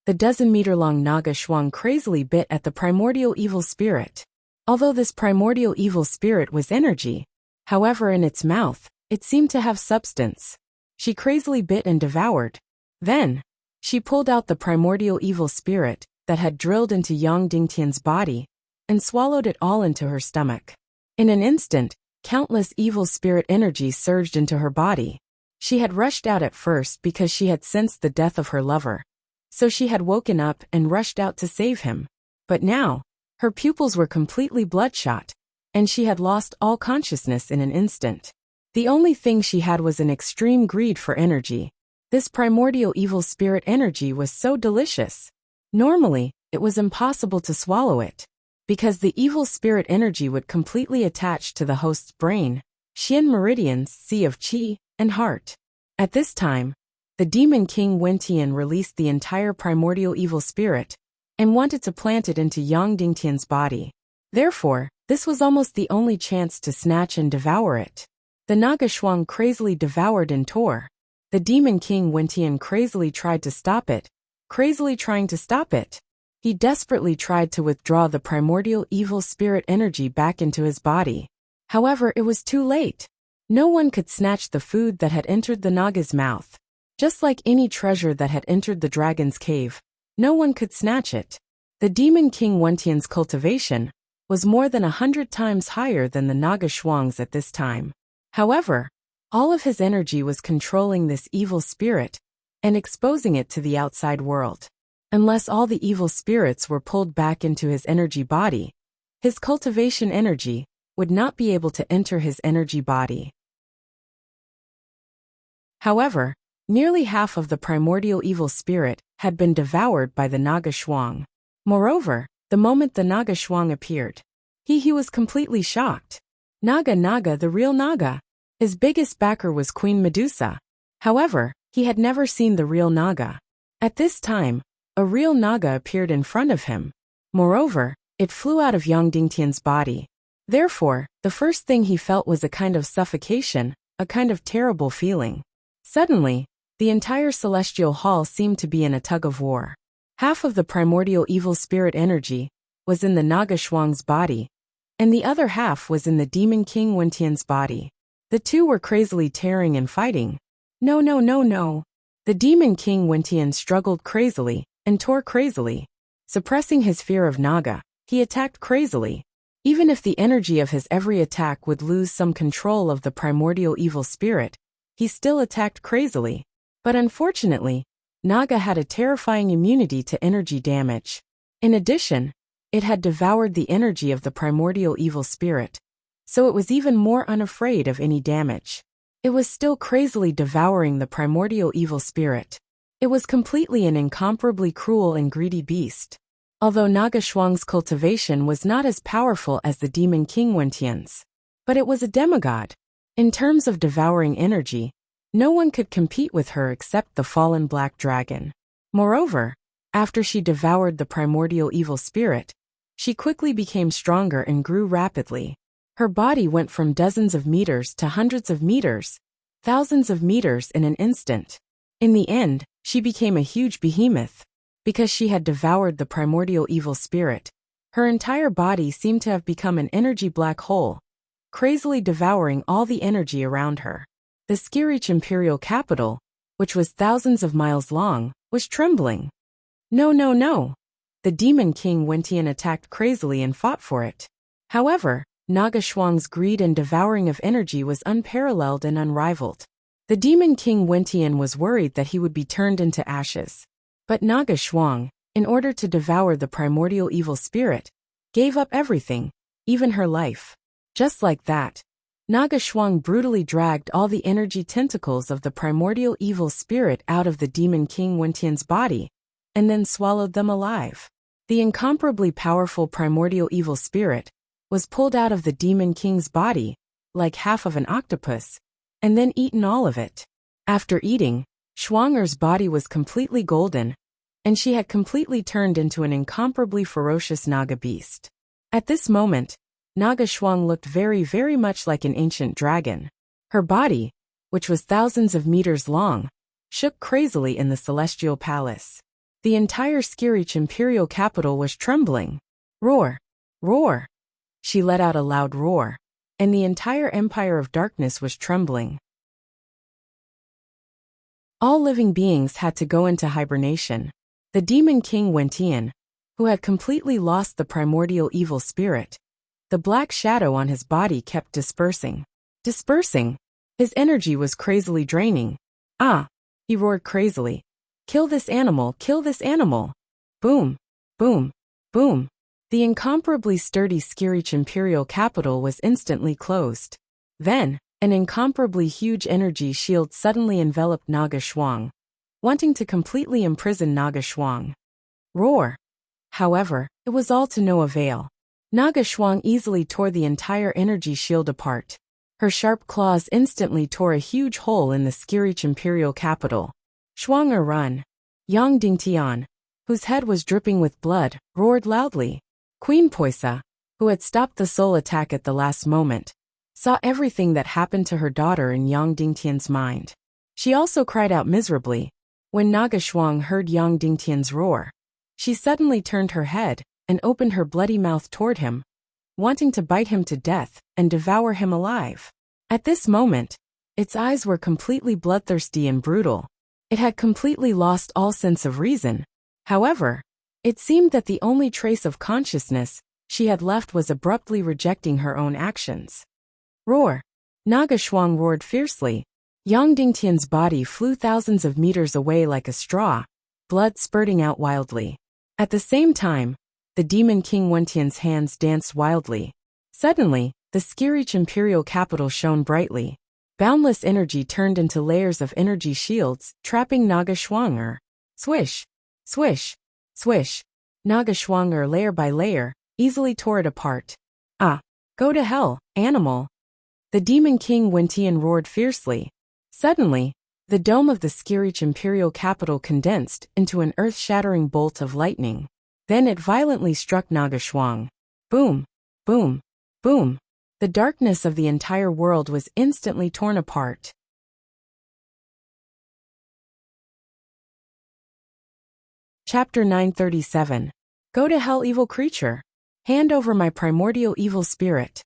The dozen-meter-long naga shuang crazily bit at the primordial evil spirit. Although this primordial evil spirit was energy, however in its mouth, it seemed to have substance. She crazily bit and devoured. Then, she pulled out the primordial evil spirit that had drilled into Yang Dingtian's body and swallowed it all into her stomach. In an instant, countless evil spirit energy surged into her body. She had rushed out at first because she had sensed the death of her lover. So she had woken up and rushed out to save him. But now, her pupils were completely bloodshot, and she had lost all consciousness in an instant. The only thing she had was an extreme greed for energy. This primordial evil spirit energy was so delicious. Normally, it was impossible to swallow it, because the evil spirit energy would completely attach to the host's brain, Qian meridians, sea of qi, and heart. At this time, the Demon King Wentian released the entire primordial evil spirit and wanted to plant it into Yang Dingtian's body. Therefore, this was almost the only chance to snatch and devour it. The naga shuang crazily devoured and tore. The Demon King Wentian crazily tried to stop it. He desperately tried to withdraw the primordial evil spirit energy back into his body. However, it was too late. No one could snatch the food that had entered the naga's mouth. Just like any treasure that had entered the dragon's cave, No one could snatch it. The Demon King Wentian's cultivation was more than 100 times higher than the Naga Shuang's at this time. However, all of his energy was controlling this evil spirit and exposing it to the outside world. Unless all the evil spirits were pulled back into his energy body, his cultivation energy would not be able to enter his energy body. However, nearly half of the primordial evil spirit had been devoured by the Naga Shuang. Moreover, the moment the Naga Shuang appeared, he was completely shocked. Naga, the real Naga. His biggest backer was Queen Medusa. However, he had never seen the real Naga. At this time, a real Naga appeared in front of him. Moreover, it flew out of Yang Dingtian's body. Therefore, the first thing he felt was a kind of suffocation, a kind of terrible feeling. Suddenly, the entire celestial hall seemed to be in a tug-of-war. Half of the primordial evil spirit energy was in the Naga Shuang's body, and the other half was in the Demon King Wentian's body. The two were crazily tearing and fighting. No. The Demon King Wentian struggled crazily and tore crazily. Suppressing his fear of Naga, he attacked crazily. Even if the energy of his every attack would lose some control of the primordial evil spirit, he still attacked crazily. But unfortunately, Naga had a terrifying immunity to energy damage. In addition, it had devoured the energy of the primordial evil spirit, so it was even more unafraid of any damage. It was still crazily devouring the primordial evil spirit. It was completely an incomparably cruel and greedy beast. Although Naga Shuang's cultivation was not as powerful as the Demon King Wentian's, but it was a demigod. In terms of devouring energy, no one could compete with her except the fallen black dragon. Moreover, after she devoured the primordial evil spirit, she quickly became stronger and grew rapidly. Her body went from dozens of meters to hundreds of meters, thousands of meters in an instant. In the end, she became a huge behemoth. Because she had devoured the primordial evil spirit, her entire body seemed to have become an energy black hole, crazily devouring all the energy around her. The Skirich imperial capital, which was thousands of miles long, was trembling. No. The Demon King Wentian attacked crazily and fought for it. However, Naga Shuang's greed and devouring of energy was unparalleled and unrivaled. The Demon King Wentian was worried that he would be turned into ashes. But Naga Shuang, in order to devour the primordial evil spirit, gave up everything, even her life. Just like that, Naga Shuang brutally dragged all the energy tentacles of the primordial evil spirit out of the Demon King Wentian's body, and then swallowed them alive. The incomparably powerful primordial evil spirit was pulled out of the Demon King's body, like half of an octopus, and then eaten all of it. After eating, Shuang'er's body was completely golden, and she had completely turned into an incomparably ferocious Naga beast. At this moment, Naga Shuang looked very much like an ancient dragon. Her body, which was thousands of meters long, shook crazily in the celestial palace. The entire Skirich imperial capital was trembling. Roar! Roar! She let out a loud roar, and the entire empire of darkness was trembling. All living beings had to go into hibernation. The Demon King Wentian, who had completely lost the primordial evil spirit, the black shadow on his body kept dispersing. His energy was crazily draining. Ah! He roared crazily. Kill this animal, kill this animal! Boom! Boom! Boom! The incomparably sturdy Skirich imperial capital was instantly closed. Then, an incomparably huge energy shield suddenly enveloped Naga Shuang, wanting to completely imprison Naga Shuang. Roar! However, it was all to no avail. Naga Shuang easily tore the entire energy shield apart. Her sharp claws instantly tore a huge hole in the Skirich imperial capital. Shuang'er run! Yang Dingtian, whose head was dripping with blood, roared loudly. Queen Poisa, who had stopped the soul attack at the last moment, saw everything that happened to her daughter in Yang Dingtian's mind. She also cried out miserably. When Naga Shuang heard Yang Dingtian's roar, she suddenly turned her head and opened her bloody mouth toward him, wanting to bite him to death and devour him alive. At this moment, its eyes were completely bloodthirsty and brutal. It had completely lost all sense of reason, However, it seemed that the only trace of consciousness she had left was abruptly rejecting her own actions. Roar! Naga Shuang roared fiercely. Yang Dingtian's body flew thousands of meters away like a straw, blood spurting out wildly. At the same time, the demon king Wentian's hands danced wildly. Suddenly, the Skirich imperial capital shone brightly. Boundless energy turned into layers of energy shields, trapping Naga Shuang. Swish! Swish! Swish! Naga Shuang layer by layer, easily tore it apart. Ah! Go to hell, animal! The demon king Wentian roared fiercely. Suddenly, the dome of the Skirich imperial capital condensed into an earth-shattering bolt of lightning. Then it violently struck Naga Shuang. Boom! Boom! Boom! The darkness of the entire world was instantly torn apart. Chapter 937. Go to hell, evil creature! Hand over my primordial evil spirit.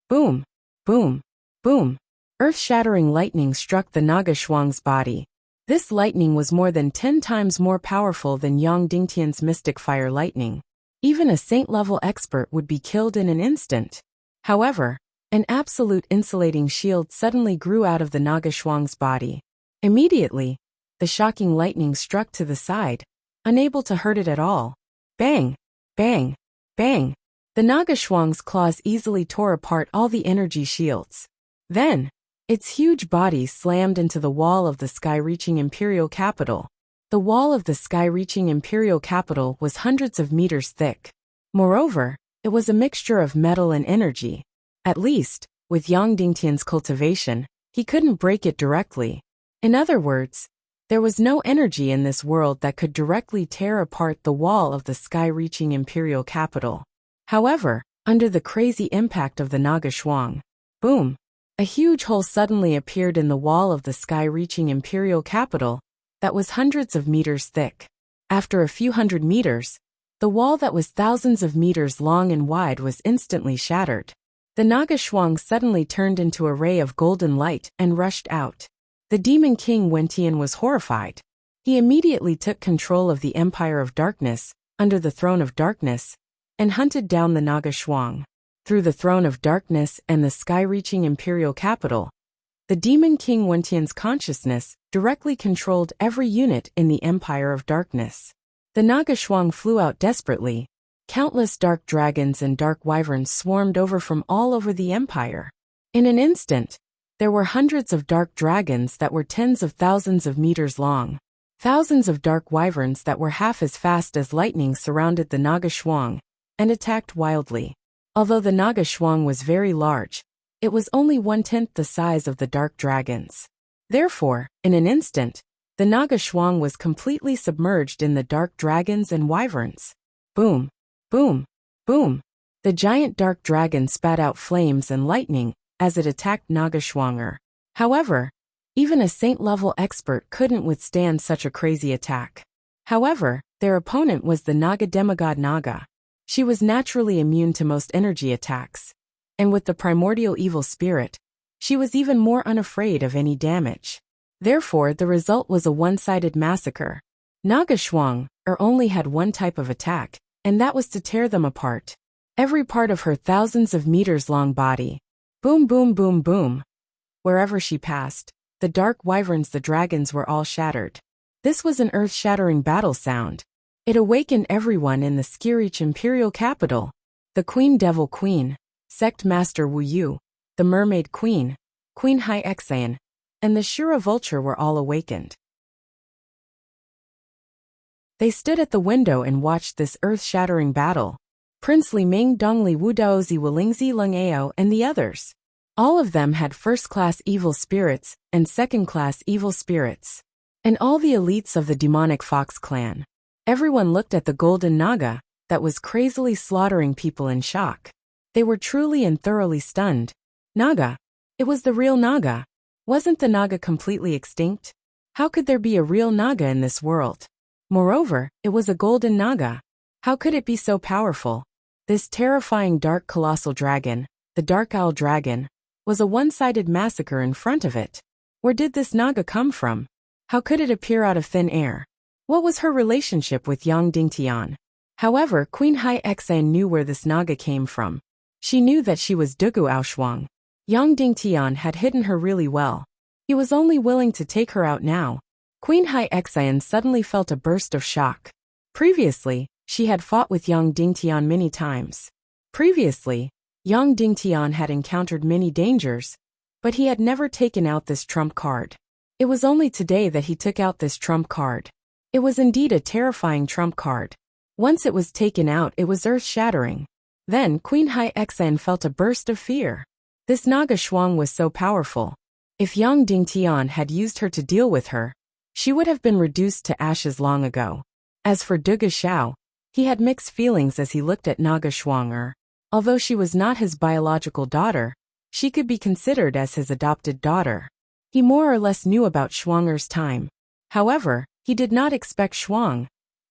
Boom! Boom! Boom! Earth-shattering lightning struck the Naga Shuang's body. This lightning was more than 10 times more powerful than Yang Dingtian's mystic fire lightning. Even a saint-level expert would be killed in an instant. However, an absolute insulating shield suddenly grew out of the Naga Shuang's body. Immediately, the shocking lightning struck to the side, unable to hurt it at all. Bang! Bang! Bang! The Naga Shuang's claws easily tore apart all the energy shields. Then, its huge body slammed into the wall of the sky-reaching imperial capital. The wall of the sky-reaching imperial capital was hundreds of meters thick. Moreover, it was a mixture of metal and energy. At least, with Yang Dingtian's cultivation, he couldn't break it directly. In other words, there was no energy in this world that could directly tear apart the wall of the sky-reaching imperial capital. However, under the crazy impact of the Naga Shuang, boom! A huge hole suddenly appeared in the wall of the sky-reaching imperial capital that was hundreds of meters thick. After a few hundred meters, the wall that was thousands of meters long and wide was instantly shattered. The Naga Shuang suddenly turned into a ray of golden light and rushed out. The demon king Wentian was horrified. He immediately took control of the Empire of Darkness, under the Throne of Darkness, and hunted down the Naga Shuang. Through the Throne of Darkness and the sky-reaching imperial capital, the demon king Wentian's consciousness directly controlled every unit in the Empire of Darkness. The Naga Shuang flew out desperately. Countless dark dragons and dark wyverns swarmed over from all over the empire. In an instant, there were hundreds of dark dragons that were tens of thousands of meters long. Thousands of dark wyverns that were half as fast as lightning surrounded the Naga Shuang and attacked wildly. Although the Naga Shuang was very large, it was only 1/10 the size of the dark dragons. Therefore, in an instant, the Naga Shuang was completely submerged in the dark dragons and wyverns. Boom! Boom! Boom! The giant dark dragon spat out flames and lightning as it attacked Naga Shuang. However, even a saint-level expert couldn't withstand such a crazy attack. However, their opponent was the Naga demigod Naga. She was naturally immune to most energy attacks, and with the primordial evil spirit, she was even more unafraid of any damage. Therefore, the result was a one-sided massacre. Naga Shuang only had one type of attack, and that was to tear them apart. Every part of her thousands of meters long body. Boom, boom, boom, boom. Wherever she passed, the dark wyverns, the dragons were all shattered. This was an earth-shattering battle sound. It awakened everyone in the Skirich imperial capital. The Queen Devil Queen, Sect Master Wu Yu, the Mermaid Queen, Queen Hai Exan, and the Shura Vulture were all awakened. They stood at the window and watched this earth-shattering battle. Prince Li Ming, Dongli Wu Daozi Walingzi Lung Ao and the others. All of them had first-class evil spirits and second-class evil spirits. And all the elites of the demonic Fox clan. Everyone looked at the golden Naga that was crazily slaughtering people in shock. They were truly and thoroughly stunned. Naga. It was the real Naga. Wasn't the Naga completely extinct? How could there be a real Naga in this world? Moreover, it was a golden Naga. How could it be so powerful? This terrifying dark colossal dragon, the Dark Owl Dragon, was a one-sided massacre in front of it. Where did this Naga come from? How could it appear out of thin air? What was her relationship with Yang Dingtian? However, Queen Hai Xan knew where this Naga came from. She knew that she was Dugu Aoshuang. Yang Dingtian had hidden her really well. He was only willing to take her out now. Queen Hai Xan suddenly felt a burst of shock. Previously, she had fought with Yang Dingtian many times. Previously, Yang Dingtian had encountered many dangers, but he had never taken out this trump card. It was only today that he took out this trump card. It was indeed a terrifying trump card. Once it was taken out, it was earth-shattering. Then Queen Hai Xan felt a burst of fear. This Naga Shuang was so powerful. If Yang Dingtian had used her to deal with her, she would have been reduced to ashes long ago. As for Duga Xiao, he had mixed feelings as he looked at Naga Shuang. Although she was not his biological daughter, she could be considered as his adopted daughter. He more or less knew about Shuang's time. However, he did not expect Shuang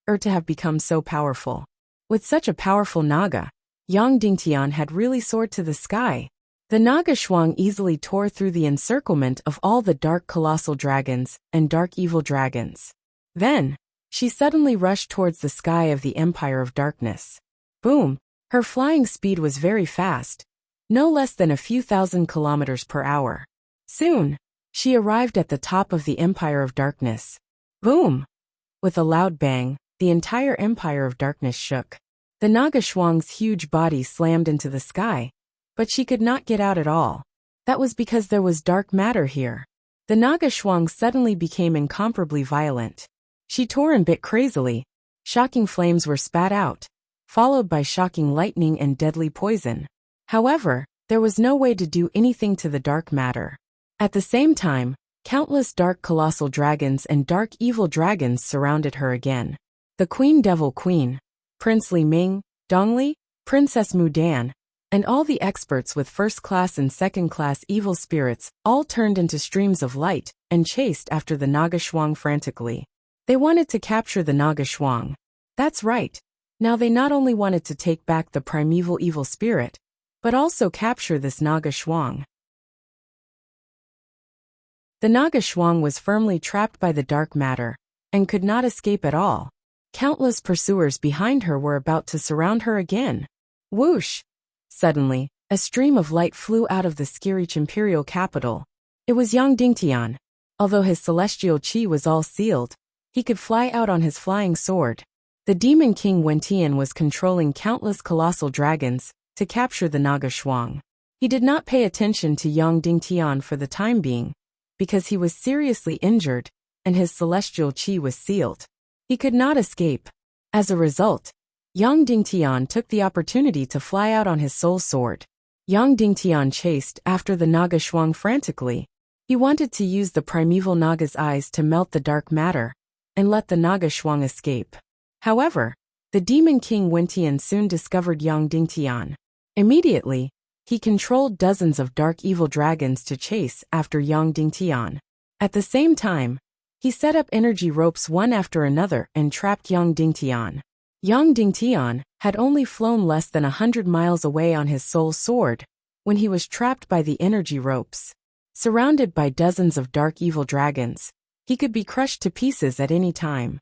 to have become so powerful. With such a powerful Naga, Yang Dingtian had really soared to the sky. The Naga Shuang easily tore through the encirclement of all the dark colossal dragons and dark evil dragons. Then, she suddenly rushed towards the sky of the Empire of Darkness. Boom! Her flying speed was very fast, no less than a few thousand kilometers per hour. Soon, she arrived at the top of the Empire of Darkness. Boom! With a loud bang, the entire Empire of Darkness shook. The Naga Shuang's huge body slammed into the sky, but she could not get out at all. That was because there was dark matter here. The Naga Shuang suddenly became incomparably violent. She tore and bit crazily. Shocking flames were spat out, followed by shocking lightning and deadly poison. However, there was no way to do anything to the dark matter. At the same time, countless dark colossal dragons and dark evil dragons surrounded her again. The Queen Devil Queen, Prince Li Ming, Dongli, Princess Mudan, and all the experts with first-class and second-class evil spirits all turned into streams of light and chased after the Naga Shuang frantically. They wanted to capture the Naga Shuang. That's right. Now they not only wanted to take back the primeval evil spirit, but also capture this Naga Shuang. The Naga Shuang was firmly trapped by the dark matter and could not escape at all. Countless pursuers behind her were about to surround her again. Whoosh! Suddenly, a stream of light flew out of the Skirich imperial capital. It was Yang Dingtian. Although his celestial chi was all sealed, he could fly out on his flying sword. The Demon King Wentian was controlling countless colossal dragons to capture the Naga Shuang. He did not pay attention to Yang Dingtian for the time being, because he was seriously injured and his celestial chi was sealed. He could not escape. As a result, Yang Dingtian took the opportunity to fly out on his soul sword. Yang Dingtian chased after the Naga Shuang frantically. He wanted to use the primeval Naga's eyes to melt the dark matter and let the Naga Shuang escape. However, the Demon King Wentian soon discovered Yang Dingtian. Immediately, he controlled dozens of dark evil dragons to chase after Yang Dingtian. At the same time, he set up energy ropes one after another and trapped Yang Dingtian. Yang Dingtian had only flown less than 100 miles away on his soul sword when he was trapped by the energy ropes. Surrounded by dozens of dark evil dragons, he could be crushed to pieces at any time.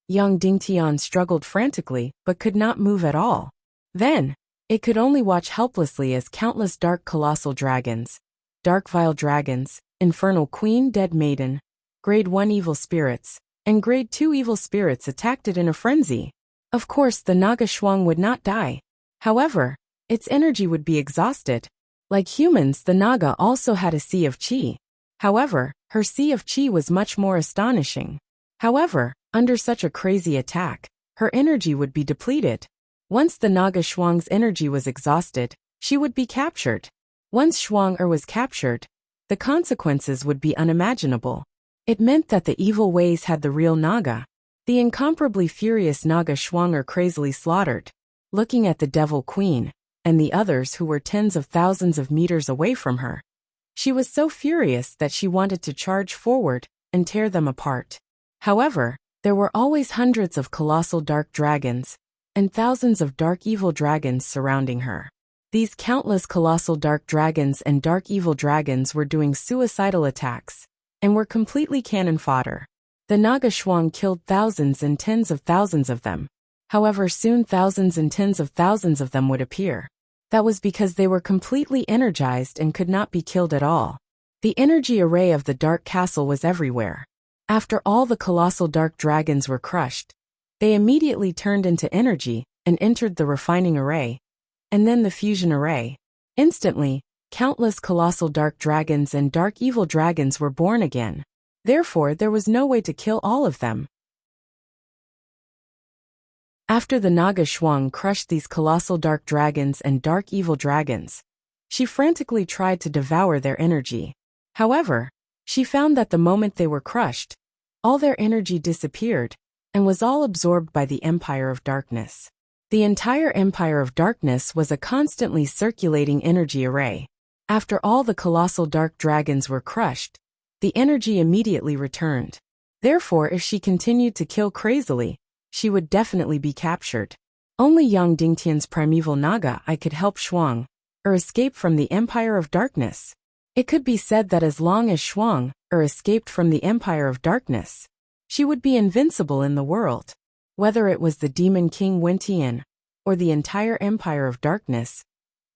Yang Dingtian struggled frantically but could not move at all. Then, it could only watch helplessly as countless dark colossal dragons, dark vile dragons, infernal queen dead maiden, grade 1 evil spirits, and grade 2 evil spirits attacked it in a frenzy. Of course the Naga Shuang would not die. However, its energy would be exhausted. Like humans, the Naga also had a sea of chi. However, her sea of chi was much more astonishing. However, under such a crazy attack, her energy would be depleted. Once the Naga Shuang's energy was exhausted, she would be captured. Once Shuang was captured, the consequences would be unimaginable. It meant that the evil ways had the real Naga. The incomparably furious Naga Shuang crazily slaughtered. Looking at the Devil Queen, and the others who were tens of thousands of meters away from her, she was so furious that she wanted to charge forward and tear them apart. However, there were always hundreds of colossal dark dragons, and thousands of dark evil dragons surrounding her. These countless colossal dark dragons and dark evil dragons were doing suicidal attacks, and were completely cannon fodder. The Naga Shuang killed thousands and tens of thousands of them. However, soon thousands and tens of thousands of them would appear. That was because they were completely energized and could not be killed at all. The energy array of the Dark Castle was everywhere. After all the colossal dark dragons were crushed, they immediately turned into energy and entered the refining array, and then the fusion array. Instantly, countless colossal dark dragons and dark evil dragons were born again. Therefore, there was no way to kill all of them. After the Naga Shuang crushed these colossal dark dragons and dark evil dragons, she frantically tried to devour their energy. However, she found that the moment they were crushed, all their energy disappeared and was all absorbed by the Empire of Darkness. The entire Empire of Darkness was a constantly circulating energy array. After all the colossal dark dragons were crushed, the energy immediately returned. Therefore, if she continued to kill crazily, she would definitely be captured. Only Yang Dingtian's primeval Naga I could help Shuang, or escape from the Empire of Darkness. It could be said that as long as Shuang, or escaped from the Empire of Darkness, she would be invincible in the world. Whether it was the Demon King Wentian, or the entire Empire of Darkness,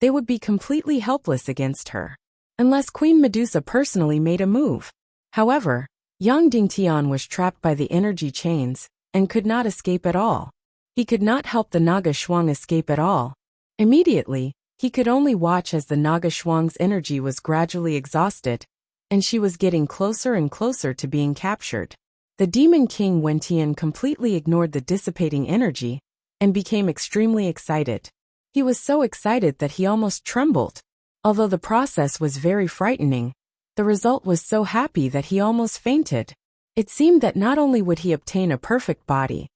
they would be completely helpless against her. Unless Queen Medusa personally made a move. However, Yang Dingtian was trapped by the energy chains, and could not escape at all. He could not help the Naga Shuang escape at all. Immediately, he could only watch as the Naga Shuang's energy was gradually exhausted, and she was getting closer and closer to being captured. The Demon King Wentian completely ignored the dissipating energy, and became extremely excited. He was so excited that he almost trembled. Although the process was very frightening, the result was so happy that he almost fainted. It seemed that not only would he obtain a perfect body,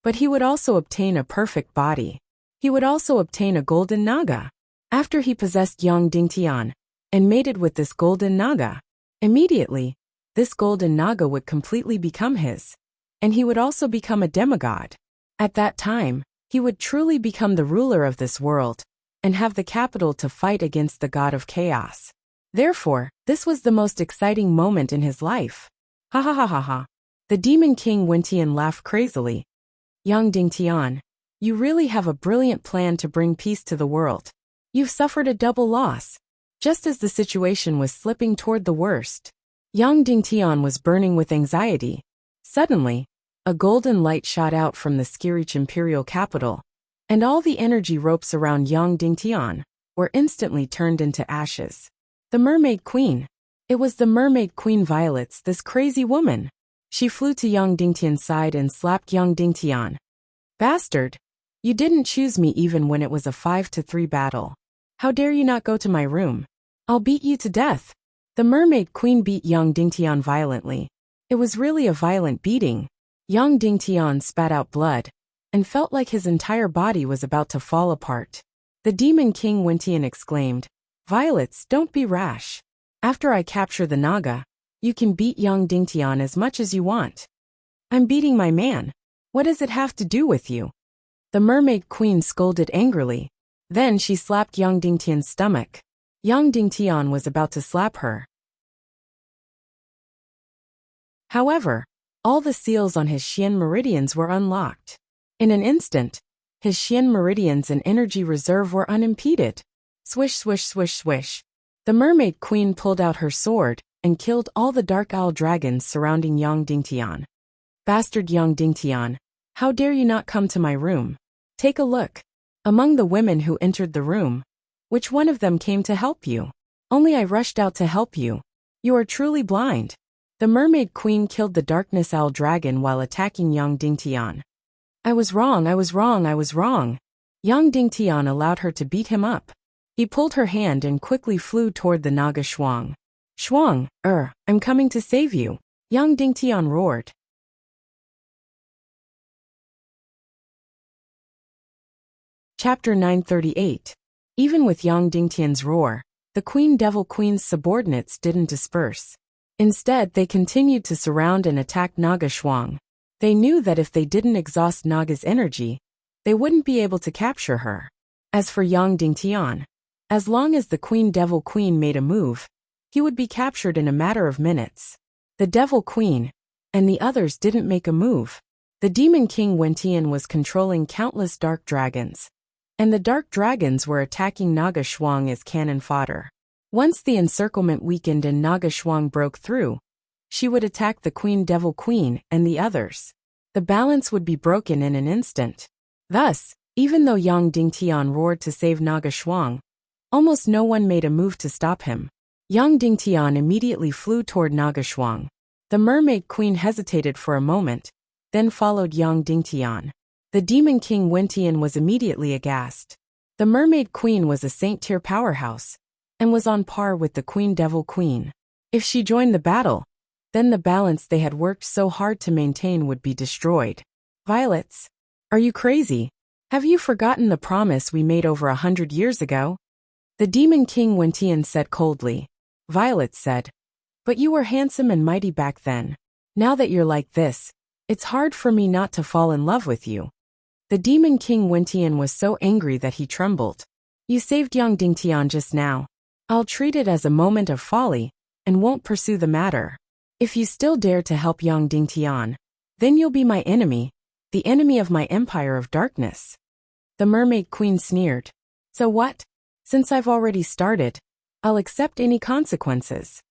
but he would also obtain a perfect body. He would also obtain a golden Naga. After he possessed Yang Dingtian, and mated with this golden Naga, immediately, this golden Naga would completely become his, and he would also become a demigod. At that time, he would truly become the ruler of this world, and have the capital to fight against the god of chaos. Therefore, this was the most exciting moment in his life. Ha ha ha ha ha. The Demon King Wentian laughed crazily. Yang Dingtian, you really have a brilliant plan to bring peace to the world. You've suffered a double loss. Just as the situation was slipping toward the worst, Yang Dingtian was burning with anxiety. Suddenly, a golden light shot out from the Skirich imperial capital, and all the energy ropes around Yang Dingtian were instantly turned into ashes. The Mermaid Queen. It was the Mermaid Queen Violets, this crazy woman. She flew to Yang Dingtian's side and slapped Yang Dingtian. Bastard! You didn't choose me even when it was a 5-3 battle. How dare you not go to my room? I'll beat you to death. The Mermaid Queen beat Yang Dingtian violently. It was really a violent beating. Yang Dingtian spat out blood, and felt like his entire body was about to fall apart. The Demon King Wentian exclaimed, "Violets, don't be rash. After I capture the Naga, you can beat Yang Dingtian as much as you want." "I'm beating my man. What does it have to do with you?" The Mermaid Queen scolded angrily. Then she slapped Yang Dingtian's stomach. Yang Dingtian was about to slap her. However, all the seals on his Xian meridians were unlocked. In an instant, his Xian meridians and energy reserve were unimpeded. Swish, swish, swish, swish. The Mermaid Queen pulled out her sword and killed all the dark owl dragons surrounding Yang Dingtian. "Bastard Yang Dingtian, how dare you not come to my room? Take a look. Among the women who entered the room, which one of them came to help you? Only I rushed out to help you. You are truly blind." The Mermaid Queen killed the Darkness Owl Dragon while attacking Yang Dingtian. I was wrong. Yang Dingtian allowed her to beat him up. He pulled her hand and quickly flew toward the Naga Shuang. "Shuang, I'm coming to save you," Yang Dingtian roared. Chapter 938. Even with Yang Dingtian's roar, the Queen Devil Queen's subordinates didn't disperse. Instead, they continued to surround and attack Naga Shuang. They knew that if they didn't exhaust Naga's energy, they wouldn't be able to capture her. As for Yang Dingtian, as long as the Queen Devil Queen made a move, he would be captured in a matter of minutes. The Devil Queen, and the others didn't make a move. The Demon King Wentian was controlling countless dark dragons, and the dark dragons were attacking Naga Shuang as cannon fodder. Once the encirclement weakened and Naga Shuang broke through, she would attack the Queen Devil Queen and the others. The balance would be broken in an instant. Thus, even though Yang Dingtian roared to save Naga Shuang, almost no one made a move to stop him. Yang Dingtian immediately flew toward Naga Shuang. The Mermaid Queen hesitated for a moment, then followed Yang Dingtian. The Demon King Wentian was immediately aghast. The Mermaid Queen was a Saint-tier powerhouse, and was on par with the Queen Devil Queen. If she joined the battle, then the balance they had worked so hard to maintain would be destroyed. Violets? Are you crazy? Have you forgotten the promise we made over 100 years ago? The Demon King Wentian said coldly. Violet said, but you were handsome and mighty back then. Now that you're like this, it's hard for me not to fall in love with you. The Demon King Wentian was so angry that he trembled. You saved Yang Dingtian just now. I'll treat it as a moment of folly, and won't pursue the matter. If you still dare to help Yang Dingtian, then you'll be my enemy, the enemy of my empire of darkness. The Mermaid Queen sneered. So what? Since I've already started, I'll accept any consequences.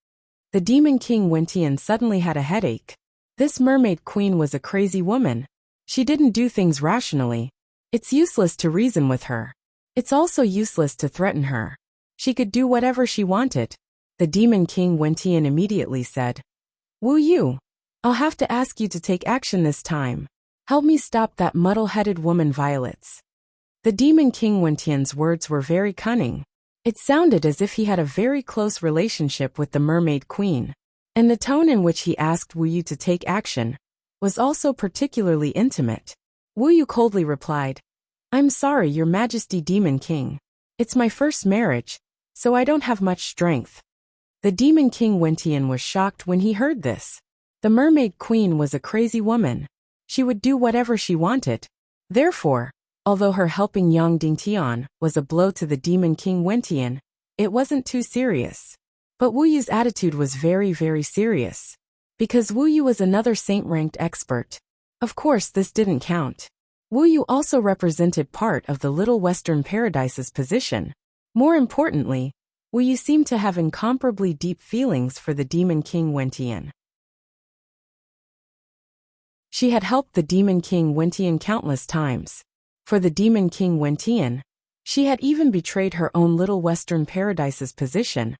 The Demon King Wentian suddenly had a headache. This Mermaid Queen was a crazy woman. She didn't do things rationally. It's useless to reason with her. It's also useless to threaten her. She could do whatever she wanted. The Demon King Wentian immediately said, Wu Yu, I'll have to ask you to take action this time. Help me stop that muddle-headed woman Violets. The Demon King Wentian's words were very cunning. It sounded as if he had a very close relationship with the Mermaid Queen, and the tone in which he asked Wu Yu to take action was also particularly intimate. Wu Yu coldly replied, I'm sorry, Your Majesty Demon King. It's my first marriage, so I don't have much strength. The Demon King Wentian was shocked when he heard this. The Mermaid Queen was a crazy woman. She would do whatever she wanted. Therefore, although her helping Yang Dingtian was a blow to the Demon King Wentian, it wasn't too serious. But Wu Yu's attitude was very, very serious. Because Wu Yu was another saint-ranked expert. Of course, this didn't count. Wu Yu also represented part of the Little Western Paradise's position. More importantly, Wu Yu seemed to have incomparably deep feelings for the Demon King Wentian. She had helped the Demon King Wentian countless times. For the Demon King Wentian, she had even betrayed her own Little Western Paradise's position,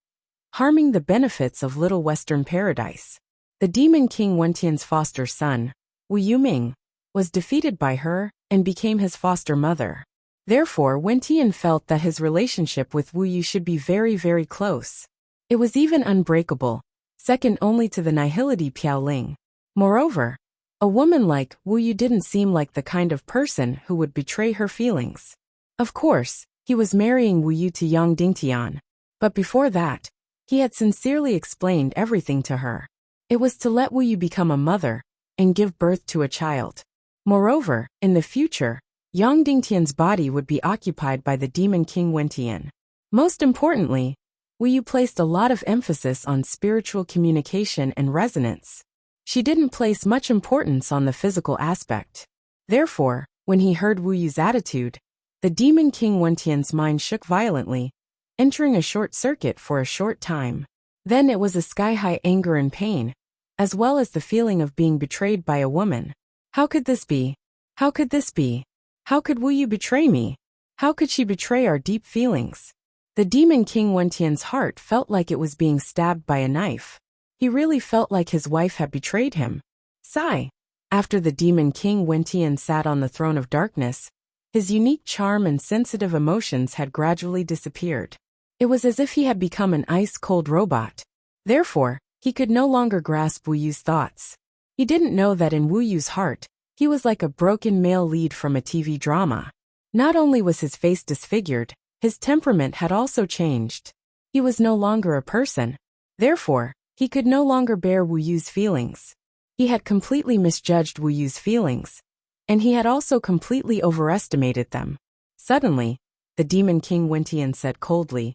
harming the benefits of Little Western Paradise. The Demon King Wentian's foster son, Wu Yuming, was defeated by her and became his foster mother. Therefore, Wentian felt that his relationship with Wu Yu should be very, very close. It was even unbreakable, second only to the nihility Piao Ling. Moreover, a woman like Wu Yu didn't seem like the kind of person who would betray her feelings. Of course, he was marrying Wu Yu to Yang Dingtian, but before that, he had sincerely explained everything to her. It was to let Wu Yu become a mother and give birth to a child. Moreover, in the future, Yang Dingtian's body would be occupied by the Demon King Wentian. Most importantly, Wu Yu placed a lot of emphasis on spiritual communication and resonance. She didn't place much importance on the physical aspect. Therefore, when he heard Wu Yu's attitude, the Demon King Wentian's mind shook violently, entering a short circuit for a short time. Then it was a sky-high anger and pain, as well as the feeling of being betrayed by a woman. How could this be? How could this be? How could Wu Yu betray me? How could she betray our deep feelings? The Demon King Wentian's heart felt like it was being stabbed by a knife. He really felt like his wife had betrayed him. Sigh. After the Demon King Wentian sat on the throne of darkness, his unique charm and sensitive emotions had gradually disappeared. It was as if he had become an ice-cold robot. Therefore, he could no longer grasp Wu Yu's thoughts. He didn't know that in Wu Yu's heart, he was like a broken male lead from a TV drama. Not only was his face disfigured, his temperament had also changed. He was no longer a person. Therefore, he could no longer bear Wu Yu's feelings. He had completely misjudged Wu Yu's feelings, and he had also completely overestimated them. Suddenly, the Demon King Wentian said coldly,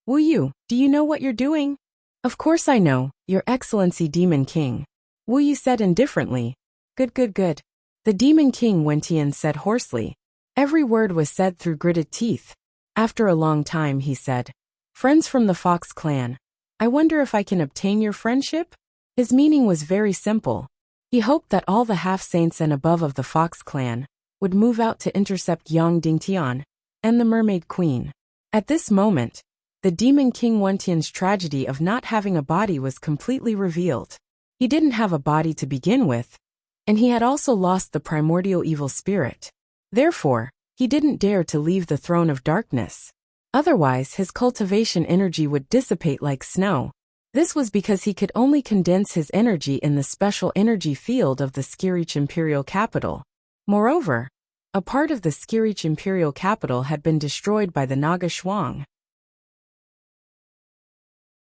Wu Yu, do you know what you're doing? Of course I know, Your Excellency Demon King. Wu Yi said indifferently. Good, good, good. The Demon King Wentian said hoarsely. Every word was said through gritted teeth. After a long time he said, Friends from the Fox clan. I wonder if I can obtain your friendship? His meaning was very simple. He hoped that all the half-saints and above of the Fox clan would move out to intercept Yang Dingtian and the Mermaid Queen. At this moment, the Demon King Wentian's tragedy of not having a body was completely revealed. He didn't have a body to begin with, and he had also lost the primordial evil spirit. Therefore, he didn't dare to leave the throne of darkness. Otherwise, his cultivation energy would dissipate like snow. This was because he could only condense his energy in the special energy field of the Skirich Imperial Capital. Moreover, a part of the Skirich Imperial Capital had been destroyed by the Naga Shuang.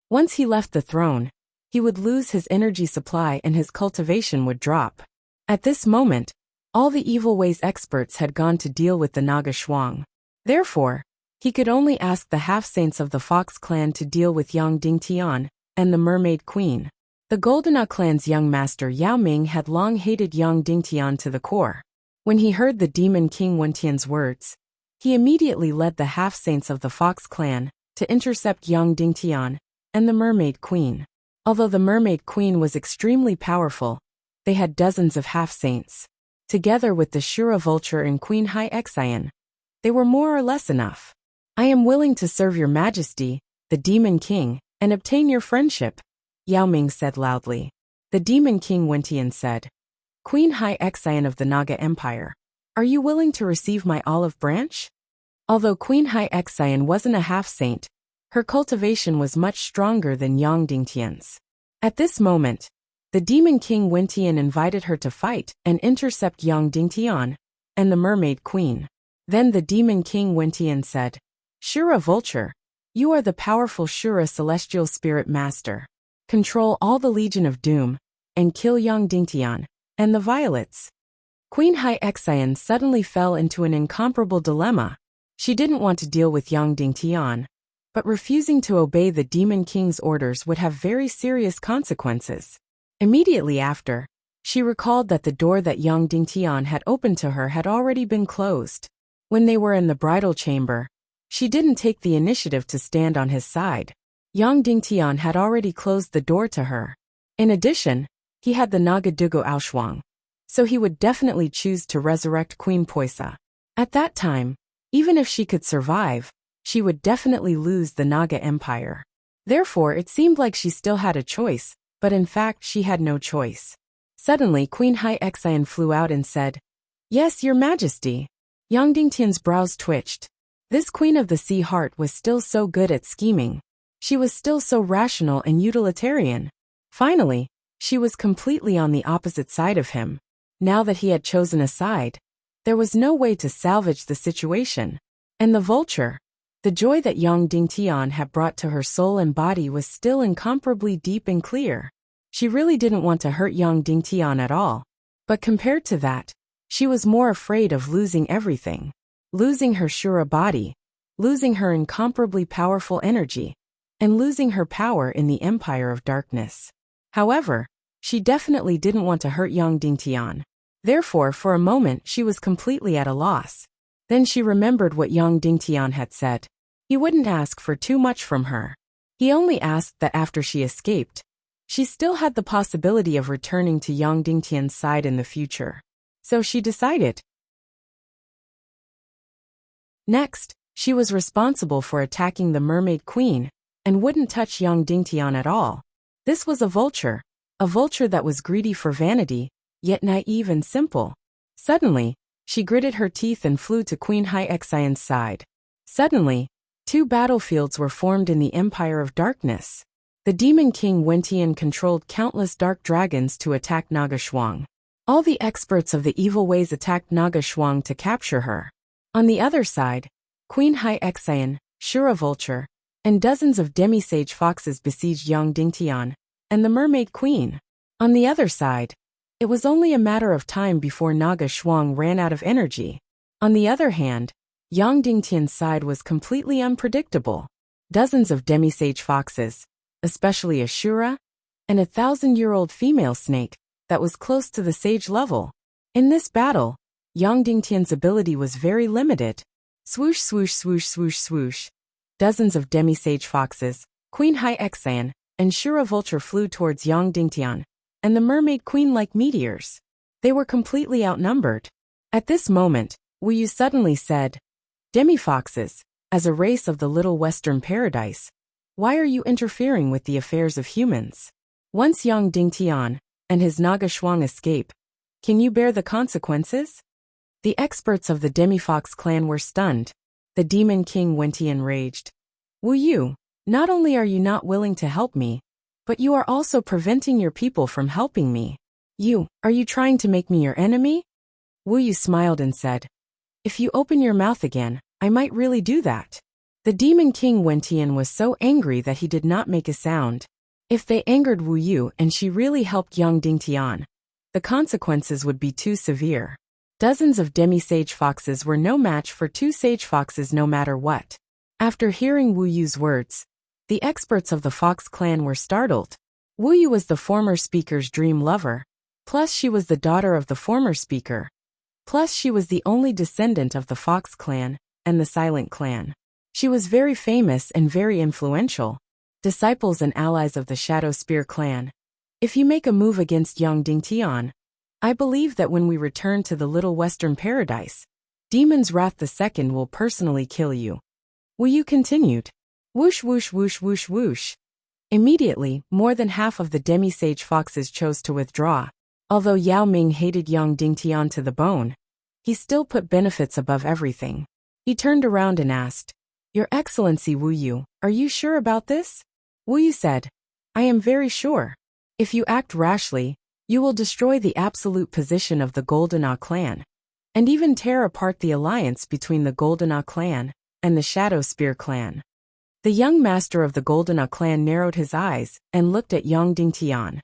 Once he left the throne, he would lose his energy supply and his cultivation would drop. At this moment, all the evil ways experts had gone to deal with the Naga Shuang. Therefore, he could only ask the half-saints of the Fox clan to deal with Yang Dingtian and the Mermaid Queen. The Goldena clan's young master Yao Ming had long hated Yang Dingtian to the core. When he heard the Demon King Wentian's words, he immediately led the half-saints of the Fox clan to intercept Yang Dingtian and the Mermaid Queen. Although the Mermaid Queen was extremely powerful, they had dozens of half-saints. Together with the Shura Vulture and Queen Hai Xian, they were more or less enough. I am willing to serve your majesty, the Demon King, and obtain your friendship, Yao Ming said loudly. The Demon King Wentian said, Queen Hai Xian of the Naga Empire, are you willing to receive my olive branch? Although Queen Hai Xian wasn't a half-saint, her cultivation was much stronger than Yang Dingtian's. At this moment, the Demon King Wentian invited her to fight and intercept Yang Dingtian and the Mermaid Queen. Then the Demon King Wentian said, Shura Vulture, you are the powerful Shura Celestial Spirit Master. Control all the Legion of Doom and kill Yang Dingtian and the Violets. Queen Hai Xian suddenly fell into an incomparable dilemma. She didn't want to deal with Yang Dingtian, but refusing to obey the Demon King's orders would have very serious consequences. Immediately after, she recalled that the door that Yang Dingtian had opened to her had already been closed. When they were in the bridal chamber, she didn't take the initiative to stand on his side. Yang Dingtian had already closed the door to her. In addition, he had the Naga Dugo Aoshuang, so he would definitely choose to resurrect Queen Poisa. At that time, even if she could survive, she would definitely lose the Naga Empire. Therefore, it seemed like she still had a choice, but in fact she had no choice. Suddenly Queen Hai Xian flew out and said, Yes, your majesty. Yang Dingtian's brows twitched. This Queen of the Sea Heart was still so good at scheming. She was still so rational and utilitarian. Finally, she was completely on the opposite side of him. Now that he had chosen a side, there was no way to salvage the situation. And the vulture, the joy that Yang Dingtian had brought to her soul and body was still incomparably deep and clear. She really didn't want to hurt Yang Dingtian at all. But compared to that, she was more afraid of losing everything. Losing her Shura body, losing her incomparably powerful energy, and losing her power in the Empire of Darkness. However, she definitely didn't want to hurt Yang Dingtian. Therefore, for a moment she was completely at a loss. Then she remembered what Yang Dingtian had said. He wouldn't ask for too much from her. He only asked that after she escaped, she still had the possibility of returning to Yang Dingtian's side in the future. So she decided. Next, she was responsible for attacking the Mermaid Queen, and wouldn't touch Yang Dingtian at all. This was a vulture that was greedy for vanity, yet naive and simple. Suddenly, she gritted her teeth and flew to Queen Hai Xian's side. Suddenly, two battlefields were formed in the Empire of Darkness. The Demon King Wentian controlled countless dark dragons to attack Naga Shuang. All the experts of the evil ways attacked Naga Shuang to capture her. On the other side, Queen Hai Xian, Shura Vulture, and dozens of demisage foxes besieged Yang Dingtian and the Mermaid Queen. On the other side, it was only a matter of time before Naga Shuang ran out of energy. On the other hand, Yang Dingtian's side was completely unpredictable. Dozens of demisage foxes, especially Ashura, and a 1,000-year-old female snake that was close to the sage level. In this battle, Yang Dingtian's ability was very limited. Swoosh, swoosh, swoosh, swoosh, swoosh. Dozens of demi-sage foxes, Queen Hai Xan, and Shura Vulture flew towards Yang Dingtian, and the Mermaid Queen like meteors. They were completely outnumbered. At this moment, Wuyu suddenly said, "Demi-foxes, as a race of the Little Western Paradise, why are you interfering with the affairs of humans? Once Yang Dingtian and his Naga Shuang escape, can you bear the consequences?" The experts of the Demi-Fox clan were stunned. The Demon King Wenti enraged. "Wuyu, not only are you not willing to help me, but you are also preventing your people from helping me. Are you trying to make me your enemy?" Wuyu smiled and said, "If you open your mouth again, I might really do that." The Demon King Wentian was so angry that he did not make a sound. If they angered Wuyu and she really helped Yang Dingtian, the consequences would be too severe. Dozens of demi-sage foxes were no match for 2 sage foxes no matter what. After hearing Wuyu's words, the experts of the Fox clan were startled. Wuyu was the former speaker's dream lover, plus she was the daughter of the former speaker. Plus she was the only descendant of the Fox clan and the Silent clan. She was very famous and very influential. Disciples and allies of the Shadow Spear clan. If you make a move against Yang Dingtian, I believe that when we return to the Little Western Paradise, Demon's Wrath II will personally kill you. Wuyu continued. Whoosh whoosh whoosh whoosh whoosh. Immediately, more than half of the demi-sage foxes chose to withdraw. Although Yao Ming hated Yang Dingtian to the bone, he still put benefits above everything. He turned around and asked, "Your Excellency Wuyu, are you sure about this?" Wuyu said, "I am very sure. If you act rashly, you will destroy the absolute position of the Golden clan, and even tear apart the alliance between the Golden clan and the Shadow Spear clan." The young master of the Golden clan narrowed his eyes and looked at Yang Dingtian.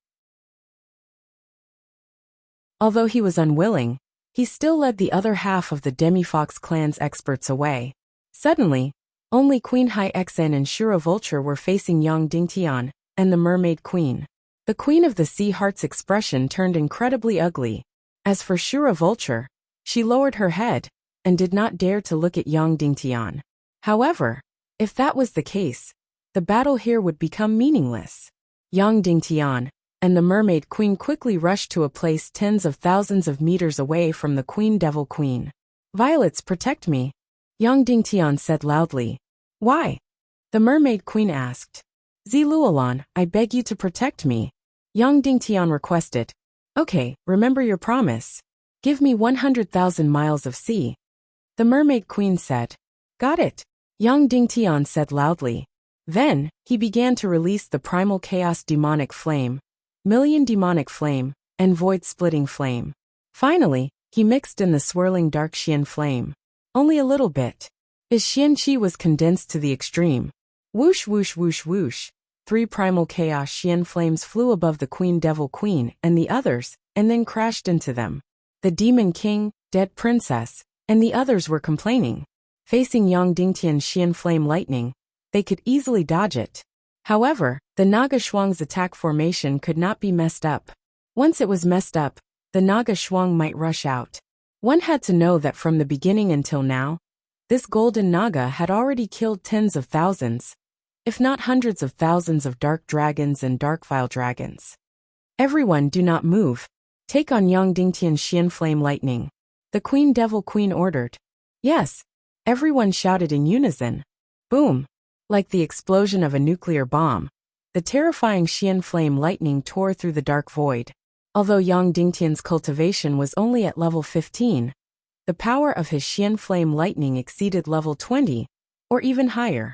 Although he was unwilling, he still led the other half of the Demi-Fox clan's experts away. Suddenly, only Queen Hai Xan and Shura Vulture were facing Yang Dingtian and the Mermaid Queen. The Queen of the Sea Heart's expression turned incredibly ugly. As for Shura Vulture, she lowered her head and did not dare to look at Yang Dingtian. However, if that was the case, the battle here would become meaningless. Yang Dingtian and the Mermaid Queen quickly rushed to a place tens of thousands of meters away from the Queen Devil Queen. "Violets, protect me," Yang Dingtian said loudly. "Why?" the Mermaid Queen asked. "Ziluolan, I beg you to protect me," Yang Dingtian requested. "Okay, remember your promise. Give me 100,000 miles of sea," the Mermaid Queen said. "Got it," Yang Dingtian said loudly. Then, he began to release the Primal Chaos Demonic Flame, Million Demonic Flame, and Void-Splitting Flame. Finally, he mixed in the swirling Dark Xian Flame. Only a little bit. His Xian Qi was condensed to the extreme. Whoosh whoosh whoosh whoosh. 3 Primal Chaos Xian Flames flew above the Queen Devil Queen and the others, and then crashed into them. The Demon King, Dead Princess, and the others were complaining. Facing Yang Dingtian's Xian Flame Lightning, they could easily dodge it. However, the Naga Shuang's attack formation could not be messed up. Once it was messed up, the Naga Shuang might rush out. One had to know that from the beginning until now, this Golden Naga had already killed tens of thousands, if not hundreds of thousands of dark dragons and dark vile dragons. "Everyone do not move. Take on Yang Dingtian's Xian Flame Lightning," the Queen Devil Queen ordered. "Yes," everyone shouted in unison. Boom! Like the explosion of a nuclear bomb, the terrifying Xian Flame Lightning tore through the dark void. Although Yang Dingtian's cultivation was only at level 15, the power of his Xian Flame Lightning exceeded level 20, or even higher.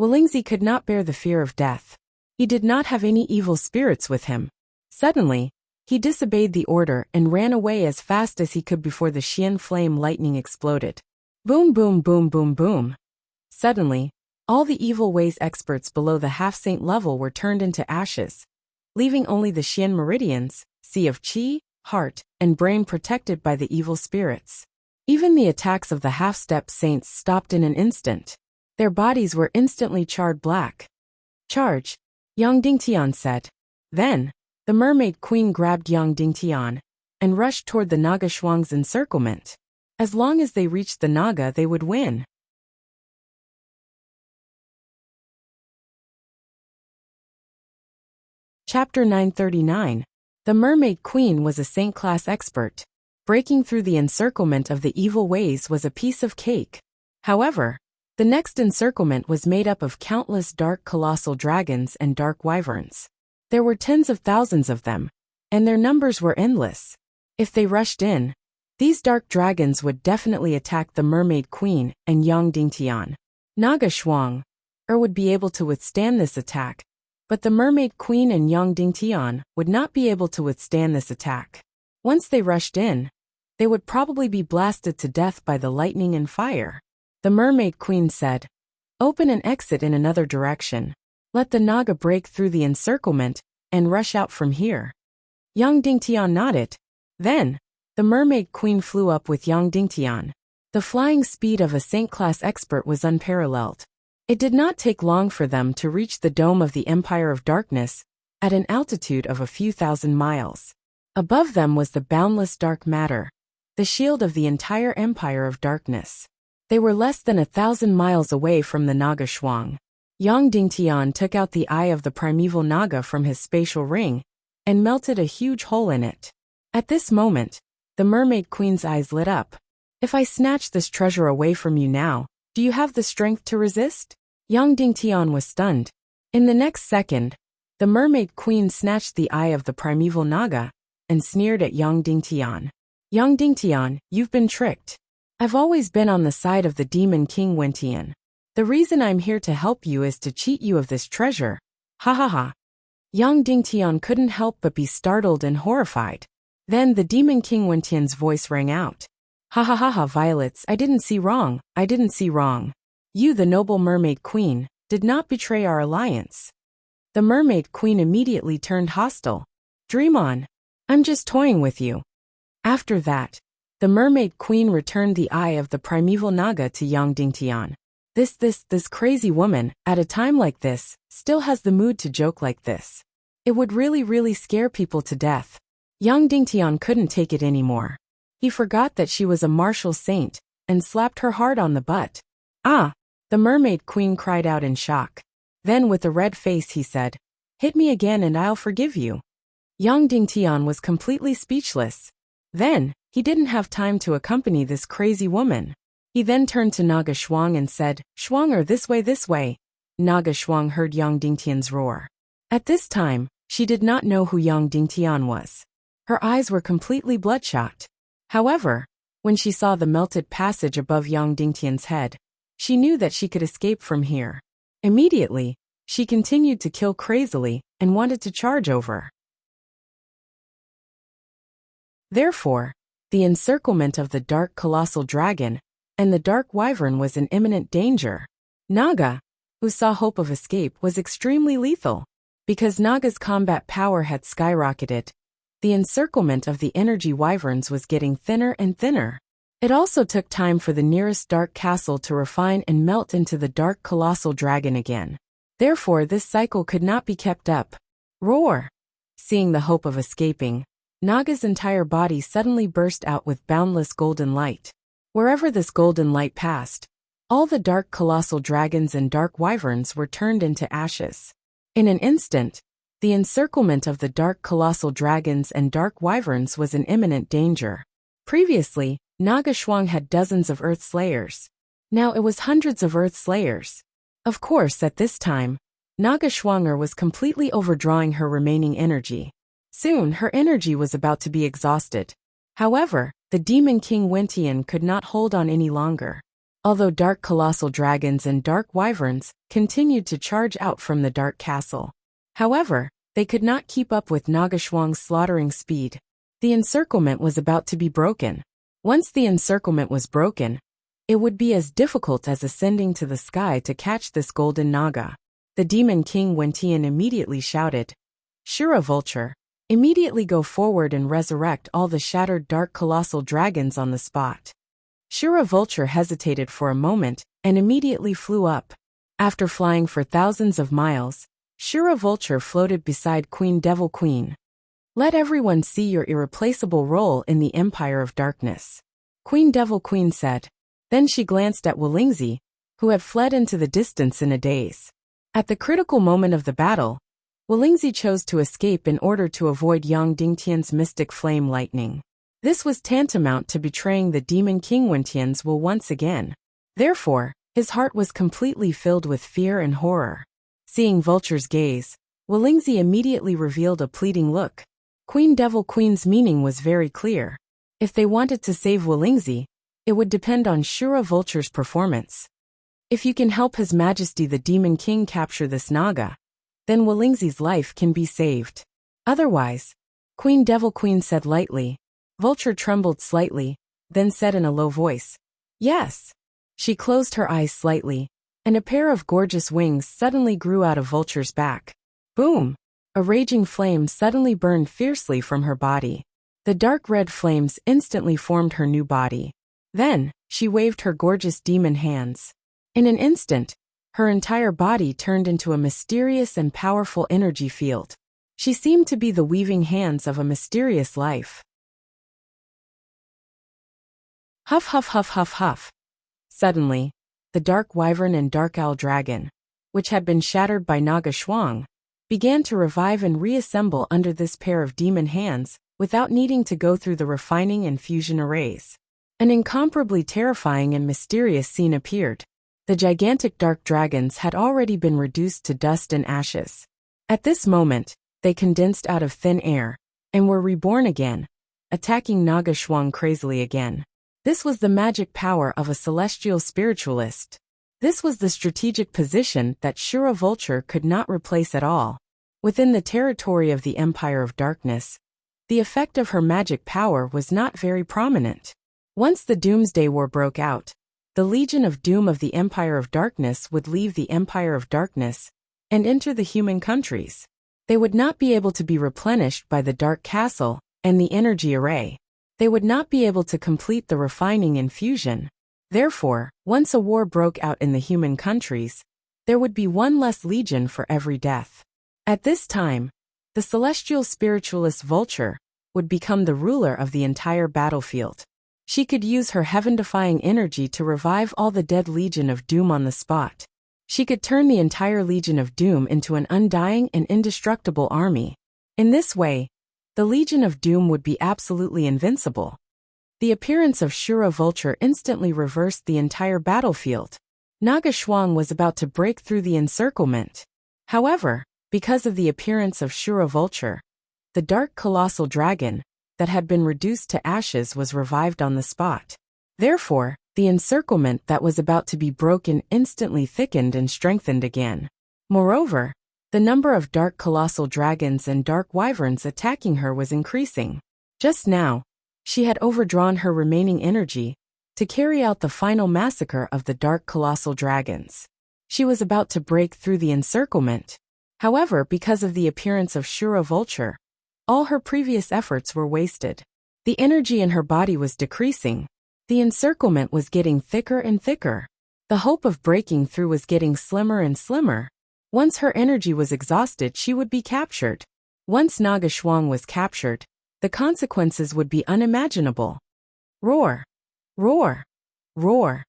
Wolingzi could not bear the fear of death. He did not have any evil spirits with him. Suddenly, he disobeyed the order and ran away as fast as he could before the Xian Flame Lightning exploded. Boom boom boom boom boom. Suddenly, all the Evil Ways experts below the half-saint level were turned into ashes, leaving only the Xian Meridians, Sea of Qi, Heart, and Brain protected by the evil spirits. Even the attacks of the half-step saints stopped in an instant. Their bodies were instantly charred black. Charge! Yang Dingtian said. Then, the mermaid queen grabbed Yang Dingtian and rushed toward the Naga Shuang's encirclement. As long as they reached the Naga, they would win. Chapter 939. The Mermaid Queen was a Saint-class expert. Breaking through the encirclement of the evil ways was a piece of cake. However, the next encirclement was made up of countless dark colossal dragons and dark wyverns. There were tens of thousands of them, and their numbers were endless. If they rushed in, these dark dragons would definitely attack the Mermaid Queen and Yang Dingtian. Naga Shuang would be able to withstand this attack, but the Mermaid Queen and Yang Dingtian would not be able to withstand this attack. Once they rushed in, they would probably be blasted to death by the lightning and fire. The Mermaid Queen said, "Open an exit in another direction. Let the Naga break through the encirclement and rush out from here." Yang Dingtian nodded. Then, the Mermaid Queen flew up with Yang Dingtian. The flying speed of a Saint-class expert was unparalleled. It did not take long for them to reach the dome of the Empire of Darkness at an altitude of a few thousand miles. Above them was the boundless dark matter, the shield of the entire Empire of Darkness. They were less than 1,000 miles away from the Naga Shuang. Yang Dingtian took out the eye of the primeval Naga from his spatial ring and melted a huge hole in it. At this moment, the Mermaid Queen's eyes lit up. "If I snatch this treasure away from you now, do you have the strength to resist?" Yang Dingtian was stunned. In the next second, the Mermaid Queen snatched the eye of the primeval Naga and sneered at Yang Dingtian. "Yang Dingtian, you've been tricked. I've always been on the side of the Demon King Wentian. The reason I'm here to help you is to cheat you of this treasure. Ha ha ha." Yang Dingtian couldn't help but be startled and horrified. Then the Demon King Wentian's voice rang out. "Ha ha ha ha, Violets, I didn't see wrong. You, the noble Mermaid Queen, did not betray our alliance." The Mermaid Queen immediately turned hostile. "Dream on. I'm just toying with you." After that, the Mermaid Queen returned the eye of the primeval Naga to Yang Dingtian. This crazy woman, at a time like this, still has the mood to joke like this. It would really scare people to death. Yang Dingtian couldn't take it anymore. He forgot that she was a martial saint and slapped her hard on the butt. "Ah!" The Mermaid Queen cried out in shock. Then with a red face he said, "Hit me again and I'll forgive you." Yang Dingtian was completely speechless. Then, he didn't have time to accompany this crazy woman. He then turned to Naga Shuang and said, "Shuanger, this way. Naga Shuang heard Yang Dingtian's roar. At this time, she did not know who Yang Dingtian was. Her eyes were completely bloodshot. However, when she saw the melted passage above Yang Dingtian's head, she knew that she could escape from here. Immediately, she continued to kill crazily and wanted to charge over. Therefore, the encirclement of the dark colossal dragon and the dark wyvern was in imminent danger. Naga, who saw hope of escape, was extremely lethal. Because Naga's combat power had skyrocketed, the encirclement of the energy wyverns was getting thinner and thinner. It also took time for the nearest dark castle to refine and melt into the dark colossal dragon again. Therefore, this cycle could not be kept up. Roar! Seeing the hope of escaping, Naga's entire body suddenly burst out with boundless golden light. Wherever this golden light passed, all the dark colossal dragons and dark wyverns were turned into ashes. In an instant, the encirclement of the dark colossal dragons and dark wyverns was in imminent danger. Previously, Naga Shuang had dozens of Earth Slayers. Now it was hundreds of Earth Slayers. Of course, at this time, Naga Shuanger was completely overdrawing her remaining energy. Soon, her energy was about to be exhausted. However, the Demon King Wentian could not hold on any longer. Although dark colossal dragons and dark wyverns continued to charge out from the dark castle. However, they could not keep up with Naga Shuang's slaughtering speed. The encirclement was about to be broken. Once the encirclement was broken, it would be as difficult as ascending to the sky to catch this golden Naga. The Demon King Wentian immediately shouted, "Shura Vulture, immediately go forward and resurrect all the shattered dark colossal dragons on the spot." Shura Vulture hesitated for a moment and immediately flew up. After flying for thousands of miles, Shura Vulture floated beside Queen Devil Queen. Let everyone see your irreplaceable role in the Empire of Darkness, Queen Devil Queen said. Then she glanced at Wuxia, who had fled into the distance in a daze. At the critical moment of the battle, Wuxia chose to escape in order to avoid Yang Dingtian's mystic flame lightning. This was tantamount to betraying the demon King Wentian's will once again. Therefore, his heart was completely filled with fear and horror. Seeing Vulture's gaze, Wuxia immediately revealed a pleading look. Queen Devil Queen's meaning was very clear. If they wanted to save Wuxia, it would depend on Shura Vulture's performance. If you can help His Majesty the Demon King capture this Naga, then Wuxia's life can be saved. Otherwise, Queen Devil Queen said lightly. Vulture trembled slightly, then said in a low voice, "Yes." She closed her eyes slightly, and a pair of gorgeous wings suddenly grew out of Vulture's back. Boom! A raging flame suddenly burned fiercely from her body. The dark red flames instantly formed her new body. Then, she waved her gorgeous demon hands. In an instant, her entire body turned into a mysterious and powerful energy field. She seemed to be the weaving hands of a mysterious life. Huff huff huff huff huff. Suddenly, the dark wyvern and dark owl dragon, which had been shattered by Naga Shuang, began to revive and reassemble under this pair of demon hands without needing to go through the refining and fusion arrays. An incomparably terrifying and mysterious scene appeared. The gigantic dark dragons had already been reduced to dust and ashes. At this moment, they condensed out of thin air and were reborn again, attacking Naga Shuang crazily again. This was the magic power of a celestial spiritualist. This was the strategic position that Shura Vulture could not replace at all. Within the territory of the Empire of Darkness, the effect of her magic power was not very prominent. Once the Doomsday War broke out, the Legion of Doom of the Empire of Darkness would leave the Empire of Darkness and enter the human countries. They would not be able to be replenished by the Dark Castle and the Energy Array. They would not be able to complete the refining and fusion. Therefore, once a war broke out in the human countries, there would be one less legion for every death. At this time, the celestial spiritualist Vulture would become the ruler of the entire battlefield. She could use her heaven-defying energy to revive all the dead Legion of Doom on the spot. She could turn the entire Legion of Doom into an undying and indestructible army. In this way, the Legion of Doom would be absolutely invincible. The appearance of Shura Vulture instantly reversed the entire battlefield. Naga Shuang was about to break through the encirclement. However, because of the appearance of Shura Vulture, the dark colossal dragon that had been reduced to ashes was revived on the spot. Therefore, the encirclement that was about to be broken instantly thickened and strengthened again. Moreover, the number of dark colossal dragons and dark wyverns attacking her was increasing. Just now, she had overdrawn her remaining energy to carry out the final massacre of the dark colossal dragons. She was about to break through the encirclement. However, because of the appearance of Shura Vulture, all her previous efforts were wasted. The energy in her body was decreasing. The encirclement was getting thicker and thicker. The hope of breaking through was getting slimmer and slimmer. Once her energy was exhausted, she would be captured. Once Naga Shuang was captured, the consequences would be unimaginable. Roar! Roar! Roar!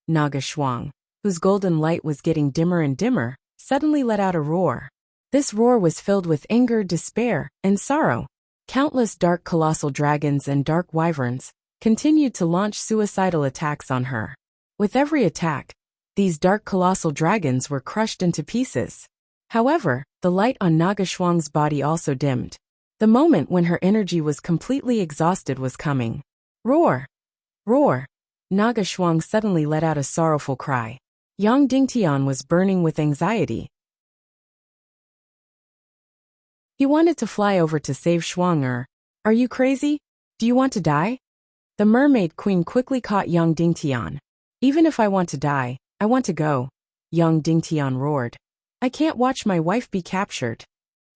Naga Shuang, whose golden light was getting dimmer and dimmer, suddenly let out a roar. This roar was filled with anger, despair, and sorrow. Countless dark colossal dragons and dark wyverns continued to launch suicidal attacks on her. With every attack, these dark colossal dragons were crushed into pieces. However, the light on Naga Shuang's body also dimmed. The moment when her energy was completely exhausted was coming. Roar! Roar! Naga Shuang suddenly let out a sorrowful cry. Yang Dingtian was burning with anxiety. He wanted to fly over to save Shuang. Are you crazy? Do you want to die? The mermaid queen quickly caught Yang Dingtian. Even if I want to die, I want to go, Yang Dingtian roared. I can't watch my wife be captured.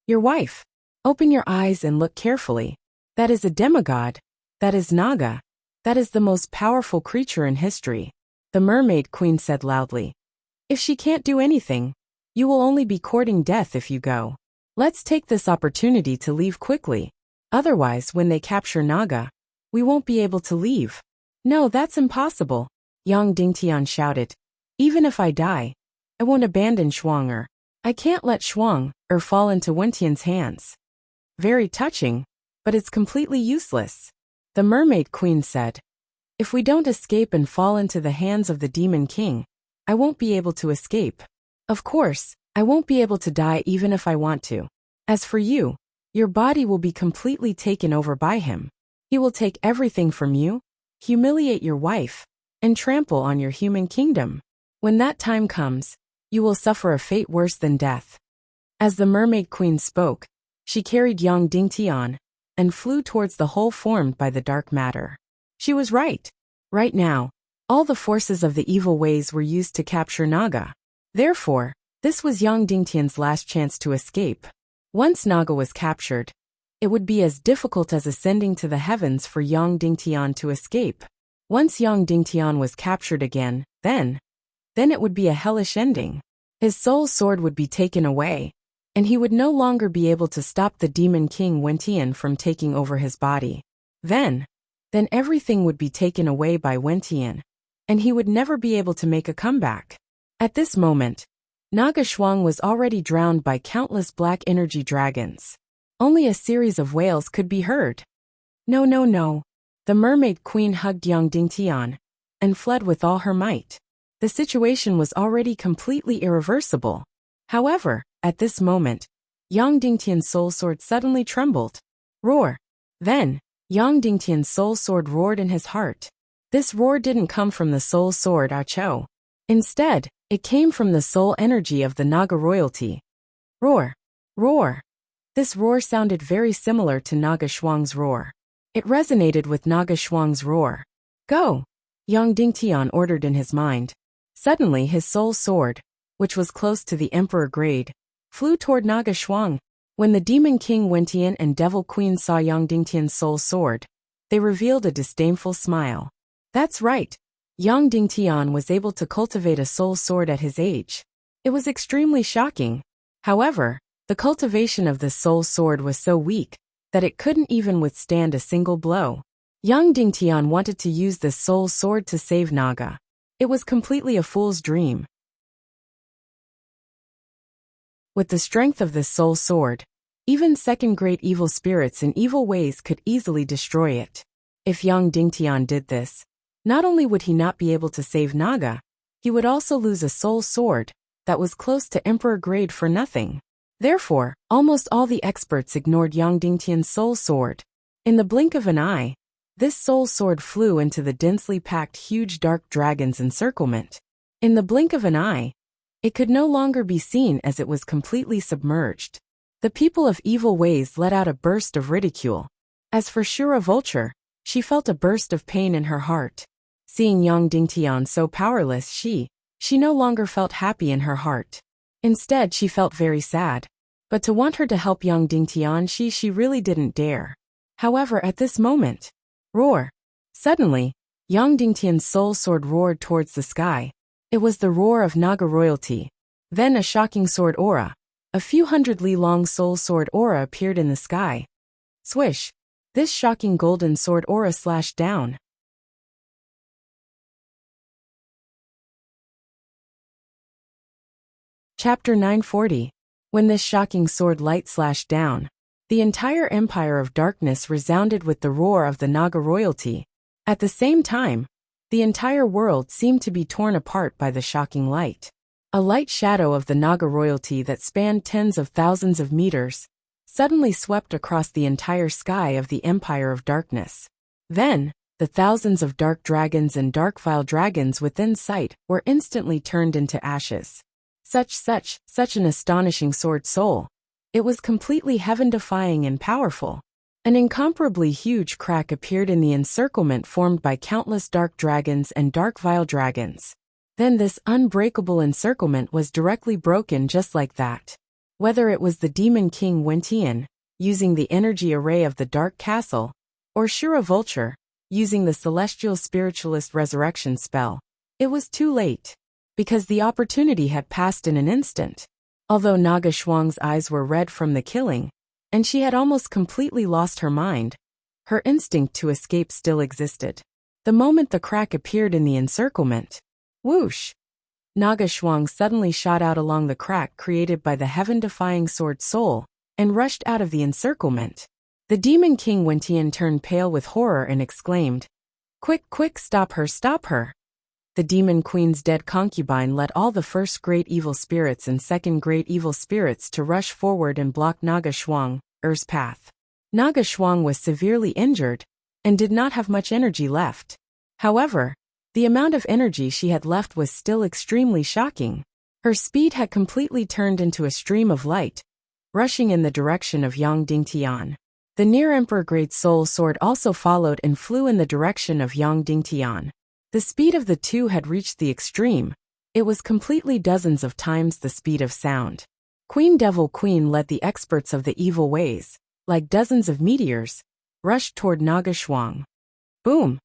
Your wife? Open your eyes and look carefully. That is a demigod. That is Naga. That is the most powerful creature in history. The mermaid queen said loudly. If she can't do anything, You will only be courting death if you go. Let's take this opportunity to leave quickly. Otherwise, when they capture Naga, we won't be able to leave. No, that's impossible, Yang Dingtian shouted. Even if I die, I won't abandon Shuang. I can't let Shuang fall into Wentian's hands. Very touching, but it's completely useless. The Mermaid Queen said. If we don't escape and fall into the hands of the Demon King, I won't be able to escape. Of course, I won't be able to die even if I want to. As for you, your body will be completely taken over by him. He will take everything from you, humiliate your wife, and trample on your human kingdom. When that time comes, you will suffer a fate worse than death. As the Mermaid Queen spoke, she carried Yang Dingtian and flew towards the hole formed by the dark matter. She was right. Right now, all the forces of the evil ways were used to capture Naga. Therefore, this was Yang Dingtian's last chance to escape. Once Naga was captured, it would be as difficult as ascending to the heavens for Yang Dingtian to escape. Once Yang Dingtian was captured again, then it would be a hellish ending. His soul sword would be taken away, and he would no longer be able to stop the Demon King Wentian from taking over his body. Then everything would be taken away by Wentian, and he would never be able to make a comeback. At this moment, Naga Shuang was already drowned by countless black energy dragons. Only a series of wails could be heard. No, no, no. The Mermaid Queen hugged Yang Dingtian and fled with all her might. The situation was already completely irreversible. However, at this moment, Yang Dingtian's soul sword suddenly trembled. Roar! Then, Yang Dingtian's soul sword roared in his heart. This roar didn't come from the soul sword Acho. Instead, it came from the soul energy of the Naga royalty. Roar! Roar! This roar sounded very similar to Naga Shuang's roar. It resonated with Naga Shuang's roar. Go! Yang Dingtian ordered in his mind. Suddenly his soul sword, which was close to the Emperor grade, flew toward Naga Shuang. When the Demon King Wentian and Devil Queen saw Yang Dingtian's soul sword, they revealed a disdainful smile. That's right. Yang Dingtian was able to cultivate a soul sword at his age. It was extremely shocking. However, the cultivation of the soul sword was so weak that it couldn't even withstand a single blow. Yang Dingtian wanted to use this soul sword to save Naga. It was completely a fool's dream. With the strength of this soul sword, even second-grade evil spirits in evil ways could easily destroy it. If Yang Dingtian did this, not only would he not be able to save Naga, he would also lose a soul sword that was close to Emperor grade for nothing. Therefore, almost all the experts ignored Yang Dingtian's soul sword. In the blink of an eye, this soul sword flew into the densely packed huge dark dragon's encirclement. In the blink of an eye, it could no longer be seen as it was completely submerged. The people of evil ways let out a burst of ridicule. As for Shura Vulture, she felt a burst of pain in her heart. Seeing Yang Dingtian so powerless, she no longer felt happy in her heart. Instead, she felt very sad. But to want her to help Yang Dingtian, she really didn't dare. However, at this moment, roar! Suddenly, Yang Dingtian's soul sword roared towards the sky. It was the roar of Naga royalty. Then a shocking sword aura, a few hundred li long soul sword aura appeared in the sky. Swish! This shocking golden sword aura slashed down. Chapter 940. When this shocking sword light slashed down, the entire empire of darkness resounded with the roar of the Naga royalty. At the same time, the entire world seemed to be torn apart by the shocking light. A light shadow of the Naga royalty that spanned tens of thousands of meters suddenly swept across the entire sky of the Empire of Darkness. Then, the thousands of dark dragons and dark vile dragons within sight were instantly turned into ashes. Such an astonishing sword soul. It was completely heaven-defying and powerful. An incomparably huge crack appeared in the encirclement formed by countless dark dragons and dark vile dragons. Then this unbreakable encirclement was directly broken just like that. Whether it was the Demon King Wentian, using the energy array of the Dark Castle, or Shura Vulture, using the Celestial Spiritualist Resurrection spell, it was too late. Because the opportunity had passed in an instant. Although Naga Shuang's eyes were red from the killing, and she had almost completely lost her mind, her instinct to escape still existed. The moment the crack appeared in the encirclement, whoosh! Naga Shuang suddenly shot out along the crack created by the heaven-defying sword soul, and rushed out of the encirclement. The Demon King Wentian turned pale with horror and exclaimed, "Quick, quick, stop her, stop her!" The Demon Queen's dead concubine led all the first great evil spirits and second great evil spirits to rush forward and block Naga Shuang's path. Naga Shuang was severely injured, and did not have much energy left. However, the amount of energy she had left was still extremely shocking. Her speed had completely turned into a stream of light, rushing in the direction of Yang Dingtian. The near Emperor Great Soul Sword also followed and flew in the direction of Yang Dingtian. The speed of the two had reached the extreme. It was completely dozens of times the speed of sound. Queen Devil Queen led the experts of the evil ways, like dozens of meteors, rushed toward Naga Shuang. Boom!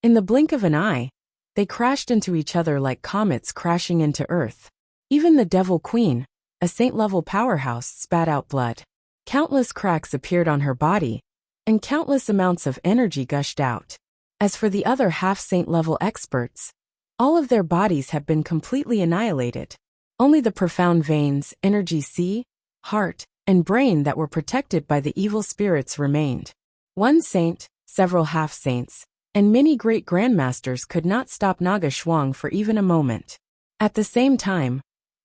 In the blink of an eye, they crashed into each other like comets crashing into Earth. Even the Devil Queen, a saint-level powerhouse, spat out blood. Countless cracks appeared on her body, and countless amounts of energy gushed out. As for the other half-saint-level experts, all of their bodies had been completely annihilated. Only the profound veins, energy sea, heart, and brain that were protected by the evil spirits remained. One saint, several half-saints, and many great grandmasters could not stop Naga Shuang for even a moment. At the same time,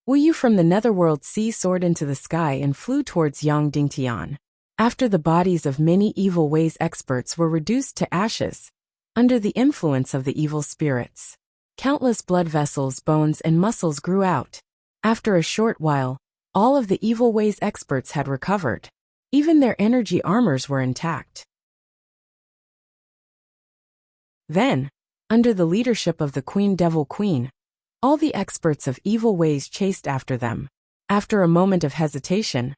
Wuyu from the netherworld sea soared into the sky and flew towards Yang Dingtian. After the bodies of many evil ways experts were reduced to ashes, under the influence of the evil spirits, countless blood vessels, bones, and muscles grew out. After a short while, all of the evil ways experts had recovered. Even their energy armors were intact. Then, under the leadership of the Queen Devil Queen, all the experts of evil ways chased after them. After a moment of hesitation,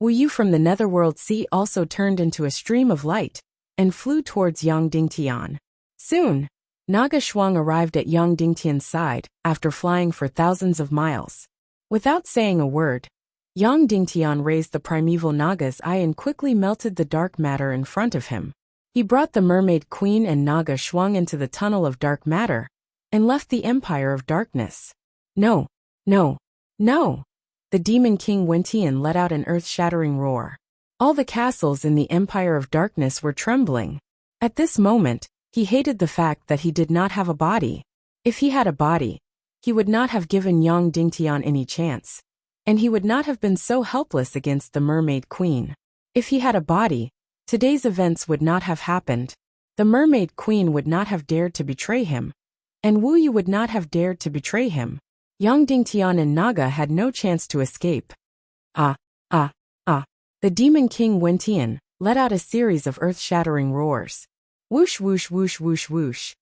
Wuyu from the netherworld sea also turned into a stream of light, and flew towards Yang Dingtian. Soon, Naga Shuang arrived at Yang Dingtian's side, after flying for thousands of miles. Without saying a word, Yang Dingtian raised the primeval Naga's eye and quickly melted the dark matter in front of him. He brought the Mermaid Queen and Naga Shuang into the tunnel of dark matter, and left the Empire of Darkness. No, no, no! The Demon King Wentian let out an earth-shattering roar. All the castles in the Empire of Darkness were trembling. At this moment, he hated the fact that he did not have a body. If he had a body, he would not have given Yang Dingtian any chance, and he would not have been so helpless against the Mermaid Queen. If he had a body, today's events would not have happened. The Mermaid Queen would not have dared to betray him, and Wuyu would not have dared to betray him. Yang Dingtian and Naga had no chance to escape. The Demon King Wentian let out a series of earth-shattering roars. Whoosh whoosh whoosh whoosh whoosh.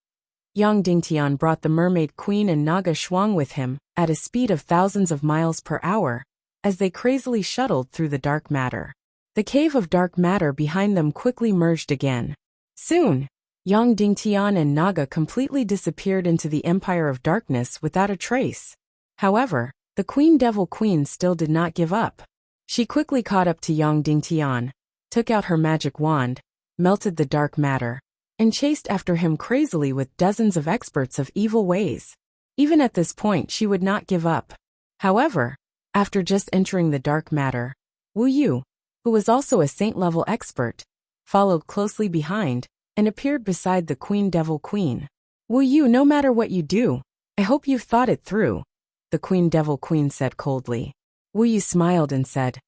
Yang Dingtian brought the Mermaid Queen and Naga Shuang with him, at a speed of thousands of miles per hour, as they crazily shuttled through the dark matter. The cave of dark matter behind them quickly merged again. Soon, Yang Dingtian and Naga completely disappeared into the Empire of Darkness without a trace. However, the Queen Devil Queen still did not give up. She quickly caught up to Yang Dingtian, took out her magic wand, melted the dark matter, and chased after him crazily with dozens of experts of evil ways. Even at this point she would not give up. However, after just entering the dark matter, Wuyu, who was also a saint-level expert, followed closely behind, and appeared beside the Queen Devil Queen. Wuyu, no matter what you do, I hope you've thought it through, the Queen Devil Queen said coldly. Wuyu smiled and said,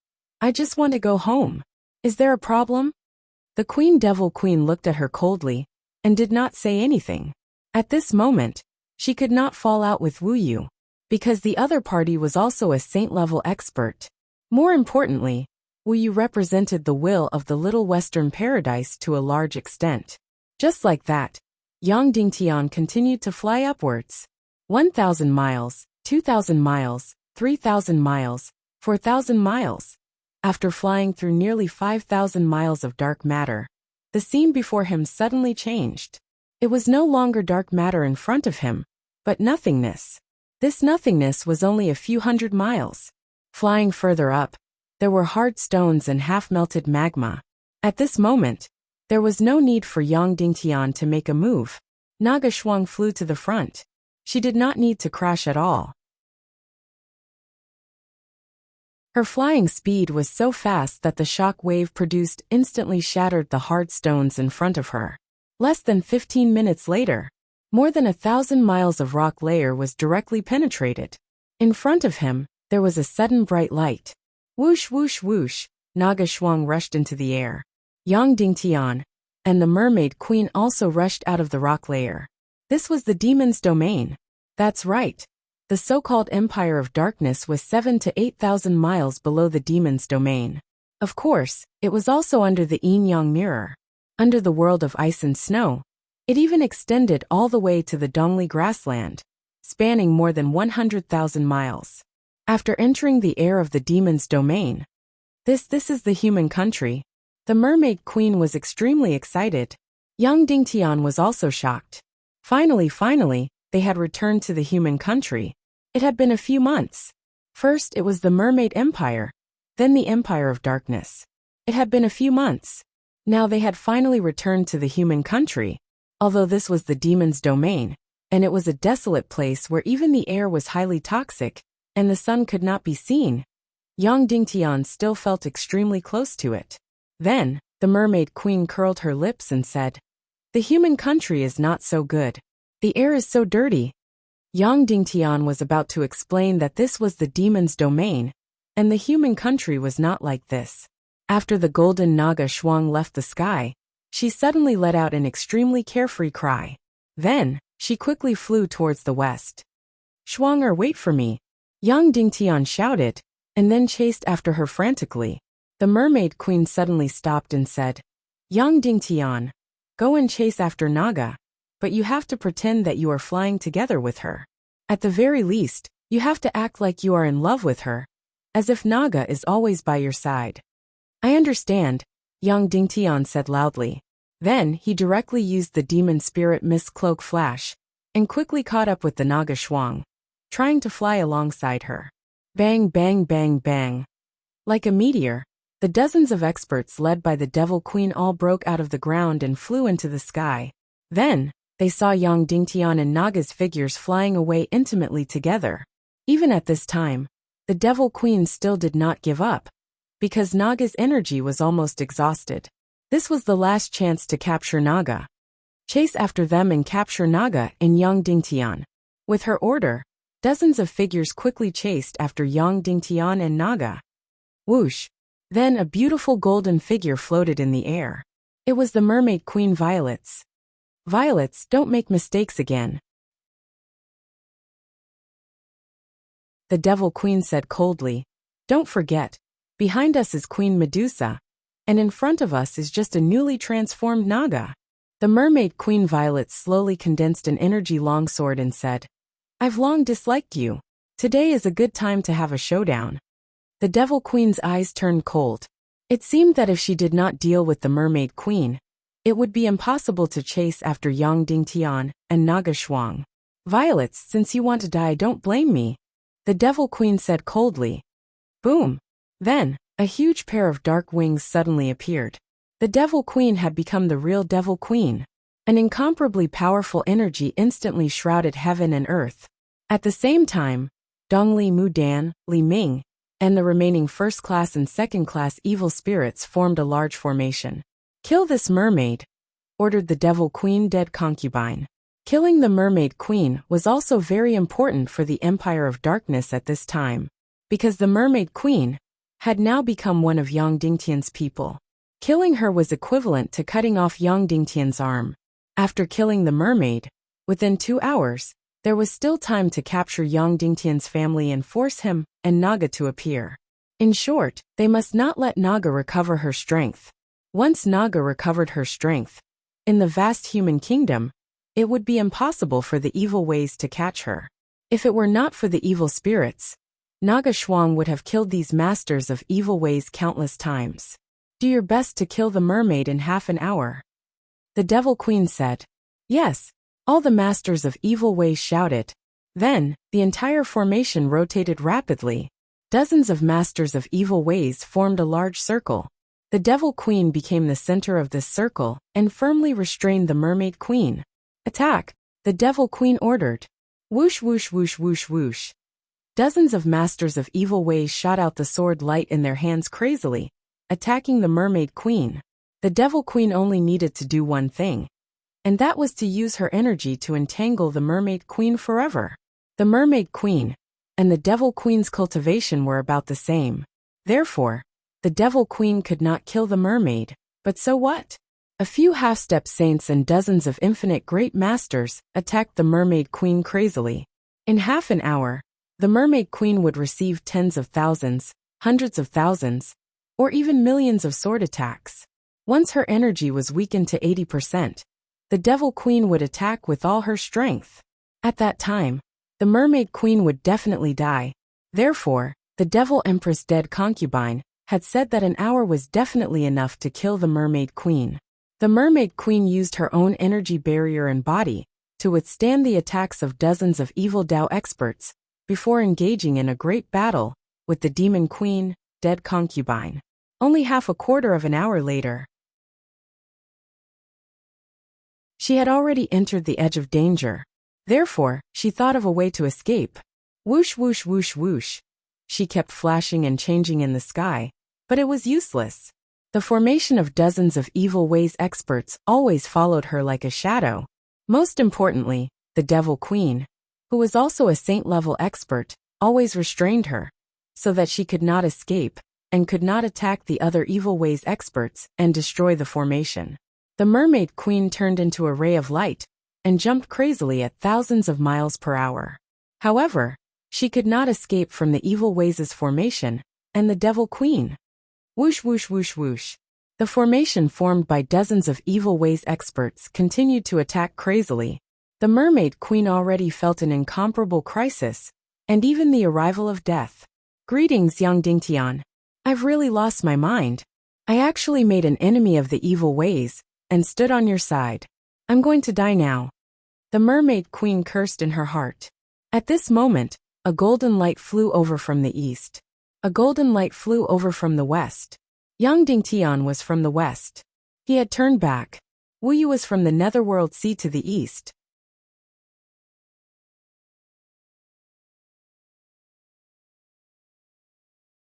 I just want to go home. Is there a problem? The Queen Devil Queen looked at her coldly, and did not say anything. At this moment, she could not fall out with Wuyu, because the other party was also a saint-level expert. More importantly, Wuyu represented the will of the Little Western Paradise to a large extent. Just like that, Yang Dingtian continued to fly upwards. 1,000 miles, 2,000 miles, 3,000 miles, 4,000 miles. After flying through nearly 5,000 miles of dark matter, the scene before him suddenly changed. It was no longer dark matter in front of him, but nothingness. This nothingness was only a few hundred miles. Flying further up, there were hard stones and half-melted magma. At this moment, there was no need for Yang Dingtian to make a move. Naga Shuang flew to the front. She did not need to crash at all. Her flying speed was so fast that the shock wave produced instantly shattered the hard stones in front of her. Less than 15 minutes later, more than 1,000 miles of rock layer was directly penetrated. In front of him, there was a sudden bright light. Whoosh whoosh whoosh, Naga Shuang rushed into the air. Yang Dingtian and the Mermaid Queen also rushed out of the rock layer. This was the demon's domain. That's right. The so-called Empire of Darkness was 7,000 to 8,000 miles below the demon's domain. Of course, it was also under the yin-yang mirror. Under the world of ice and snow, it even extended all the way to the Dongli grassland, spanning more than 100,000 miles. After entering the air of the demon's domain, this is the human country. The Mermaid Queen was extremely excited. Yang Dingtian was also shocked. Finally, they had returned to the human country. It had been a few months. First it was the Mermaid Empire, then the Empire of Darkness. It had been a few months. Now they had finally returned to the human country, although this was the demon's domain, and it was a desolate place where even the air was highly toxic, and the sun could not be seen. Yang Dingtian still felt extremely close to it. Then, the Mermaid Queen curled her lips and said, "The human country is not so good. The air is so dirty." Yang Dingtian was about to explain that this was the demon's domain, and the human country was not like this. After the golden Naga Shuang left the sky, she suddenly let out an extremely carefree cry. Then, she quickly flew towards the west. "Shuang, wait for me!" Yang Dingtian shouted, and then chased after her frantically. The Mermaid Queen suddenly stopped and said, "Yang Dingtian, go and chase after Naga. But you have to pretend that you are flying together with her. At the very least, you have to act like you are in love with her, as if Naga is always by your side." "I understand," Yang Dingtian said loudly. Then he directly used the demon spirit mist cloak flash, and quickly caught up with the Naga Shuang, trying to fly alongside her. Bang bang bang bang. Like a meteor, the dozens of experts led by the Devil Queen all broke out of the ground and flew into the sky. Then, they saw Yang Dingtian and Naga's figures flying away intimately together. Even at this time, the Devil Queen still did not give up, because Naga's energy was almost exhausted. This was the last chance to capture Naga. Chase after them and capture Naga and Yang Dingtian. With her order, dozens of figures quickly chased after Yang Dingtian and Naga. Whoosh! Then a beautiful golden figure floated in the air. It was the Mermaid Queen Violets. "Violets, don't make mistakes again," the Devil Queen said coldly. "Don't forget, behind us is Queen Medusa, and in front of us is just a newly transformed Naga." The Mermaid Queen Violet slowly condensed an energy longsword and said, "I've long disliked you. Today is a good time to have a showdown." The Devil Queen's eyes turned cold. It seemed that if she did not deal with the Mermaid Queen, it would be impossible to chase after Yang Dingtian and Naga Shuang. "Violets, since you want to die, don't blame me," the Devil Queen said coldly. Boom! Then, a huge pair of dark wings suddenly appeared. The Devil Queen had become the real Devil Queen. An incomparably powerful energy instantly shrouded heaven and earth. At the same time, Dongli Mudan, Li Ming, and the remaining first-class and second-class evil spirits formed a large formation. "Kill this mermaid," ordered the Devil Queen dead concubine. Killing the Mermaid Queen was also very important for the Empire of Darkness at this time, because the Mermaid Queen had now become one of Yang Dingtian's people. Killing her was equivalent to cutting off Yang Dingtian's arm. After killing the mermaid, within 2 hours, there was still time to capture Yang Dingtian's family and force him and Naga to appear. In short, they must not let Naga recover her strength. Once Naga recovered her strength, in the vast human kingdom, it would be impossible for the evil ways to catch her. If it were not for the evil spirits, Naga Shuang would have killed these masters of evil ways countless times. "Do your best to kill the mermaid in half an hour," the Devil Queen said. "Yes," all the masters of evil ways shouted. Then, the entire formation rotated rapidly, Dozens of masters of evil ways formed a large circle. The Devil Queen became the center of this circle and firmly restrained the Mermaid Queen. "Attack!" the Devil Queen ordered. Whoosh whoosh whoosh whoosh whoosh. Dozens of masters of evil ways shot out the sword light in their hands crazily, attacking the Mermaid Queen. The Devil Queen only needed to do one thing, and that was to use her energy to entangle the Mermaid Queen forever. The Mermaid Queen and the Devil Queen's cultivation were about the same. Therefore, the Devil Queen could not kill the mermaid, but so what? A few half-step saints and dozens of infinite great masters attacked the Mermaid Queen crazily. In half an hour, the Mermaid Queen would receive tens of thousands, hundreds of thousands, or even millions of sword attacks. Once her energy was weakened to 80%, the Devil Queen would attack with all her strength. At that time, the Mermaid Queen would definitely die. Therefore, the Devil Empress dead concubine had said that an hour was definitely enough to kill the Mermaid Queen. The Mermaid Queen used her own energy barrier and body to withstand the attacks of dozens of evil Tao experts before engaging in a great battle with the Demon Queen, dead concubine. Only half a quarter of an hour later, she had already entered the edge of danger. Therefore, she thought of a way to escape. Whoosh whoosh whoosh whoosh. She kept flashing and changing in the sky, but it was useless. The formation of dozens of evil ways experts always followed her like a shadow. Most importantly, the Devil Queen, who was also a saint-level expert, always restrained her, so that she could not escape and could not attack the other evil ways experts and destroy the formation. The Mermaid Queen turned into a ray of light and jumped crazily at thousands of miles per hour. However, she could not escape from the evil ways' formation and the Devil Queen. Whoosh whoosh whoosh whoosh. The formation formed by dozens of evil ways experts continued to attack crazily. The Mermaid Queen already felt an incomparable crisis, and even the arrival of death. "Greetings, Yang Dingtian. I've really lost my mind. I actually made an enemy of the evil ways, and stood on your side. I'm going to die now." The Mermaid Queen cursed in her heart. At this moment, a golden light flew over from the east. A golden light flew over from the west. Yang Dingtian was from the west. He had turned back. Wuyu was from the netherworld sea to the east.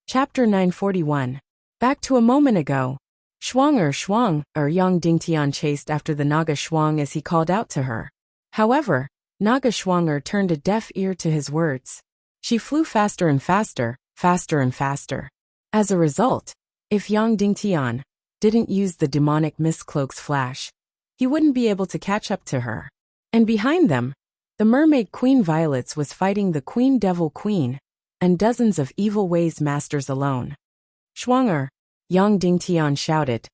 Chapter 941. Back to a moment ago. Shuang, Yang Dingtian chased after the Naga Shuang as he called out to her. However, Naga Shuang turned a deaf ear to his words. She flew faster and faster, faster and faster. As a result, if Yang Dingtian didn't use the demonic mist-cloak's flash, he wouldn't be able to catch up to her. And behind them, the Mermaid Queen Violets was fighting the Queen Devil Queen and dozens of evil ways masters alone. "Shuang, Yang Dingtian shouted,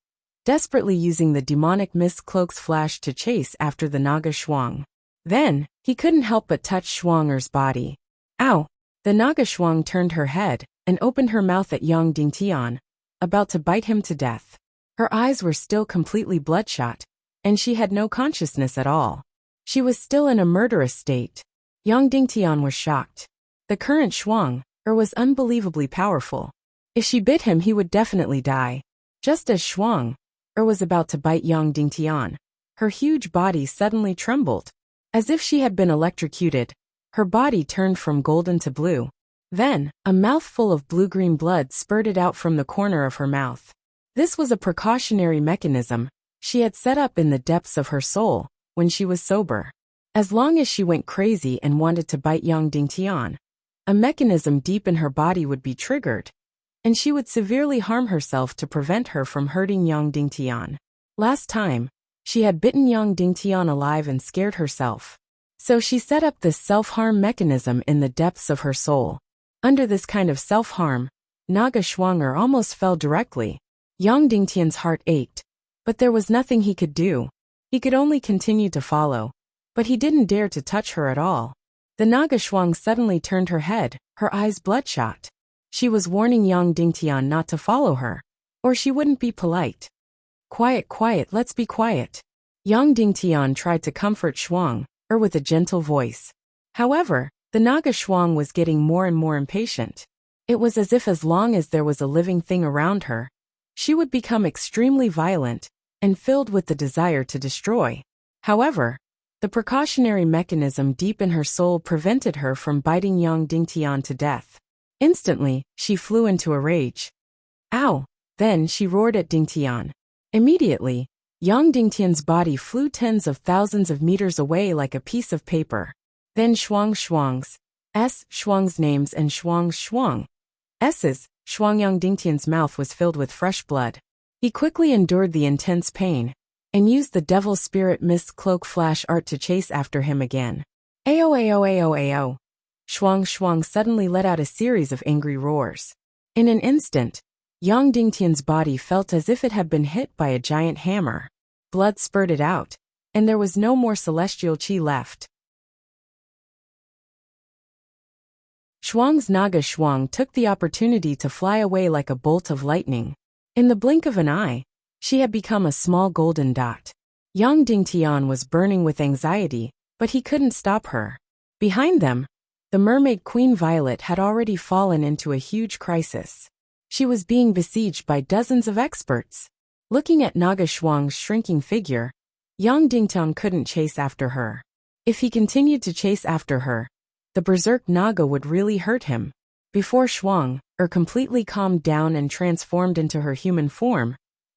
desperately using the demonic mist-cloak's flash to chase after the Naga Shuang. Then, he couldn't help but touch Shuang's body. Ow! The Naga Shuang turned her head and opened her mouth at Yang Dingtian, about to bite him to death. Her eyes were still completely bloodshot, and she had no consciousness at all. She was still in a murderous state. Yang Dingtian was shocked. The current Shuang was unbelievably powerful. If she bit him, he would definitely die. Just as Shuang was about to bite Yang Dingtian, her huge body suddenly trembled. As if she had been electrocuted, her body turned from golden to blue. Then, a mouthful of blue-green blood spurted out from the corner of her mouth. This was a precautionary mechanism she had set up in the depths of her soul when she was sober. As long as she went crazy and wanted to bite Yang Dingtian, a mechanism deep in her body would be triggered, and she would severely harm herself to prevent her from hurting Yang Dingtian. Last time, she had bitten Yang Dingtian alive and scared herself. So she set up this self-harm mechanism in the depths of her soul. Under this kind of self-harm, Naga Shuang almost fell directly. Yang Dingtian's heart ached, but there was nothing he could do. He could only continue to follow, but he didn't dare to touch her at all. The Naga Shuang suddenly turned her head, her eyes bloodshot. She was warning Yang Dingtian not to follow her, or she wouldn't be polite. Quiet, let's be quiet. Yang Dingtian tried to comfort Shuang with a gentle voice. However, the Naga Shuang was getting more and more impatient. It was as if as long as there was a living thing around her, she would become extremely violent and filled with the desire to destroy. However, the precautionary mechanism deep in her soul prevented her from biting Yang Dingtian to death. Instantly, she flew into a rage. Ow! Then she roared at Dingtian. Immediately, Yang Dingtian's body flew tens of thousands of meters away like a piece of paper. Then Shuang's names and Shuang's Yang Dingtian's mouth was filled with fresh blood. He quickly endured the intense pain and used the devil spirit mist cloak flash art to chase after him again. Ao. Shuang suddenly let out a series of angry roars. In an instant, Yang Dingtian's body felt as if it had been hit by a giant hammer. Blood spurted out, and there was no more celestial chi left. Shuang's Naga Shuang took the opportunity to fly away like a bolt of lightning. In the blink of an eye, she had become a small golden dot. Yang Dingtian was burning with anxiety, but he couldn't stop her. Behind them, the mermaid Queen Violet had already fallen into a huge crisis. She was being besieged by dozens of experts. Looking at Naga Shuang's shrinking figure, Yang Dingtian couldn't chase after her. If he continued to chase after her, the berserk Naga would really hurt him. Before Shuang completely calmed down and transformed into her human form,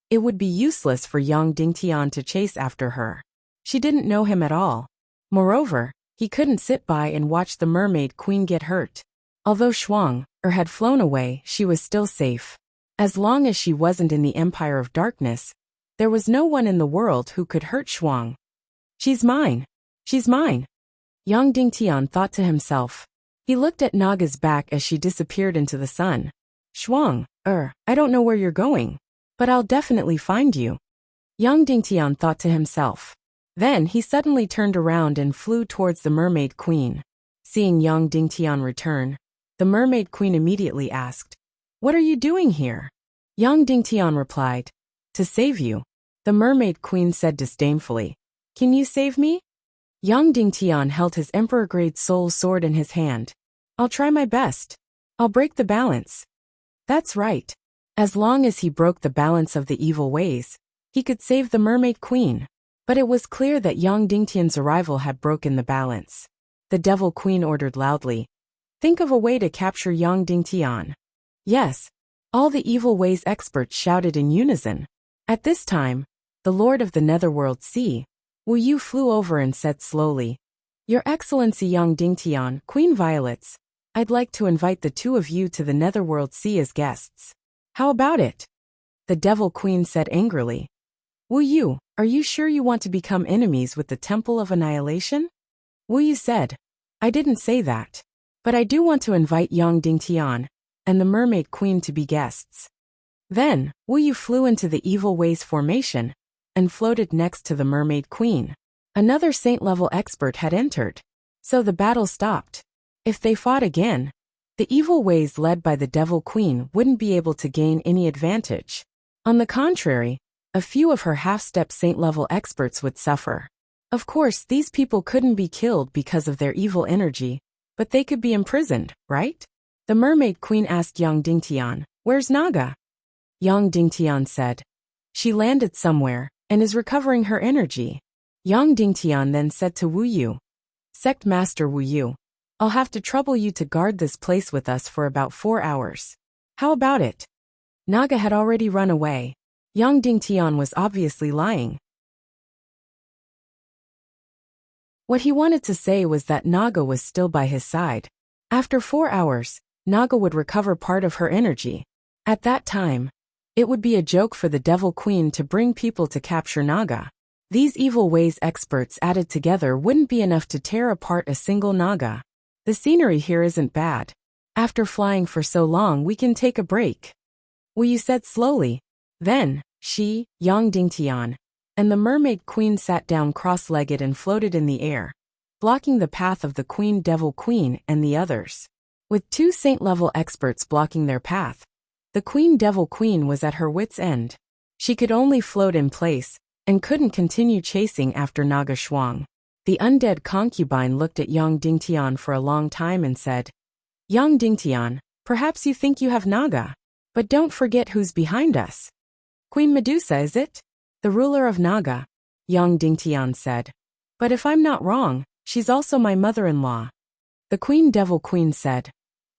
it would be useless for Yang Dingtian to chase after her. She didn't know him at all. Moreover, he couldn't sit by and watch the mermaid queen get hurt. Although Shuang had flown away, she was still safe. As long as she wasn't in the Empire of Darkness, there was no one in the world who could hurt Shuang. She's mine. She's mine. Yang Dingtian thought to himself. He looked at Naga's back as she disappeared into the sun. Shuang, I don't know where you're going, but I'll definitely find you. Yang Dingtian thought to himself. Then he suddenly turned around and flew towards the mermaid queen. Seeing Yang Dingtian return, the mermaid queen immediately asked, "What are you doing here?" Yang Dingtian replied, "To save you." The mermaid queen said disdainfully, "Can you save me?" Yang Dingtian held his emperor-grade soul sword in his hand. "I'll try my best. I'll break the balance." That's right. As long as he broke the balance of the evil ways, he could save the mermaid queen. But it was clear that Yang Dingtian's arrival had broken the balance. The devil queen ordered loudly, "Think of a way to capture Yang Dingtian." Yes, all the evil ways experts shouted in unison. At this time, the Lord of the Netherworld Sea, Wuxia, flew over and said slowly, "Your Excellency Yang Dingtian, Queen Violets, I'd like to invite the two of you to the Netherworld Sea as guests. How about it?" The Devil Queen said angrily, "Wuxia, are you sure you want to become enemies with the Temple of Annihilation?" Wuxia said, "I didn't say that. But I do want to invite Yang Dingtian and the Mermaid Queen to be guests." Then, Wuxia flew into the Evil Ways formation and floated next to the Mermaid Queen. Another saint-level expert had entered, so the battle stopped. If they fought again, the Evil Ways led by the Devil Queen wouldn't be able to gain any advantage. On the contrary, a few of her half-step saint-level experts would suffer. Of course, these people couldn't be killed because of their evil energy, but they could be imprisoned, right? The Mermaid Queen asked Yang Dingtian, "Where's Naga?" Yang Dingtian said, "She landed somewhere and is recovering her energy." Yang Dingtian then said to Wuxia, "Sect Master Wuxia, I'll have to trouble you to guard this place with us for about 4 hours. How about it?" Naga had already run away. Yang Dingtian was obviously lying. What he wanted to say was that Naga was still by his side. After 4 hours, Naga would recover part of her energy. At that time, it would be a joke for the Devil Queen to bring people to capture Naga. These Evil Ways experts added together wouldn't be enough to tear apart a single Naga. The scenery here isn't bad. After flying for so long, we can take a break. Wuxia said slowly. Then, she, Yang Dingtian, and the Mermaid Queen sat down cross-legged and floated in the air, blocking the path of the Queen Devil Queen and the others. With 2 saint-level experts blocking their path, the Queen Devil Queen was at her wit's end. She could only float in place, and couldn't continue chasing after Naga Shuang. The undead concubine looked at Yang Dingtian for a long time and said, "Yang Dingtian, Perhaps you think you have Naga. But don't forget who's behind us. Queen Medusa, is it? The ruler of Naga, Yang Dingtian said. But if I'm not wrong, she's also my mother-in-law. The Queen Devil Queen said.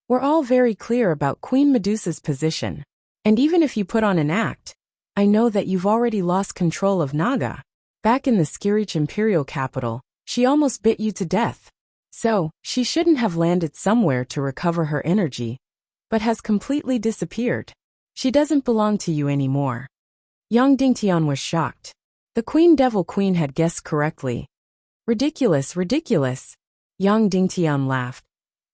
We're all very clear about Queen Medusa's position. And even if you put on an act, I know that you've already lost control of Naga. Back in the Skirich imperial capital, she almost bit you to death. So, she shouldn't have landed somewhere to recover her energy, but has completely disappeared. She doesn't belong to you anymore. Yang Dingtian was shocked. The Queen Devil Queen had guessed correctly. Ridiculous, ridiculous. Yang Dingtian laughed.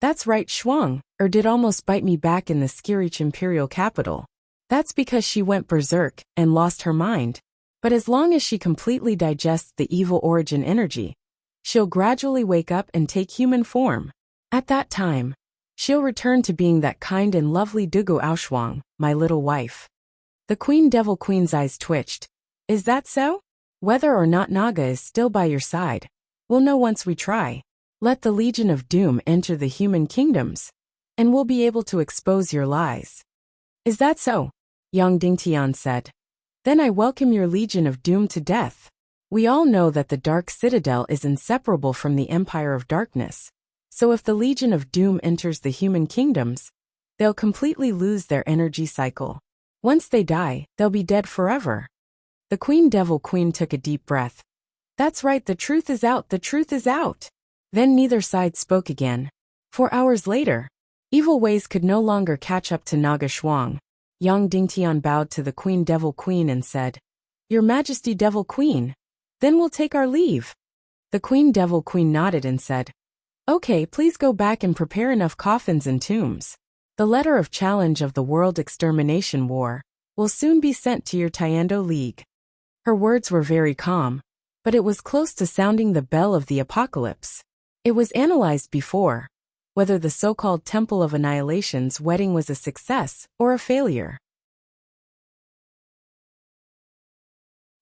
That's right, Shuang, did almost bite me back in the Skirich imperial capital. That's because she went berserk and lost her mind. But as long as she completely digests the evil origin energy, she'll gradually wake up and take human form. At that time, she'll return to being that kind and lovely Dugu Aoshuang, my little wife. The Queen Devil Queen's eyes twitched. Is that so? Whether or not Naga is still by your side, we'll know once we try. Let the Legion of Doom enter the human kingdoms, and we'll be able to expose your lies. Is that so? Yang Dingtian said. Then I welcome your Legion of Doom to death. We all know that the Dark Citadel is inseparable from the Empire of Darkness. So if the Legion of Doom enters the human kingdoms, they'll completely lose their energy cycle. Once they die, they'll be dead forever. The Queen Devil Queen took a deep breath. That's right, the truth is out, the truth is out. Then neither side spoke again. 4 hours later, evil ways could no longer catch up to Naga Shuang. Yang Dingtian bowed to the Queen Devil Queen and said, Your Majesty Devil Queen, then we'll take our leave. The Queen Devil Queen nodded and said, Okay, please go back and prepare enough coffins and tombs. The letter of challenge of the World Extermination War will soon be sent to your Tiando League. Her words were very calm, but it was close to sounding the bell of the apocalypse. It was analyzed before, whether the so-called Temple of Annihilation's wedding was a success or a failure.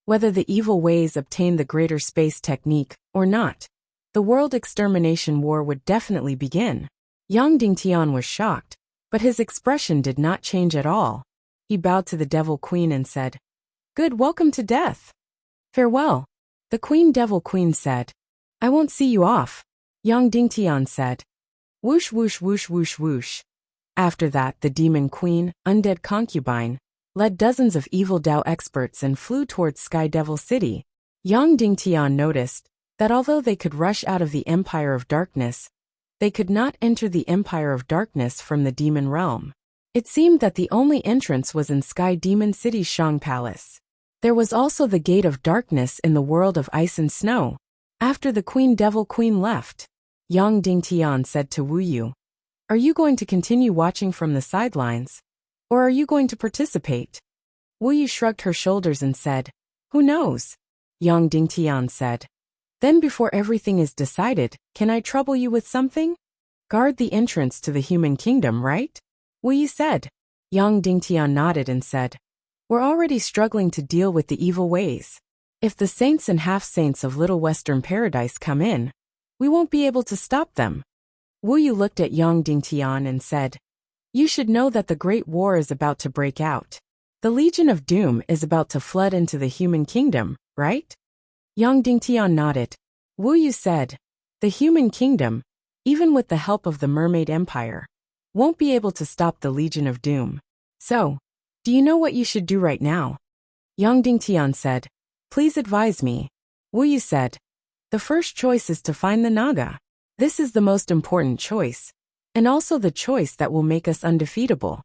Whether the evil ways obtained the greater space technique or not, the World Extermination War would definitely begin. Yang Dingtian was shocked, but his expression did not change at all. He bowed to the Devil Queen and said, Good welcome to death. Farewell. The Queen Devil Queen said, I won't see you off. Yang Dingtian said, Whoosh whoosh whoosh whoosh whoosh. After that, the Demon Queen, Undead Concubine, led dozens of evil Dao experts and flew towards Sky Devil City. Yang Dingtian noticed that although they could rush out of the Empire of Darkness, they could not enter the Empire of Darkness from the Demon Realm. It seemed that the only entrance was in Sky Demon City's Shang Palace. There was also the Gate of Darkness in the world of ice and snow. After the Queen Devil Queen left, Yang Dingtian said to Wu Yu, Are you going to continue watching from the sidelines? Or are you going to participate? Wu Yu shrugged her shoulders and said, Who knows? Yang Dingtian said, Then before everything is decided, can I trouble you with something? Guard the entrance to the human kingdom, right? Wu Yu said. Yang Dingtian nodded and said, We're already struggling to deal with the evil ways. If the saints and half-saints of Little Western Paradise come in, we won't be able to stop them. Wu Yu looked at Yang Dingtian and said, You should know that the Great War is about to break out. The Legion of Doom is about to flood into the human kingdom, right? Yang Dingtian nodded. Wu Yu said, The human kingdom, even with the help of the Mermaid Empire, won't be able to stop the Legion of Doom. So, do you know what you should do right now? Yang Dingtian said, Please advise me. Wu Yu said, The first choice is to find the Naga. This is the most important choice, and also the choice that will make us undefeatable.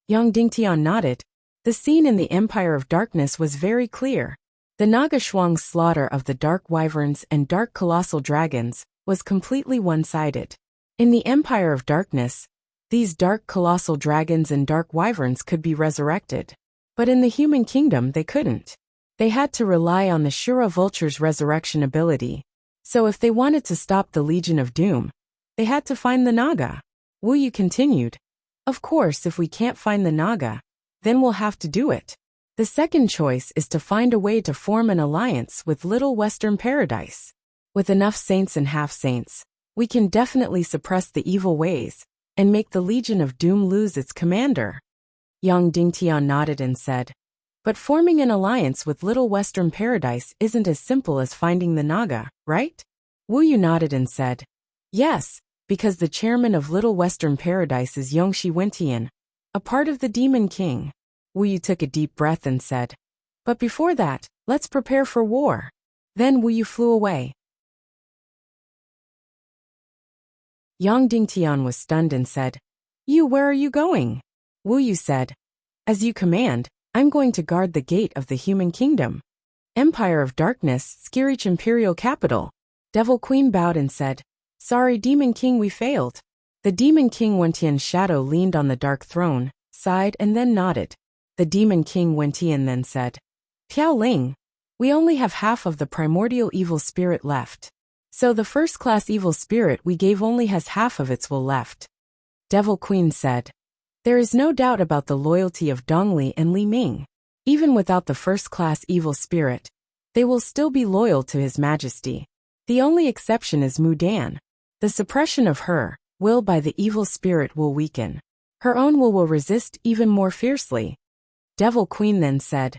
Yang Dingtian nodded. The scene in the Empire of Darkness was very clear. The Naga Shuang's slaughter of the Dark Wyverns and Dark Colossal Dragons was completely one-sided. In the Empire of Darkness, these Dark Colossal Dragons and Dark Wyverns could be resurrected. But in the human kingdom they couldn't. They had to rely on the Shura Vulture's resurrection ability. So if they wanted to stop the Legion of Doom, they had to find the Naga. Wu Yu continued, Of course, if we can't find the Naga, then we'll have to do it. The second choice is to find a way to form an alliance with Little Western Paradise. With enough saints and half-saints, we can definitely suppress the evil ways and make the Legion of Doom lose its commander. Yang Dingtian nodded and said, but forming an alliance with Little Western Paradise isn't as simple as finding the Naga, right? Wu Yu nodded and said, yes, because the chairman of Little Western Paradise is Yongxi Wentian, a part of the Demon King. Wu Yu took a deep breath and said, but before that, let's prepare for war. Then Wu Yu flew away. Yang Dingtian was stunned and said, where are you going? Wu Yu said, as you command, I'm going to guard the gate of the human kingdom. Empire of Darkness, Skirich Imperial Capital. Devil Queen bowed and said, sorry Demon King, we failed. The Demon King Wentian's shadow leaned on the dark throne, sighed and then nodded. The Demon King Wentian then said, Piao Ling, we only have half of the primordial evil spirit left. So the first-class evil spirit we gave only has half of its will left. Devil Queen said, there is no doubt about the loyalty of Dongli and Li Ming. Even without the first-class evil spirit, they will still be loyal to His Majesty. The only exception is Mu Dan. The suppression of her will by the evil spirit will weaken. Her own will resist even more fiercely. Devil Queen then said,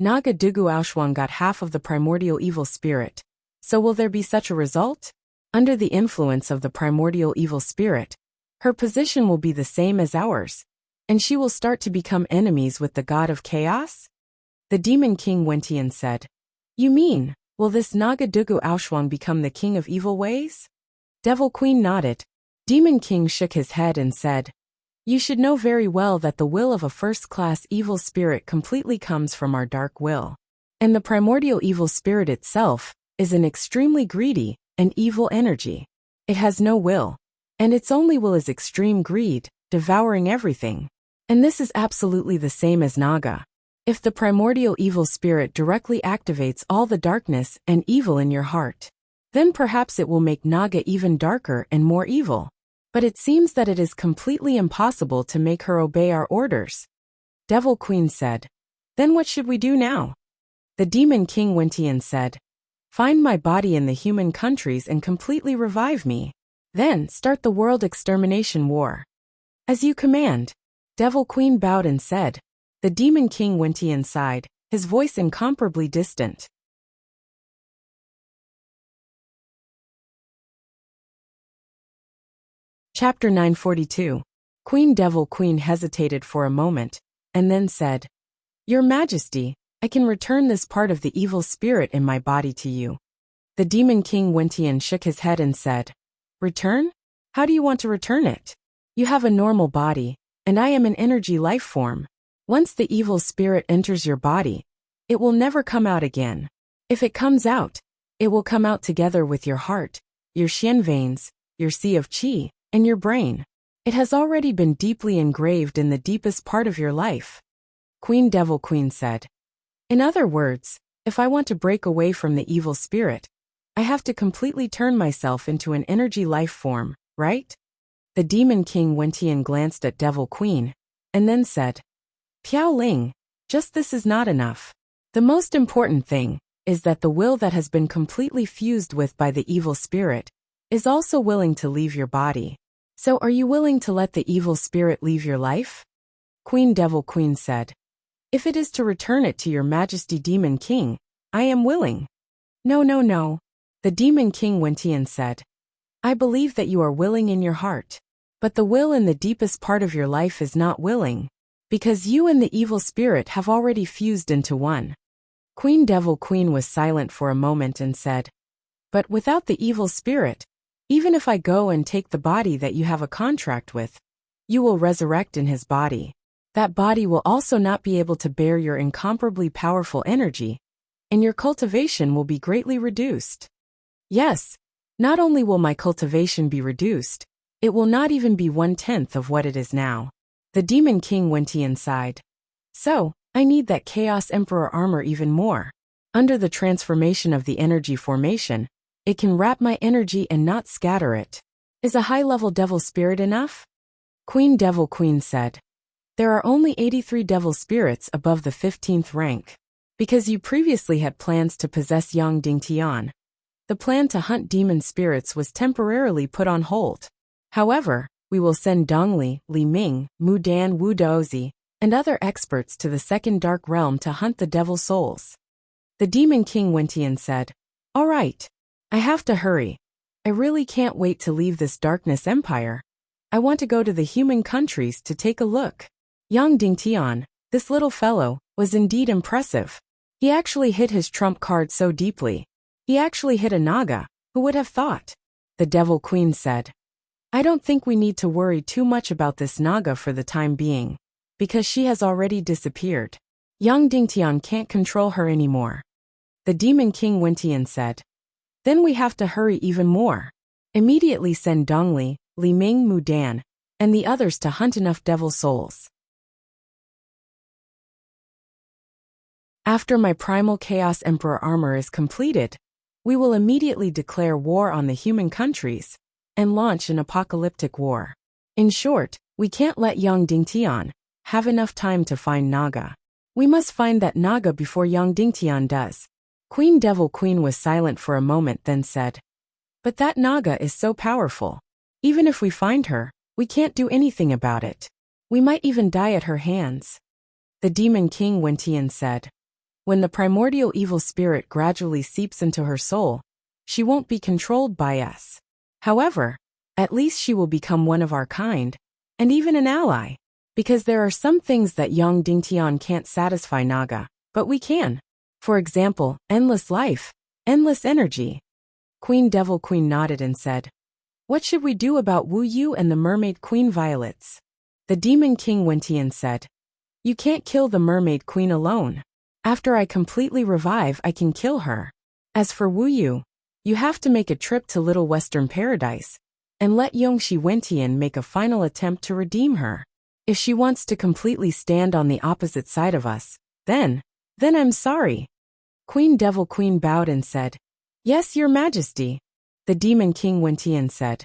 Naga Dugu Aoshwang got half of the primordial evil spirit. So will there be such a result? Under the influence of the primordial evil spirit, her position will be the same as ours, and she will start to become enemies with the god of chaos? The Demon King Wentian said, you mean, will this Naga Dugu Aoshwang become the king of evil ways? Devil Queen nodded. Demon King shook his head and said, you should know very well that the will of a first-class evil spirit completely comes from our dark will. And the primordial evil spirit itself is an extremely greedy and evil energy. It has no will, and its only will is extreme greed, devouring everything. And this is absolutely the same as Naga. If the primordial evil spirit directly activates all the darkness and evil in your heart, then perhaps it will make Naga even darker and more evil. But it seems that it is completely impossible to make her obey our orders. Devil Queen said, then what should we do now? The Demon King Wentian said, find my body in the human countries and completely revive me. Then start the world extermination war. As you command. Devil Queen bowed and said. The Demon King Wentian sighed, his voice incomparably distant. Chapter 942. Queen Devil Queen hesitated for a moment, and then said, Your Majesty, I can return this part of the evil spirit in my body to you. The Demon King Wentian shook his head and said, Return? How do you want to return it? You have a normal body, and I am an energy life form. Once the evil spirit enters your body, it will never come out again. If it comes out, it will come out together with your heart, your Xian veins, your sea of qi, and your brain. It has already been deeply engraved in the deepest part of your life. Queen Devil Queen said. In other words, if I want to break away from the evil spirit, I have to completely turn myself into an energy life form, right? The Demon King Wentian glanced at Devil Queen, and then said, Piao Ling, just this is not enough. The most important thing is that the will that has been completely fused with by the evil spirit is also willing to leave your body. So are you willing to let the evil spirit leave your life? Queen Devil Queen said, If it is to return it to your Majesty Demon King, I am willing. No. The Demon King Wentian said, I believe that you are willing in your heart, but the will in the deepest part of your life is not willing, because you and the evil spirit have already fused into one. Queen Devil Queen was silent for a moment and said, But without the evil spirit, even if I go and take the body that you have a contract with, you will resurrect in his body. That body will also not be able to bear your incomparably powerful energy, and your cultivation will be greatly reduced. Yes, not only will my cultivation be reduced, it will not even be 1/10 of what it is now. The Demon King Wentian sighed. So, I need that Chaos Emperor armor even more. Under the transformation of the energy formation, it can wrap my energy and not scatter it. Is a high-level devil spirit enough? Queen Devil Queen said. There are only 83 devil spirits above the 15th rank. Because you previously had plans to possess Yang Dingtian, the plan to hunt demon spirits was temporarily put on hold. However, we will send Dongli, Li Ming, Mu Dan, Wu Daozi, and other experts to the second dark realm to hunt the devil souls. The Demon King Wentian said, "All right. I have to hurry. I really can't wait to leave this darkness empire. I want to go to the human countries to take a look." Yang Dingtian, this little fellow, was indeed impressive. He actually hit his trump card so deeply. He actually hit a Naga. Who would have thought? The Devil Queen said, "I don't think we need to worry too much about this Naga for the time being, because she has already disappeared. Yang Dingtian can't control her anymore." The Demon King Wentian said, "Then we have to hurry even more. Immediately send Dongli, Li Ming, Mu Dan, and the others to hunt enough devil souls. After my primal Chaos Emperor armor is completed, we will immediately declare war on the human countries and launch an apocalyptic war. In short, we can't let Yang Dingtian have enough time to find Naga. We must find that Naga before Yang Dingtian does." Queen Devil Queen was silent for a moment, then said, "But that Naga is so powerful. Even if we find her, we can't do anything about it. We might even die at her hands." The Demon King Wentian said, "When the primordial evil spirit gradually seeps into her soul, she won't be controlled by us. However, at least she will become one of our kind, and even an ally. Because there are some things that Yang Dingtian can't satisfy Naga, but we can. For example, endless life, endless energy." Queen Devil Queen nodded and said, "What should we do about Wu Yu and the Mermaid Queen Violets?" The Demon King Wentian said, "You can't kill the Mermaid Queen alone. After I completely revive, I can kill her. As for Wu Yu, you have to make a trip to Little Western Paradise and let Yongxi Wentian make a final attempt to redeem her. If she wants to completely stand on the opposite side of us, then I'm sorry." Queen Devil Queen bowed and said, "Yes, Your Majesty." The Demon King Wentian said,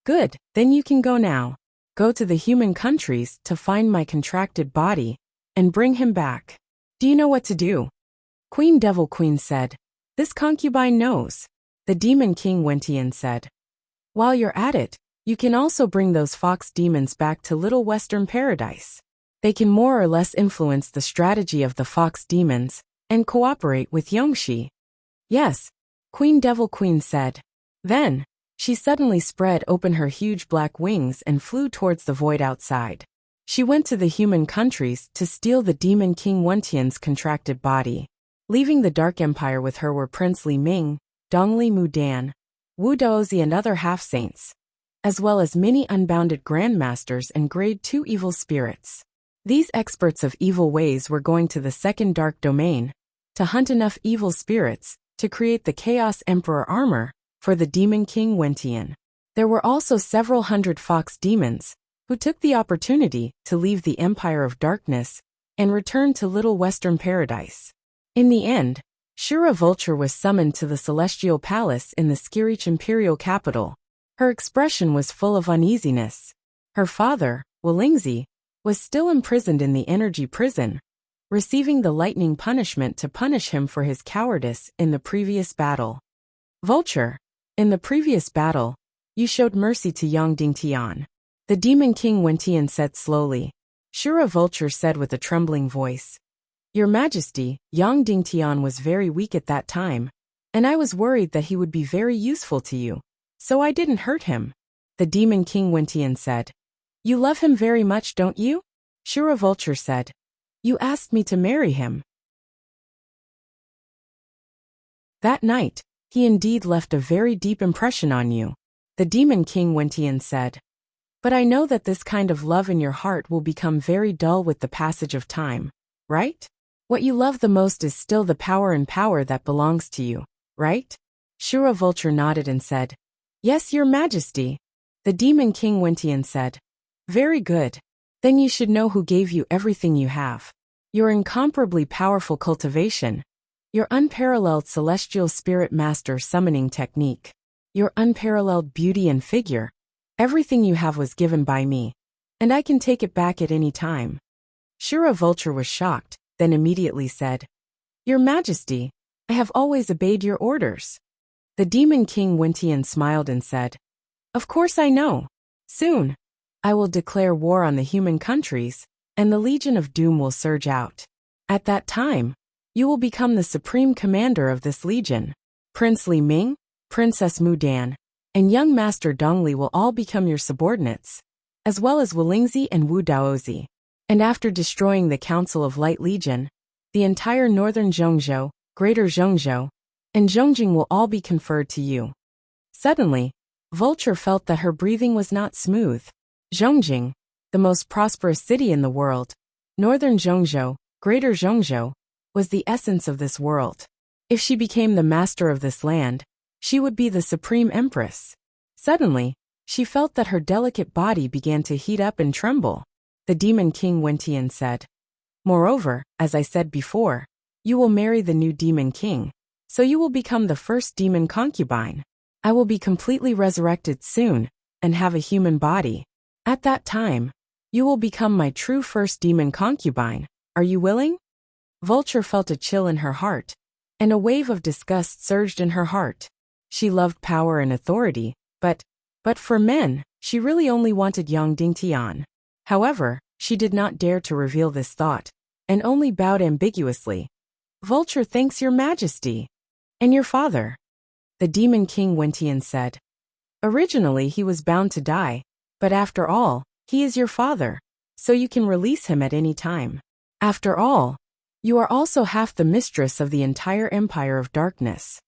"Good, then you can go now. Go to the human countries to find my contracted body and bring him back. Do you know what to do?" Queen Devil Queen said, "This concubine knows." The Demon King Wentian said, "While you're at it, you can also bring those fox demons back to Little Western Paradise. They can more or less influence the strategy of the fox demons and cooperate with Yongxi." "Yes," Queen Devil Queen said. Then, she suddenly spread open her huge black wings and flew towards the void outside. She went to the human countries to steal the Demon King Wentian's contracted body. Leaving the Dark Empire with her were Prince Li Ming, Dongli Mu Dan, Wu Daozi and other half-saints, as well as many unbounded grandmasters and grade 2 evil spirits. These experts of evil ways were going to the second dark domain to hunt enough evil spirits to create the Chaos Emperor armor for the Demon King Wentian. There were also several hundred fox demons who took the opportunity to leave the Empire of Darkness and return to Little Western Paradise. In the end, Shura Vulture was summoned to the Celestial Palace in the Skirich Imperial capital. Her expression was full of uneasiness. Her father, Wolingzi, was still imprisoned in the energy prison, receiving the lightning punishment to punish him for his cowardice in the previous battle. "Vulture, in the previous battle, you showed mercy to Yang Dingtian." The Demon King Wentian said slowly. Shura Vulture said with a trembling voice, "Your Majesty, Yang Dingtian was very weak at that time, and I was worried that he would be very useful to you, so I didn't hurt him." The Demon King Wentian said, "You love him very much, don't you?" Shura Vulture said, "You asked me to marry him." That night, he indeed left a very deep impression on you. The Demon King Wentian said, "But I know that this kind of love in your heart will become very dull with the passage of time, right? What you love the most is still the power that belongs to you, right?" Shura Vulture nodded and said, "Yes, Your Majesty." The Demon King Wentian said, "Very good. Then you should know who gave you everything you have. Your incomparably powerful cultivation, your unparalleled celestial spirit master summoning technique, your unparalleled beauty and figure. Everything you have was given by me, and I can take it back at any time." Shura Vulture was shocked, then immediately said, "Your Majesty, I have always obeyed your orders." The Demon King Wentian smiled and said, "Of course I know. Soon, I will declare war on the human countries, and the Legion of Doom will surge out. At that time, you will become the supreme commander of this legion. Prince Li Ming, Princess Mu Dan, and young Master Dongli will all become your subordinates, as well as Wu Lingzi and Wu Daozi. And after destroying the Council of Light Legion, the entire northern Zhongzhou, Greater Zhongzhou, and Zhongjing will all be conferred to you. Suddenly, Vulture felt that her breathing was not smooth. Zhongjing, the most prosperous city in the world, northern Zhongzhou, Greater Zhongzhou, was the essence of this world. If she became the master of this land, she would be the supreme empress. Suddenly, she felt that her delicate body began to heat up and tremble. The demon king Wentian said, "Moreover, as I said before, you will marry the new demon king, so you will become the first demon concubine. I will be completely resurrected soon, and have a human body. At that time, you will become my true first demon concubine. Are you willing?" Vulture felt a chill in her heart, and a wave of disgust surged in her heart. She loved power and authority, but for men, she really only wanted Yang Dingtian. However, she did not dare to reveal this thought, and only bowed ambiguously. "Vulture thanks your majesty. And your father?" The demon king Wentian said. "Originally he was bound to die, but after all, he is your father, so you can release him at any time. After all, you are also half the mistress of the entire Empire of Darkness."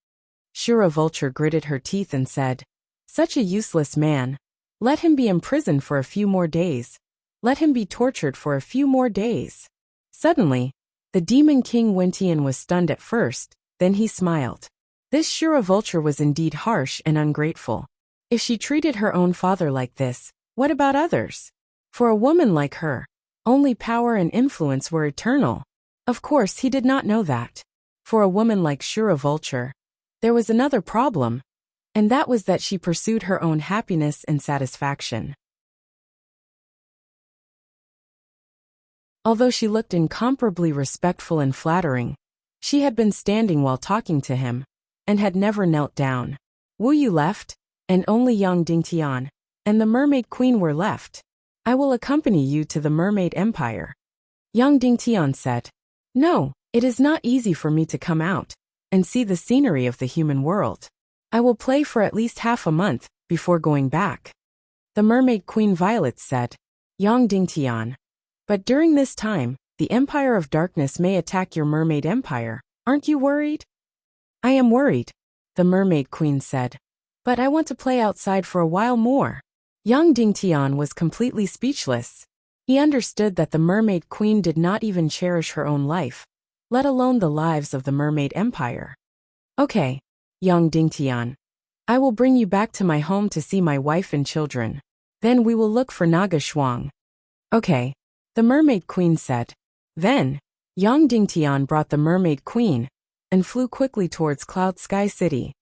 Shura Vulture gritted her teeth and said, "Such a useless man. Let him be imprisoned for a few more days. Let him be tortured for a few more days." Suddenly, the demon king Wentian was stunned at first, then he smiled. This Shura Vulture was indeed harsh and ungrateful. If she treated her own father like this, what about others? For a woman like her, only power and influence were eternal. Of course, he did not know that. For a woman like Shura Vulture, there was another problem, and that was that she pursued her own happiness and satisfaction. Although she looked incomparably respectful and flattering, she had been standing while talking to him, and had never knelt down. Wu Yu left, and only Yang Dingtian and the Mermaid Queen were left. "I will accompany you to the Mermaid Empire," Yang Dingtian said. "No, it is not easy for me to come out and see the scenery of the human world. I will play for at least half a month before going back," the Mermaid Queen Violet said. Yang Dingtian, "But during this time, the Empire of Darkness may attack your Mermaid Empire. Aren't you worried?" "I am worried," the Mermaid Queen said. "But I want to play outside for a while more." Yang Dingtian was completely speechless. He understood that the Mermaid Queen did not even cherish her own life, let alone the lives of the Mermaid Empire. "Okay, Yang Dingtian. I will bring you back to my home to see my wife and children. Then we will look for Naga Shuang." "Okay," the Mermaid Queen said. Then, Yang Dingtian brought the Mermaid Queen and flew quickly towards Cloud Sky City.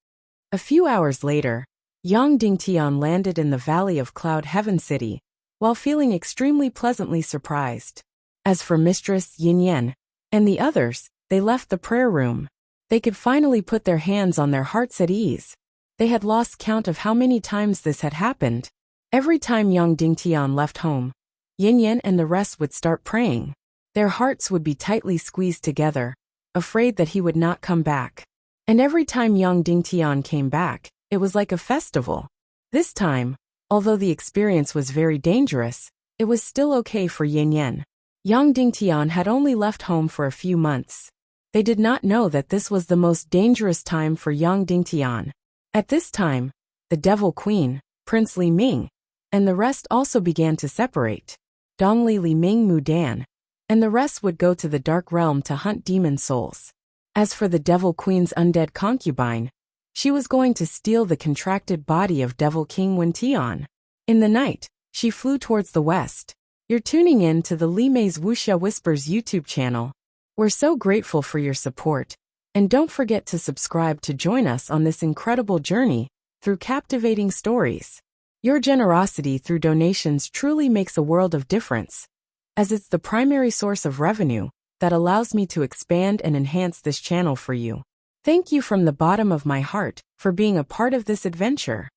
A few hours later, Yang Dingtian landed in the valley of Cloud Heaven City, while feeling extremely pleasantly surprised. As for Mistress Yin Yan and the others, they left the prayer room. They could finally put their hands on their hearts at ease. They had lost count of how many times this had happened. Every time Yang Dingtian left home, Yin Yan and the rest would start praying. Their hearts would be tightly squeezed together, afraid that he would not come back. And every time Yang Dingtian came back, it was like a festival. This time, although the experience was very dangerous, it was still okay for Yin Yan. Yang Dingtian had only left home for a few months. They did not know that this was the most dangerous time for Yang Dingtian. At this time, the Devil Queen, Prince Li Ming, and the rest also began to separate. Dongli, Li Ming, Mu Dan, and the rest would go to the Dark Realm to hunt demon souls. As for the Devil Queen's undead concubine, she was going to steal the contracted body of Devil King Wentian. In the night, she flew towards the west. You're tuning in to the Li Mei's Wuxia Whispers YouTube channel. We're so grateful for your support, and don't forget to subscribe to join us on this incredible journey through captivating stories. Your generosity through donations truly makes a world of difference, as it's the primary source of revenue that allows me to expand and enhance this channel for you. Thank you from the bottom of my heart for being a part of this adventure.